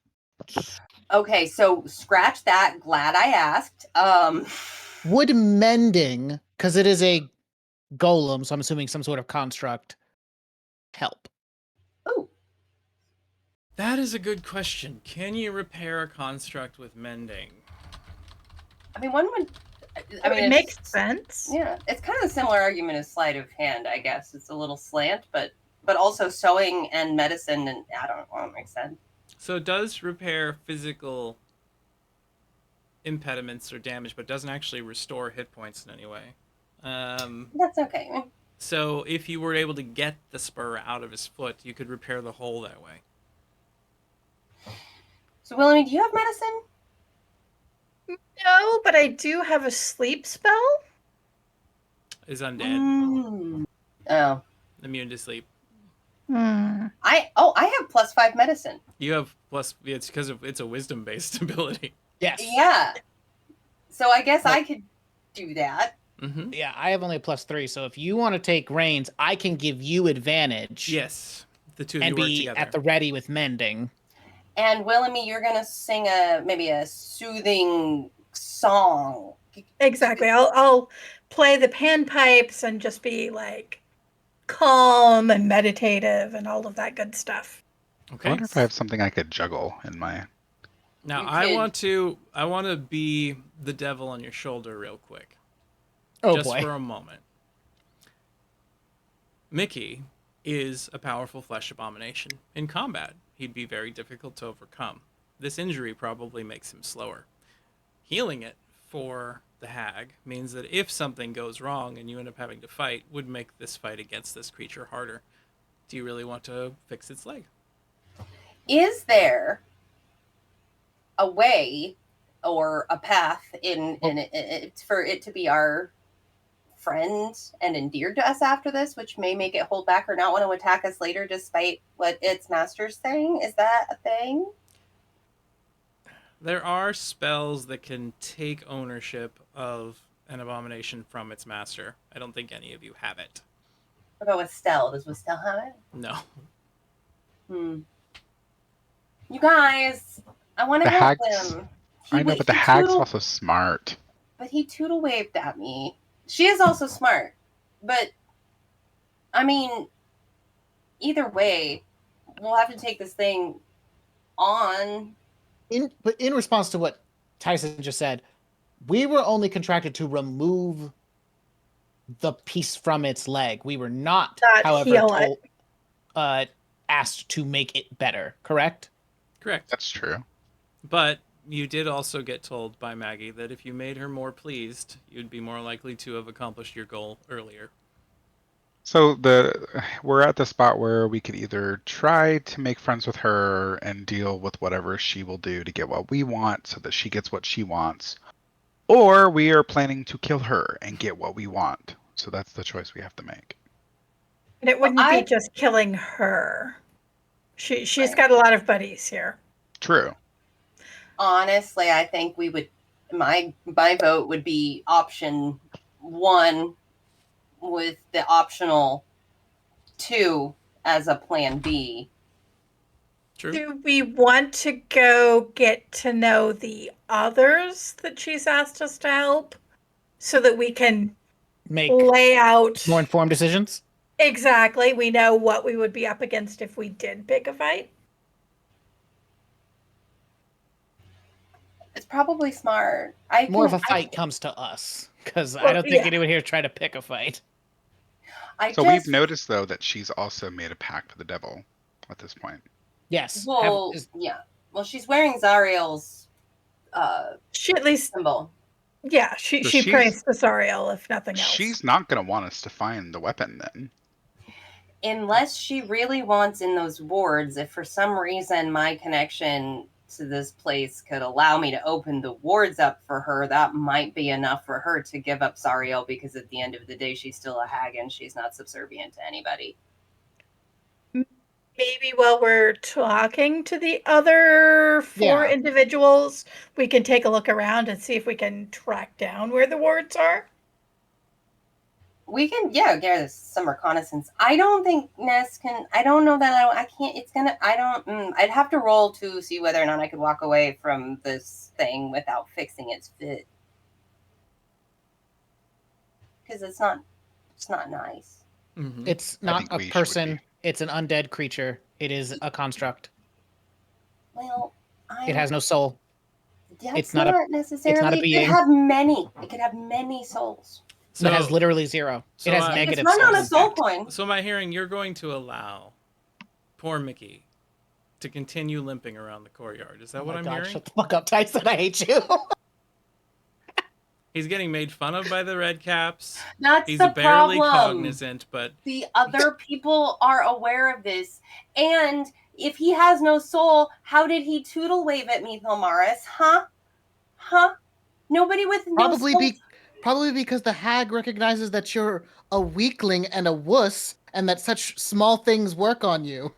Okay, so scratch that. Glad I asked. Would mending, because it is a golem, so I'm assuming some sort of construct, help? Oh, That is a good question. Can you repair a construct with mending? I mean, one would. I mean, it makes it's, sense. yeah, it's kind of a similar argument as sleight of hand, I guess. It's a little slant, but also sewing and medicine, and I don't know, it makes sense. So it does repair physical impediments or damage, but doesn't actually restore hit points in any way. That's okay. So if you were able to get the spur out of his foot, you could repair the hole that way. So, William, do you have medicine? No, but I do have a sleep spell. Is undead, Oh, immune to sleep. I have +5 medicine. You have plus. It's because it's a wisdom based ability. Yes. Yeah. So I guess I could do that. Mm-hmm. Yeah, I have only a +3, so if you want to take reins, I can give you advantage. Yes, the two of And you work be together. at the ready with mending. And Willamy, you're gonna sing maybe a soothing song. Exactly. I'll play the panpipes and just be like calm and meditative and all of that good stuff. I Okay. wonder if I have something I could juggle in my. Now You I could- want to be the devil on your shoulder real quick. Oh Just boy. for a moment. Mickey is a powerful flesh abomination. In combat, he'd be very difficult to overcome. This injury probably makes him slower. Healing it for the hag means that if something goes wrong and you end up having to fight, would make this fight against this creature harder. Do you really want to fix its leg? Is there a way or a path in it for it to be our friend and endeared to us after this, which may make it hold back or not want to attack us later despite what its master's saying? Is that a thing? There are spells that can take ownership of an abomination from its master. I don't think any of you have it. What about Westell? Does Westell have it? No. You guys, I want The to help hag's- him. I know, but the hag's also smart. But he tootle waved at me. She is also smart. But, I mean, either way, we'll have to take this thing on. But in response to what Tyson just said, we were only contracted to remove the piece from its leg. We were not, Not however, heal it. asked to make it better. Correct? Correct. That's true. But you did also get told by Maggie that if you made her more pleased, you'd be more likely to have accomplished your goal earlier. So we're at the spot where we could either try to make friends with her and deal with whatever she will do to get what we want so that she gets what she wants, or we are planning to kill her and get what we want. So that's the choice we have to make. And it wouldn't be just killing her. She's got a lot of buddies here. True. Honestly, I think we would. My vote would be option 1 with the optional 2 as a plan B. True. Do we want to go get to know the others that she's asked us to help so that we can Make lay out more informed decisions? exactly? We know what we would be up against if we did pick a fight. It's probably smart. More of a fight comes to us, because I don't think anyone here tried to pick a fight. We've noticed, though, that she's also made a pact with the devil at this point. Yes. Well, yeah. Well, she's wearing Zariel's she at least symbol. Yeah, she prays to Zariel, if nothing else. She's not going to want us to find the weapon then. Unless she really wants in those wards, if for some reason my connection to this place could allow me to open the wards up for her, that might be enough for her to give up Zariel, because at the end of the day, she's still a hag and she's not subservient to anybody. Maybe while we're talking to the other 4 individuals, we can take a look around and see if we can track down where the wards are. We can, get some reconnaissance. I don't think Ness can. I don't know that I can't. It's gonna. I don't. I'd have to roll to see whether or not I could walk away from this thing without fixing its fit. Because it's not nice. Mm-hmm. It's not a person. It's an undead creature. It is a construct. Well, It has no soul. That's it's not a- necessarily. It could being. have many. It could have many souls. It has literally 0. so, It has It's negative It's run on a souls, in soul fact. coin. So am I hearing you're going to allow poor Mickey to continue limping around the courtyard? Is that Oh what my I'm God, hearing? shut the fuck up, Tyson. I hate you. He's getting made fun of by the red caps. That's He's the barely problem. cognizant, but The other people are aware of this. And if he has no soul, how did he tootle wave at me, Thilmaris? Huh? Nobody with no soul. Probably because the hag recognizes that you're a weakling and a wuss, and that such small things work on you.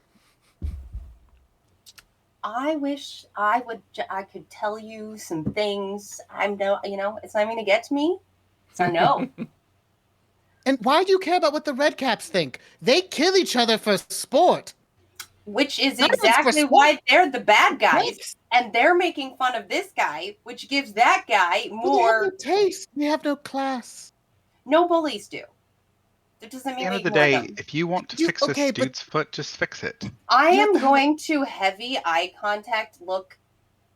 I wish I could tell you some things. It's not going to get to me. So no. And why do you care about what the red caps think? They kill each other for sport. Which is Not even for exactly sport. why they're the bad guys. Right. And they're making fun of this guy, which gives that guy Well, they have more. no taste. They have no class. No bullies do. That doesn't At mean the end we of the ignore day, them. if you want to fix okay, this but- dude's foot, just fix it. I You am have to going to heavy eye contact look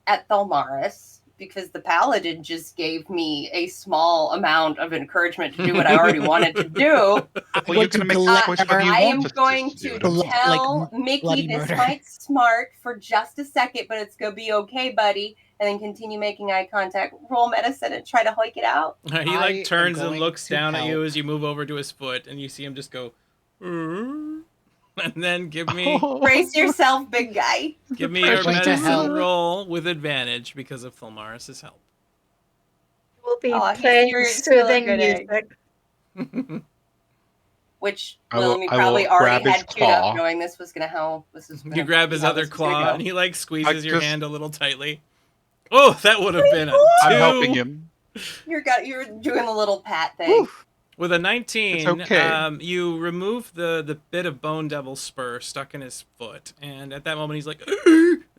at Thalmaris because the paladin just gave me a small amount of encouragement to do what I already wanted to do. Well, you can make the choice whether you I am want going to to do it or not. tell bloody Mickey this murder. might smart for just a second, but it's gonna be okay, buddy. And then continue making eye contact, roll medicine, and try to hoik it out. he I like am turns and going looks to down at you help. as you move over to his foot, and you see him just go, "Mm," and then give me Brace yourself, big guy. give me your Going to medicine help. roll with advantage because of Thilmaris' help. We'll be Aw, playing you're still a soothing good egg. music. Which I will- William I will probably already grab his had queued up, claw. knowing this was gonna You grab his other claw, and He, he like squeezes your just- hand a little tightly. Oh, that would have been a 2. I'm helping him. you're doing a little pat thing. Whew. With a 19, It's okay. you remove the bit of bone devil spur stuck in his foot, and at that moment he's like,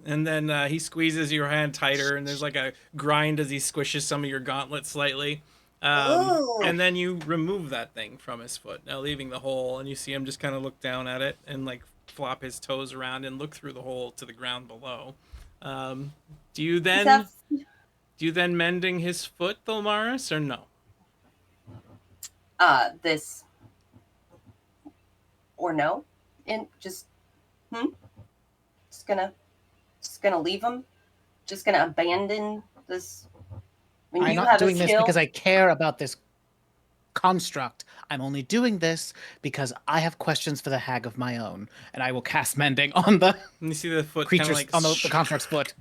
and then he squeezes your hand tighter, and there's like a grind as he squishes some of your gauntlet slightly. Ooh. And then you remove that thing from his foot, now leaving the hole, and you see him just kind of look down at it and like flop his toes around and look through the hole to the ground below. Do you then mending his foot, Thilmaris, or no? This or no, and just just gonna leave him, just gonna abandon this. When I'm you not have doing a this skill, because I care about this construct. I'm only doing this because I have questions for the hag of my own, and I will cast mending on the And you see the foot kind of creatures like on the construct's foot.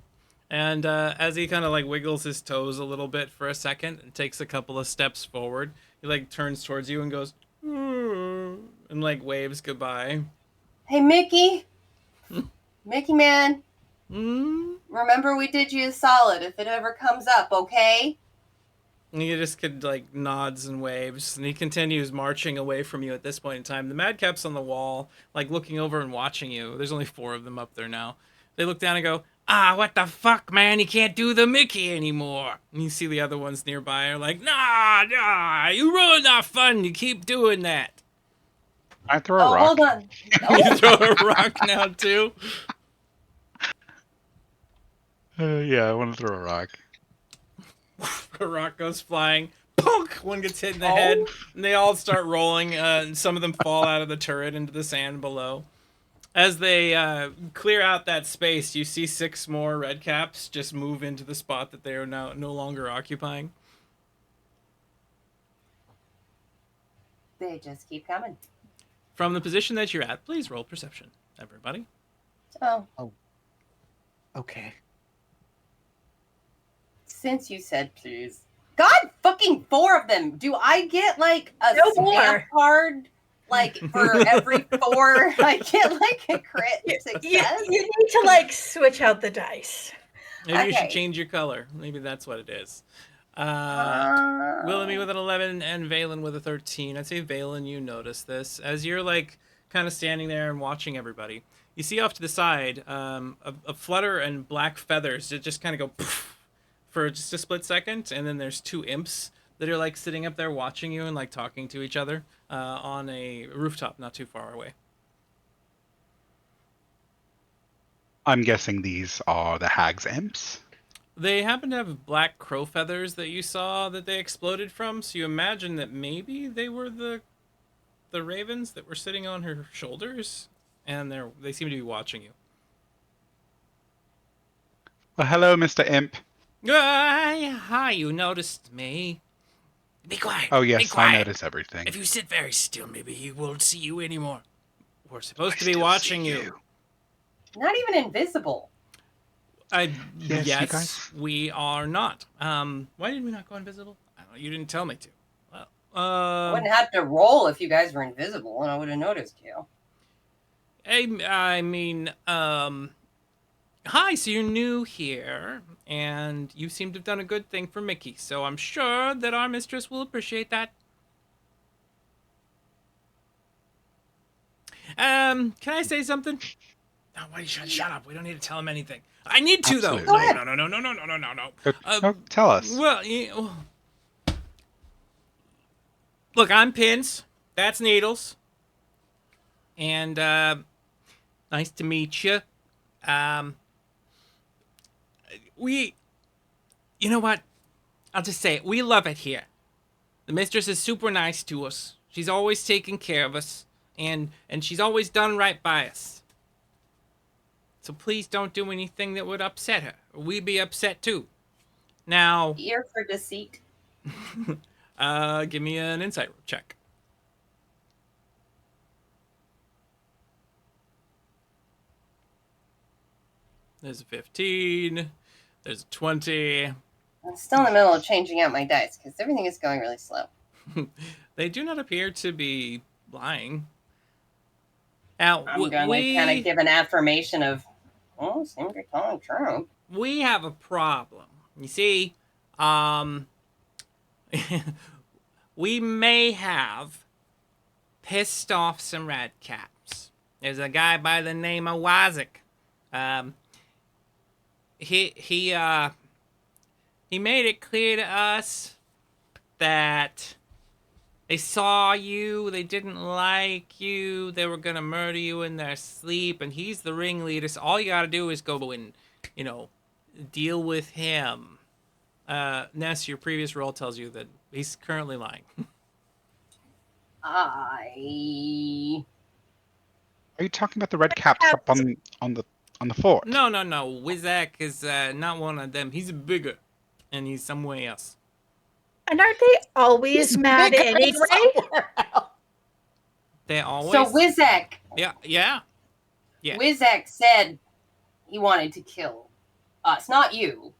And as he kind of like wiggles his toes a little bit for a second and takes a couple of steps forward, he like turns towards you and goes, and like waves goodbye. hey Mickey, Mickey man, Mm. remember we did you a solid. If it ever comes up, okay? And he just like nods and waves, and he continues marching away from you at this point in time. The madcaps on the wall, like looking over and watching you. There's only 4 of them up there now. They look down and go, what the fuck, man? You can't do the Mickey anymore. And you see the other ones nearby are like, nah, you ruined our fun. You keep doing that. I throw a Oh, rock. hold on. You throw a rock now, too? Yeah, I want to throw a rock. A rock goes flying. Punk! One gets hit in the head, and they all start rolling, and some of them fall out of the turret into the sand below. As they clear out that space, you see 6 more red caps just move into the spot that they are now no longer occupying. They just keep coming. From the position that you're at, please roll perception, everybody. Oh, Okay. since you said please. God fucking 4 of them. Do I get like a No stamp more. card? Like for every 4, I get like a crit success? You need to like switch out the dice. Maybe you should Okay. change your color. Maybe that's what it is. Oh. Willoughby with an 11 and Valen with a 13. I'd say Valen, you notice this as you're like kind of standing there and watching everybody. You see off to the side a flutter and black feathers that just kind of go poof for just a split second, and then there's 2 imps that are like sitting up there watching you and like talking to each other on a rooftop not too far away. I'm guessing these are the hag's imps. They happen to have black crow feathers that you saw that they exploded from, so you imagine that maybe they were the ravens that were sitting on her shoulders, and they seem to be watching you. Well, hello, Mr. Imp. Hi, you noticed me. Be quiet. Oh, Be yes, I quiet. notice everything. If you sit very still, maybe he won't see you anymore. We're supposed I to be still watching see you. Not even invisible. Yes, you guys. We are not. Why did we not go invisible? I don't know, you didn't tell me to. Well, I wouldn't have to roll if you guys were invisible, and I would have noticed you. I mean, hi, so you're new here, and you seem to have done a good thing for Mickey, so I'm sure that our mistress will appreciate that. Can I say something? No, why you shut up? We don't need to tell him anything. I need to, Absolutely. though. Go ahead. No. Tell us. Well, look, I'm Pins. That's Needles. And, nice to meet you. You know what? I'll just say it. We love it here. The mistress is super nice to us. She's always taking care of us. And she's always done right by us. So please don't do anything that would upset her. We'd be upset too. Now, Ear for deceit. give me an insight check. There's a 15. There's a 20. I'm still in the middle of changing out my dice because everything is going really slow. They do not appear to be lying. Now, I'm going to kind of give an affirmation of, oh, seems to be telling the truth. we have a problem. You see, we may have pissed off some red caps. There's a guy by the name of Wazik. He made it clear to us that they saw you, they didn't like you, they were gonna murder you in their sleep, and he's the ringleader, so all you gotta do is go and, deal with him. Ness, your previous roll tells you that he's currently lying. Are you talking about the red caps up on the fort? No. Wizak is not one of them. He's bigger, and he's somewhere else. And aren't they always He's mad bigger anyway? somewhere else. They always. So Wizak, Yeah. Yeah. Wizak said he wanted to kill us, not you.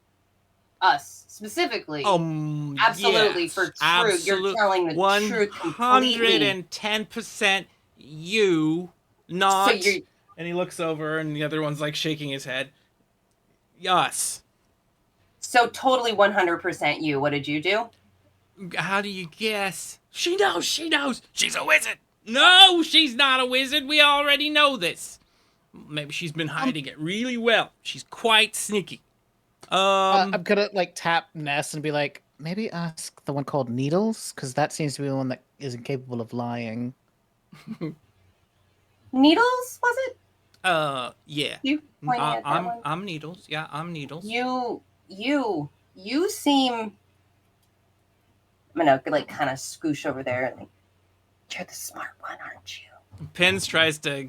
Us specifically. Absolutely, yes, for true. You're telling the truth completely. 110% you, not. So you're, And he looks over, and the other one's like shaking his head. Us. so totally 100% you. What did you do? How do you guess? She knows. She's a wizard. No, she's not a wizard. We already know this. Maybe she's been hiding it really well. She's quite sneaky. I'm gonna tap Ness and be like, maybe ask the one called Needles, because that seems to be the one that is incapable of lying. Needles, was it? Yeah. You pointing at that one? I'm Needles. Yeah, I'm Needles. You seem. I'm gonna kind of scoosh over there and you're the smart one, aren't you? Pins tries to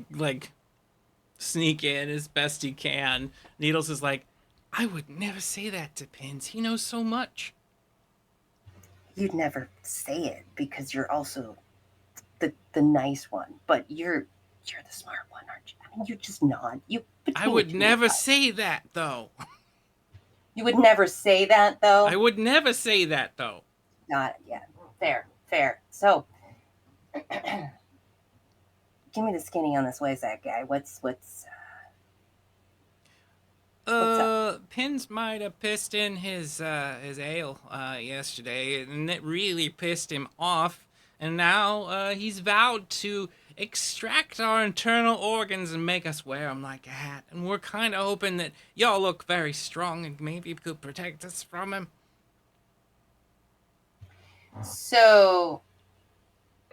sneak in as best he can. Needles is like, I would never say that to Pins. He knows so much. You'd never say it because you're also the nice one, but you're the smart one, aren't you? I mean, you're just not. I would never say that though. You would never say that though. I would never say that though. Got it. Yeah. Fair. So, give me the skinny on this Wazak guy. What's Pins might have pissed in his ale yesterday, and it really pissed him off. And now he's vowed to extract our internal organs and make us wear them like a hat. And we're kind of hoping that y'all look very strong and maybe could protect us from him. so?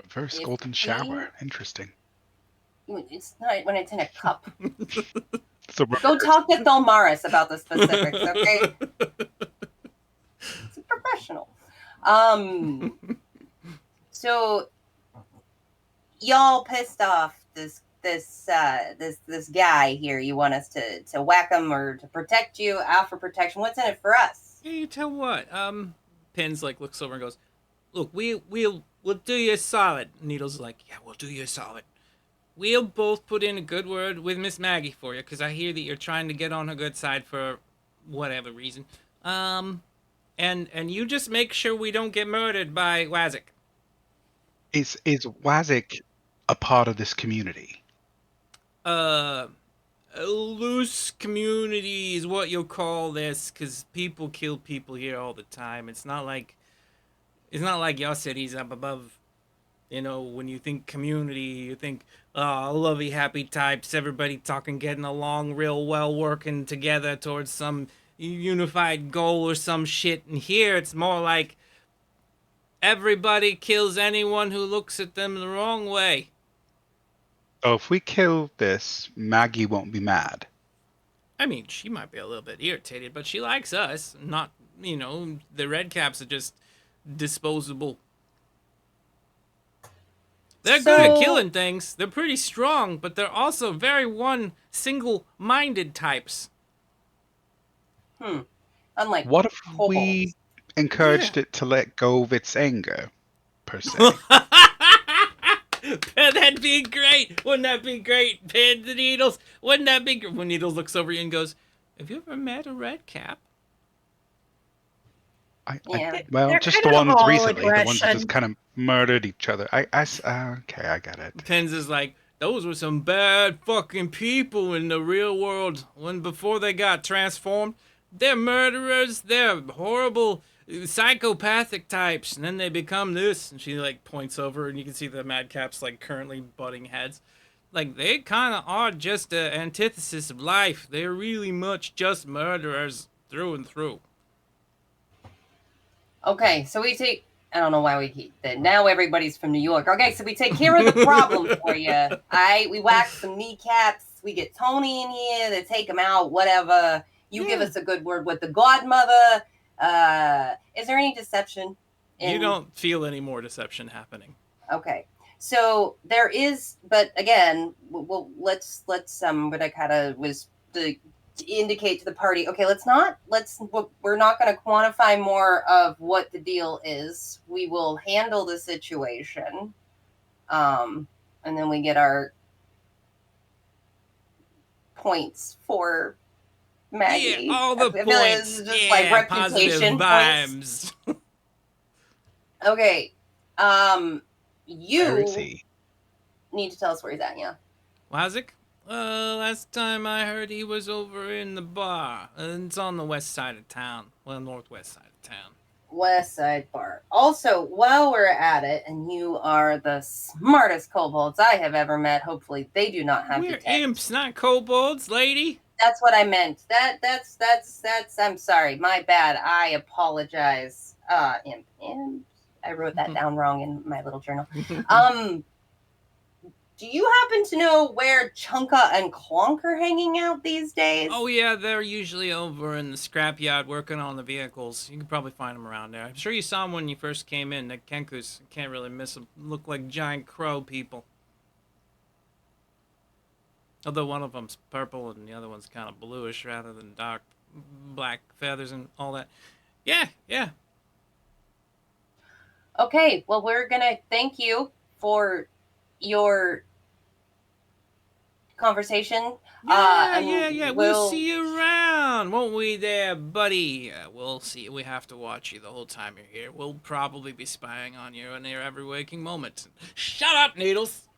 Reverse If golden we- shower. Interesting. It's not when it's in a cup. So Go talk to Thalmaris about the specifics, okay? It's a professional. So y'all pissed off this guy here. You want us to whack him or to protect you, out for protection. What's in it for us? Yeah, you tell what. Pins like looks over and goes, "Look, we'll do you a solid." Needles is like, "Yeah, we'll do you a solid. We'll both put in a good word with Miss Maggie for you, because I hear that you're trying to get on her good side for whatever reason. And you just make sure we don't get murdered by Wazik." is Wazik a part of this community? A loose community is what you'll call this, because people kill people here all the time. It's not like your city's up above. When you think community, you think, oh, lovey, happy types, everybody talking, getting along real well, working together towards some unified goal or some shit. And here it's more like everybody kills anyone who looks at them the wrong way. So if we kill this, Maggie won't be mad. I mean, she might be a little bit irritated, but she likes us. Not, the red caps are just disposable. They're good at killing things. They're pretty strong, but they're also very single-minded types. Unlike What if kobolds. we encouraged it to let go of its anger, per se? That'd be great. Wouldn't that be great? Pin the Needles. Wouldn't that be great? When Needles looks over you and goes, "Have you ever met a red cap?" Well, They're just kind the of ones all recently, the ones that aggression. just kind of murdered each other. Okay, I get it. Pins is like, those were some bad fucking people in the real world before they got transformed. They're murderers. They're horrible, psychopathic types, and then they become this. And she like points over, and you can see the madcaps like currently butting heads. Like, they kind of are just an antithesis of life. They're really much just murderers through and through. Okay, so we take. I don't know why we keep that. Now everybody's from New York. Okay, so we take care of the problem for you. We whack some kneecaps. We get Tony in here to take him out. Whatever. You give us a good word with the godmother. Is there any deception? You don't feel any more deception happening. Okay, so there is, but again, let's what I kind of was to indicate to the party. Okay, we're not going to quantify more of what the deal is. We will handle the situation, and then we get our points for Maggie. Yeah, all the points. Just like reputation vibes. Points. Okay, you Where is he? need to tell us where he's at. Yeah. Wazik? Last time I heard he was over in the bar. It's on the west side of town. Well, northwest side of town. West Side Bar. Also, while we're at it, and you are the smartest kobolds I have ever met. Hopefully, they do not have We're detect. imps, not kobolds, lady. That's what I meant. That's. I'm sorry. My bad. I apologize. Imp. I wrote that down wrong in my little journal. Do you happen to know where Chunka and Clonk are hanging out these days? Oh yeah, they're usually over in the scrapyard working on the vehicles. You can probably find them around there. I'm sure you saw them when you first came in. The Kenkus, can't really miss them. Look like giant crow people. Although one of them's purple and the other one's kind of bluish rather than dark black feathers and all that. Yeah. Okay, well, we're gonna thank you for your conversation. Yeah. We'll see you around, won't we there, buddy? We'll see. We have to watch you the whole time you're here. We'll probably be spying on you in your every waking moment. Shut up, Needles!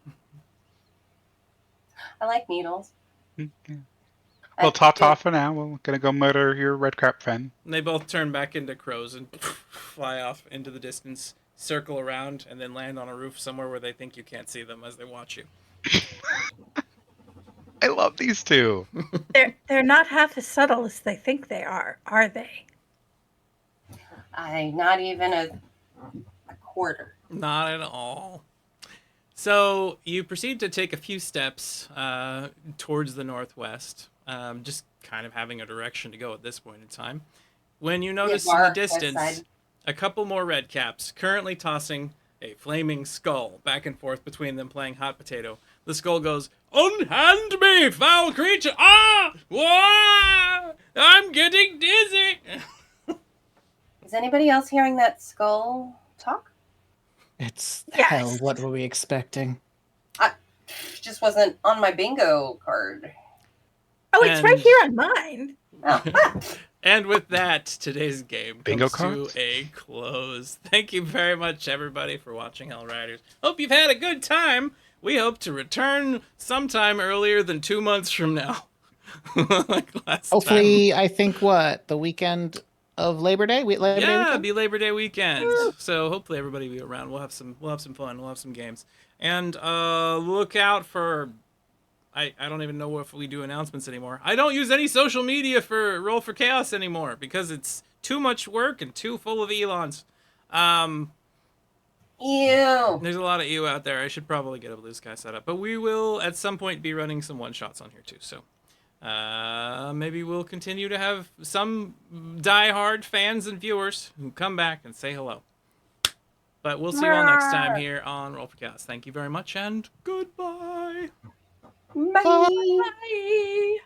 I like needles. Well, ta-ta for now. We're gonna go murder your red crap friend. And they both turn back into crows and fly off into the distance, circle around, and then land on a roof somewhere where they think you can't see them as they watch you. I love these two. They're not half as subtle as they think they are they? Not even a quarter. Not at all. So you proceed to take a few steps towards the northwest. just kind of having a direction to go at this point in time. When you Yeah, notice in the bar, west distance side. a couple more red caps currently tossing a flaming skull back and forth between them playing hot potato. The skull goes, "Unhand me, foul creature! Ah! Wah! I'm getting dizzy!" Is anybody else hearing that skull talk? It's Yes. hell. What were we expecting? Just wasn't on my bingo card. Oh, it's right And- here on mine. Oh, And with that, today's game Bingo comes cards? to a close. Thank you very much, everybody, for watching Hellriders. Hope you've had a good time. We hope to return sometime earlier than 2 months from now. Like last Hopefully, I think the weekend of Labor Day. Labor Day yeah, weekend? be Labor Day weekend. So hopefully everybody will be around. We'll have some fun. We'll have some games. And look out for I don't even know if we do announcements anymore. I don't use any social media for Roll for Chaos anymore because it's too much work and too full of Elons. ew. There's a lot of EU out there. I should probably get a blue sky set up. But we will at some point be running some one-shots on here too. So maybe we'll continue to have some die-hard fans and viewers who come back and say hello. But we'll see you all next time here on Roll for Chaos. Thank you very much and goodbye. Bye. Bye.